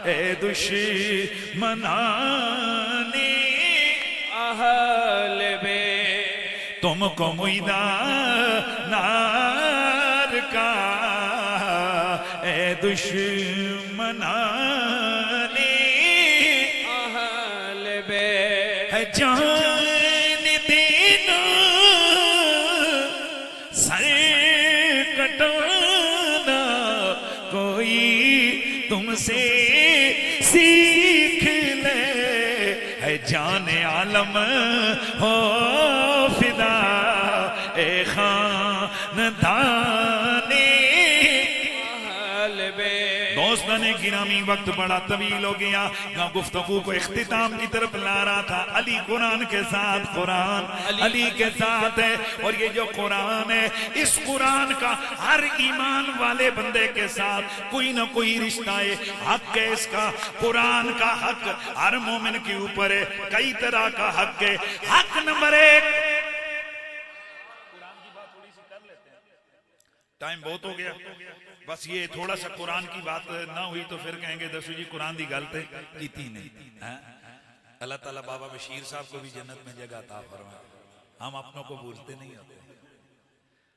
ए दुश्मनाने अहल बैत, तुमको मुइदा नार का ए दुश्मनाने अहल बैत है, जान देना सर कटाना कोई तुमसे सीख ले है, जान आलम हो फिदा ए खानदाने अहल बैत। दोस्तों ने गिरामी, वक्त बड़ा तवील हो गया, मैं गुफ्तगू को इख्तिताम की तरफ ला रहा था। अली कुरान के साथ, कुरान अली के साथ है। और ये जो कुरान है, इस कुरान का हर ईमान वाले बंदे के साथ कोई ना कोई रिश्ता है, हक है इसका। कुरान का हक हर मोमिन के ऊपर है, कई तरह का हक है। हक नंबर 1, टाइम बहुत हो गया, बस ये थोड़ा सा कुरान की बात ना हुई तो फिर कहेंगे दसू जी कुरान की गल की नहीं। अल्लाह ताला बाबा बशीर साहब को भी जन्नत में जगह अता फरमाए। हम अपनों को भूलते नहीं होते।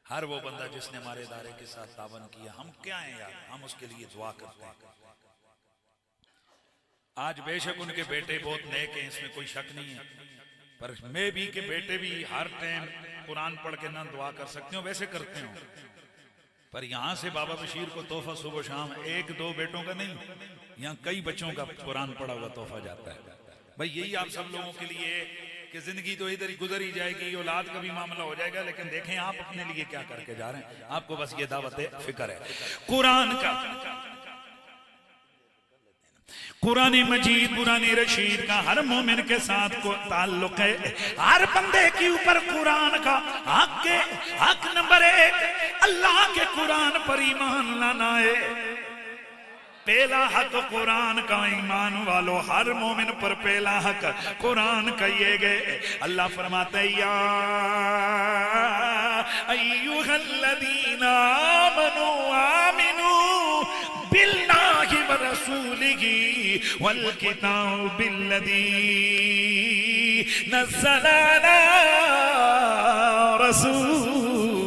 हर वो बंदा जिसने हमारे इदारे के साथ तावन किया, हम क्या हैं यार, हम उसके लिए दुआ करते हैं। आज बेशक उनके बेटे बहुत नेक हैं, इसमें कोई शक नहीं है, पर मैं भी के बेटे भी हर टाइम कुरान पढ़ के ना दुआ कर सकते हो, वैसे करते हो। पर यहां से बाबा बशीर को तोहफा सुबह शाम 1-2 बेटों का नहीं, यहाँ कई बच्चों का कुरान पढ़ा हुआ तोहफा जाता है। भाई यही आप सब लोगों के लिए कि जिंदगी तो इधर ही गुजर ही जाएगी, औलाद का भी मामला हो जाएगा, लेकिन देखें आप अपने लिए क्या करके जा रहे हैं। आपको बस ये दावत फिक्र है कुरान का। कुरान मजीद, कुरान रशीद का हर मोमिन के साथ को ताल्लुक है। हर बंदे के ऊपर कुरान का हक है। हक नंबर 1, अल्लाह के कुरान पर ईमान लाना है। पहला हक कुरान का, ईमान वालों हर मोमिन पर पहला हक कुरान का ये गए। अल्लाह फरमाते या अय्युहल्लज़ीना आमनू आमिनू बिल्लाहि व रसूलिही वल किताबिल्लज़ी नज़्ज़ल अला रसूली।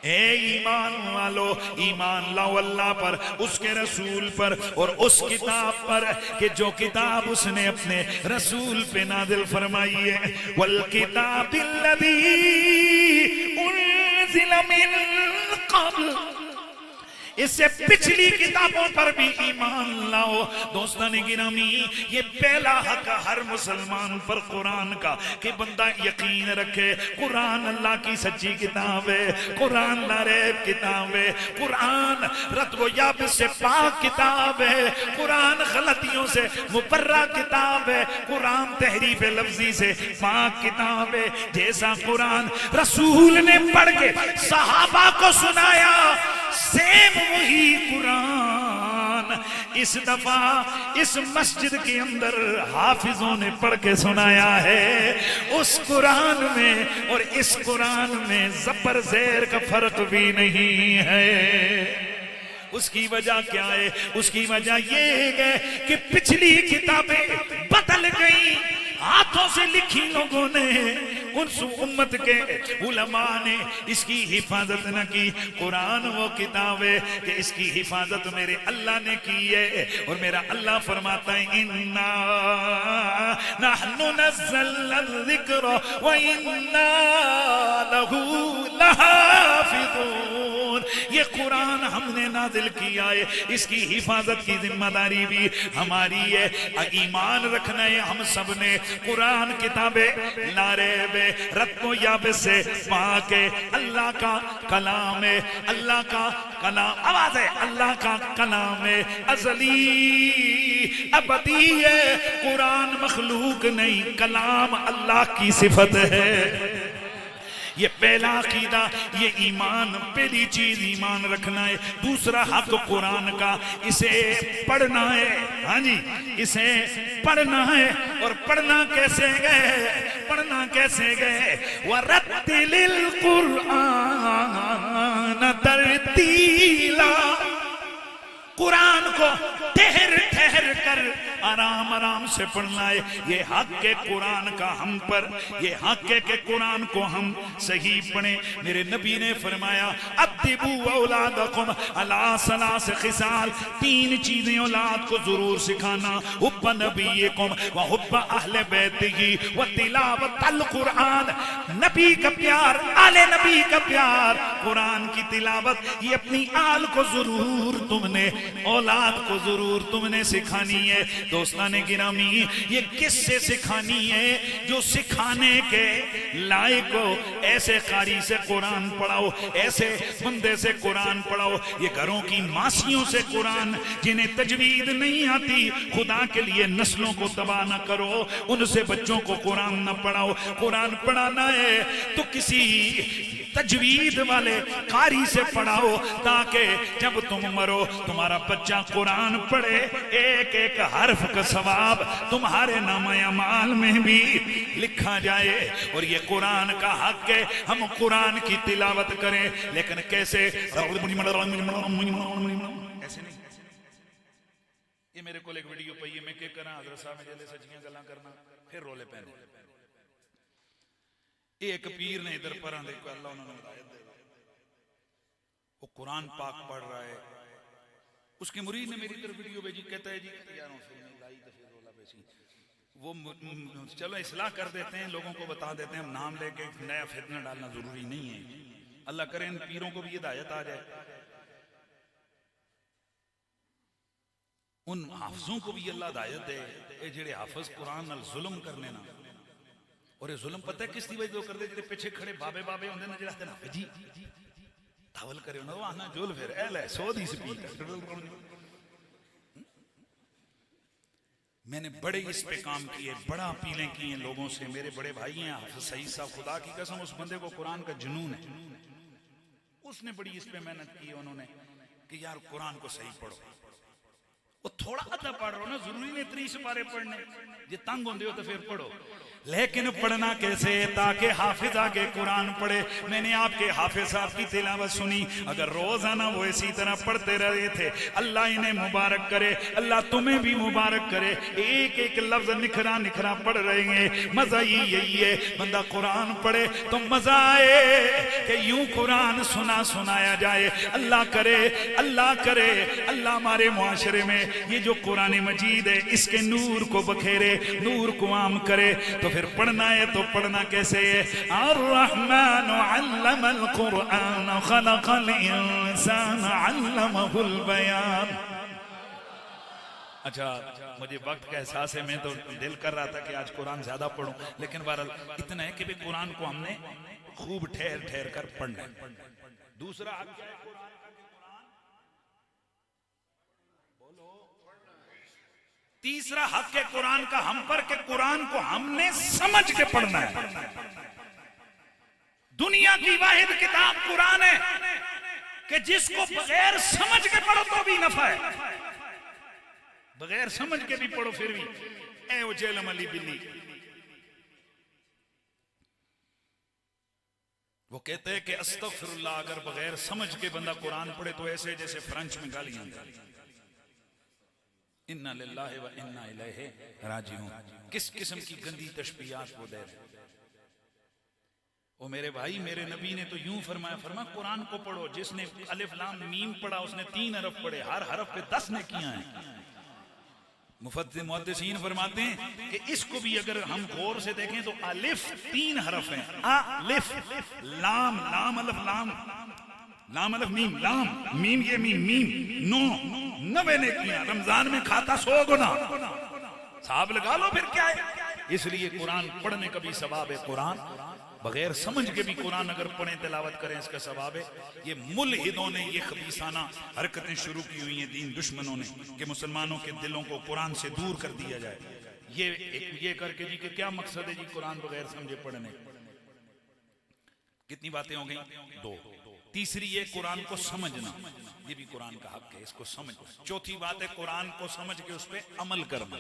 ए ईमान वालो, ईमान लाओ अल्लाह पर, उसके रसूल पर और उस किताब पर कि जो किताब उसने अपने रसूल पे नाजिल फरमाई है। वल किताबिल्लज़ी उन्ज़िल मिन क़ब्ल, इससे पिछली किताबों पर भी ईमान लाओ। दोस्तों ने गिरामी, ये पहला हक हर मुसलमान पर कुरान का कि बंदा यकीन रखे कुरान अल्लाह की सच्ची किताब है, कुरान लारेब किताब है, कुरान रत्व याब से पाक किताब है, कुरान गलतियों से मुबर्रा किताब है, कुरान तहरीफ लफ्जी से पाक किताब है। जैसा कुरान रसूल ने पढ़ के सहाबा को सुनाया, सेम वही कुरान इस दफा इस मस्जिद के अंदर हाफिजों ने पढ़ के सुनाया है। उस कुरान में और इस कुरान में ज़बर ज़ेर का फर्क भी नहीं है। उसकी वजह क्या है? उसकी वजह ये है कि पिछली किताबें बदल गई, हाथों से लिखी लोगों ने, उस उम्मत के उलमा ने इसकी हिफाजत न की। कुरान वो किताब है कि इसकी हिफाजत मेरे अल्लाह ने की है, और मेरा अल्लाह फरमाता है इन्ना नहनु नज़्ज़लना ज़िक्र व इन्ना लहू लहाफ़िज़ून। ये कुरान हमने नाज़िल किया है, इसकी हिफाजत की जिम्मेदारी भी हमारी है। ईमान रखना है हम सब ने। कुरान किताबें लारेब रत्नो याब से पाक है, अल्लाह का कलाम है, अल्लाह का कलाम, आवाज है, अल्लाह का कलाम है, अज़ली अबदी है। कुरान मखलूक नहीं, कलाम अल्लाह की सिफत है। ये पहला अकीदा, ये ईमान, पहली चीज ईमान रखना है। दूसरा हक कुरान का, इसे पढ़ना है। हाँ जी, इसे पढ़ना है। और पढ़ना कैसे गए? पढ़ना कैसे गए? वरत्तिलिल कुरान तरतीला। कुरान को ठहर ठहर कर आराम आराम से पढ़ना है। ये हक के कुरान का हम पर, ये हक है कि कुरान को हम सही पढ़े। मेरे नबी ने फरमाया अद्दिबू औलादकुम अला सलास खिसाल, तीन चीजें औलाद को जरूर सिखाना, हुब्ब नबीकुम व हुब्ब अहले बैतिही व तिलावतल कुरान। नबी का प्यार, आले नबी का प्यार, कुरान की तिलावत, ये अपनी आल को जरूर तुमने, औलाद को जरूर तुमने सिखानी है। दोस्ताने गिरामी, ये किससे सिखानी है? जो सिखाने के लायक हो। ऐसे कारी से कुरान पढ़ाओ, ऐसे बंदे से कुरान पढ़ाओ। ये घरों की मासियों से कुरान, जिन्हें तजवीद नहीं आती, खुदा के लिए नस्लों को तबाह न करो, उनसे बच्चों को कुरान न पढ़ाओ। कुरान पढ़ाना है तो किसी तजवीद वाले कारी से पढ़ाओ, ताकि जब तुम मरो तुम्हारा बच्चा कुरान पढ़े, एक एक हर्फ का सवाब तुम्हारे नामे अमाल में भी लिखा जाए। और ये कुरान का हक है, हम कुरान की तिलावत करें, लेकिन कैसे? ऐसे नहीं। ये मेरे को एक वीडियो पई है, मैं क्या करा, हजरत साहब मेरे सच्चियां गल्लां करना, फिर रोले पैने। एक पीर ने इधर पर देखो, अल्लाह उन्होंने हिदायत दे, वो कुरान पाक पढ़ रहा है। उसके मुरीद ने मेरी तरफ वीडियो भेजी, कहता है जी यारों से लाई तो फिर रोला बेसी। वो चलो इस्लाह कर देते हैं, लोगों को बता देते हैं, हम नाम लेके नया फितना डालना जरूरी नहीं है। अल्लाह करे इन पीरों को भी हिदायत आ जाए, उन हाफिजों को भी अल्लाह हिदायत दे। ये जेड़े हाफिज कुरान नाल जुल्म करने ना, और ये जुल्म पता है किस दी वजह कर दे? जेड़े पीछे खड़े बाबे बाबे होंदे ना, जेड़ा हाफिज जी धावल करे ना, वो आना जोल फिर ए ले 100 दी स्पीड। मैंने बड़े इस पे काम किए, बड़ा अपीलें की हैं लोगों से। मेरे बड़े भाई हैं हाफिज सईद साहब, खुदा की कसम उस बंदे को कुरान का जुनून है, उसने बड़ी इस पे मेहनत की उन्होंने कि यार कुरान को सही पढ़ो। वो थोड़ा अदा पढ़ रहा हो ना, जरूरी नहीं 30 पारे पढ़ने, जे तंग होंदे हो तो फिर पढ़ो। लेकिन पढ़ना कैसे? ताकि हाफिज आके कुरान पढ़े। मैंने आपके हाफिज साहब की तिलावत सुनी, अगर रोजाना वो इसी तरह पढ़ते रहे थे, अल्लाह इन्हें मुबारक करे, अल्लाह तुम्हें भी मुबारक करे। एक एक लफ्ज निखरा निखरा पढ़ रहे हैं। मजा ही यही है, बंदा कुरान पढ़े तो मजा आए कि यूं कुरान सुना सुनाया जाए। अल्लाह करे, अल्लाह करे, अल्लाह हमारे मुआशरे में ये जो कुरान मजीद है, इसके नूर को बखेरे, नूर को आम करे। तो फिर पढ़ना है तो पढ़ना कैसे है? अर्रहमान अल्लमल कुरआन खलकल इंसान अल्लमहुल बयान। अच्छा, मुझे वक्त का एहसास है, मैं तो दिल कर रहा था कि आज कुरान ज्यादा पढ़ूं, लेकिन बहरहाल इतना है कि भी कुरान को हमने खूब ठहर ठहर कर पढ़ना है। दूसरा हक क्या है कुरान का? बोलो। तीसरा हक है कुरान का हम पर कि कुरान को हमने समझ के पढ़ना है। दुनिया की वाहिद किताब कुरान है कि जिसको बगैर समझ के पढ़ो तो भी नफा है, बगैर समझ के भी पढ़ो फिर भी। ए वो जेलम अली बिल्ली, वो कहते हैं कि अस्तगफिरुल्लाह, अगर बगैर समझ के बंदा कुरान पढ़े तो ऐसे जैसे फ्रेंच में गालियां दे। इन्ना लिल्लाहि व इन्ना इलैहि राजिऊन। किस किस्म की गंदी तशबीहात वो दे रहे। ओ मेरे भाई, मेरे नबी ने तो यूं फरमाया, कुरान को पढ़ो। जिसने अलिफ लाम मीम पढ़ा उसने 3 हरफ पढ़े, हर हरफ पे 10 नेकियां हैं। मुहद्दिसीन फरमाते हैं कि इसको भी अगर हम गौर से देखें तो अलिफ 3 हरफ हैं। अलिफ लाम, लाम अलफ लाम, लाम अलफ मीम, लाम मीम ये मीम, मीम 9 नेकियां। रमजान में खाता 100 गुना, साहब लगा लो फिर क्या है। इसलिए कुरान पढ़ने का भी सवाब है। कुरान बगैर समझ के भी कुरान अगर पढ़ें, तिलावत करें, इसका सवाब है। ये मुल्हिदों ने ये खबीसाना हरकतें शुरू की हुई हैं, दीन दुश्मनों ने, कि मुसलमानों के दिलों को कुरान से दूर कर दिया जाए। ये करके जी कि क्या मकसद है जी कुरान बगैर समझे पढ़ने? कितनी बातें हो गई? 2। तीसरी है कुरान को समझना, ये भी कुरान का हक है, इसको समझ। चौथी बात है कुरान को समझ के उस पर अमल करना।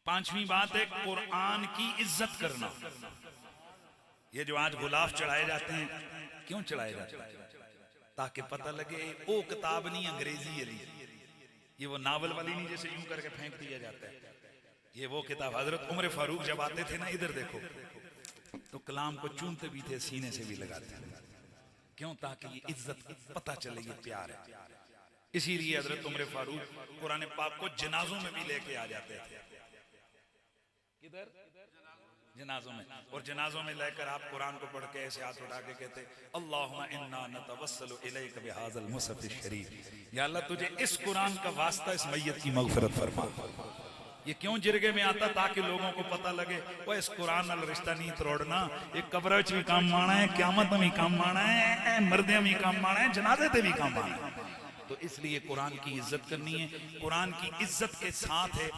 5वीं बात है कुरान की इज्जत करना। ये जो आज गुलाब चढ़ाए जाते हैं, क्यों चढ़ाए जाते हैं? ताकि पता लगे वो किताब नहीं अंग्रेजी अली, ये वो नावल वाली नहीं जैसे यूं करके फेंक दिया जाता है। ये वो किताब हजरत उमर फारूक जब आते थे ना, इधर देखो, तो कलाम को चूमते भी थे, सीने से भी लगाते थे। क्यों? ताकि ये इज्जत पता चले, ये प्यार है। इसीलिए हजरत उमर फारूक कुरान पाक को जनाजों में भी लेके आ जाते थे। किधर? जनाजों में। और जनाजों में लेकर आप कुरान को पढ़ के ऐसे हाथ उठा के कहते, अल्लाहुम्मा इन्ना नतवस्सलु इलैका बिहाज़ल मुसहफ़ शरीफ, या अल्लाह तुझे इस कुरान का वास्ता इस मैयत की मग़फ़िरत फरमा। ये क्यों जिरगे में आता? ताकि लोगों को पता लगे वो इस कुरान नाल रिश्ता नहीं तोड़ना, एक कब्र च भी काम आना है, क़यामत में भी काम आना है, मरदे में भी काम आना है, जनाजे ते भी काम आना है। तो इसलिए कुरान की इज्जत करनी है। कुरान की इज्जत के साथ है,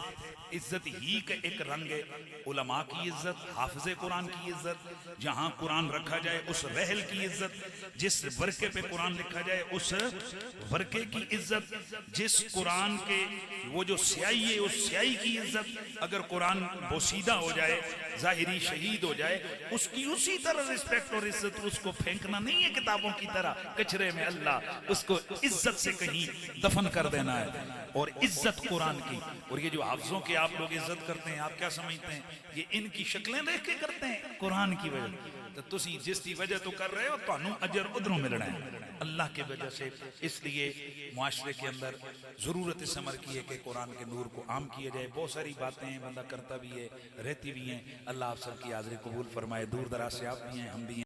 इज्जत ही का एक रंग है उलमा की इज्जत, हाफिज़े कुरान की इज्जत, जहां कुरान रखा जाए उस रहल की इज्जत, जिस वर्के पे कुरान लिखा जाए उस वर्के की इज्जत, जिस कुरान के वो जो स्याही है उस स्याही की इज्जत। अगर कुरान बोसीदा हो जाए, जाहिरी शहीद हो जाए, उसकी उसी तरह रिस्पेक्ट और इज्जत। उसको फेंकना नहीं है किताबों की तरह कचरे में, अल्लाह उसको इज्जत से कहीं दफन कर देना है। और इज्जत कुरान की। और ये जो हाफिज़ों की आप लोग इज्जत करते हैं, आप क्या समझते हैं ये इनकी शक्लें देख के करते हैं? कुरान की वजह तो तुसी जिसकी वजह तो कर रहे हो, तानू अजर उधरों मिलना है अल्लाह की वजह से। इसलिए मुआशरे के अंदर जरूरत इस अमर की है कि कुरान के नूर को आम किया जाए। बहुत सारी बातें हैं, बंदा करता भी है, रहती भी हैं। अल्लाह आप सबकी हाज़िरी कबूल फरमाए। दूर दराज से आप भी हैं, हम भी हैं।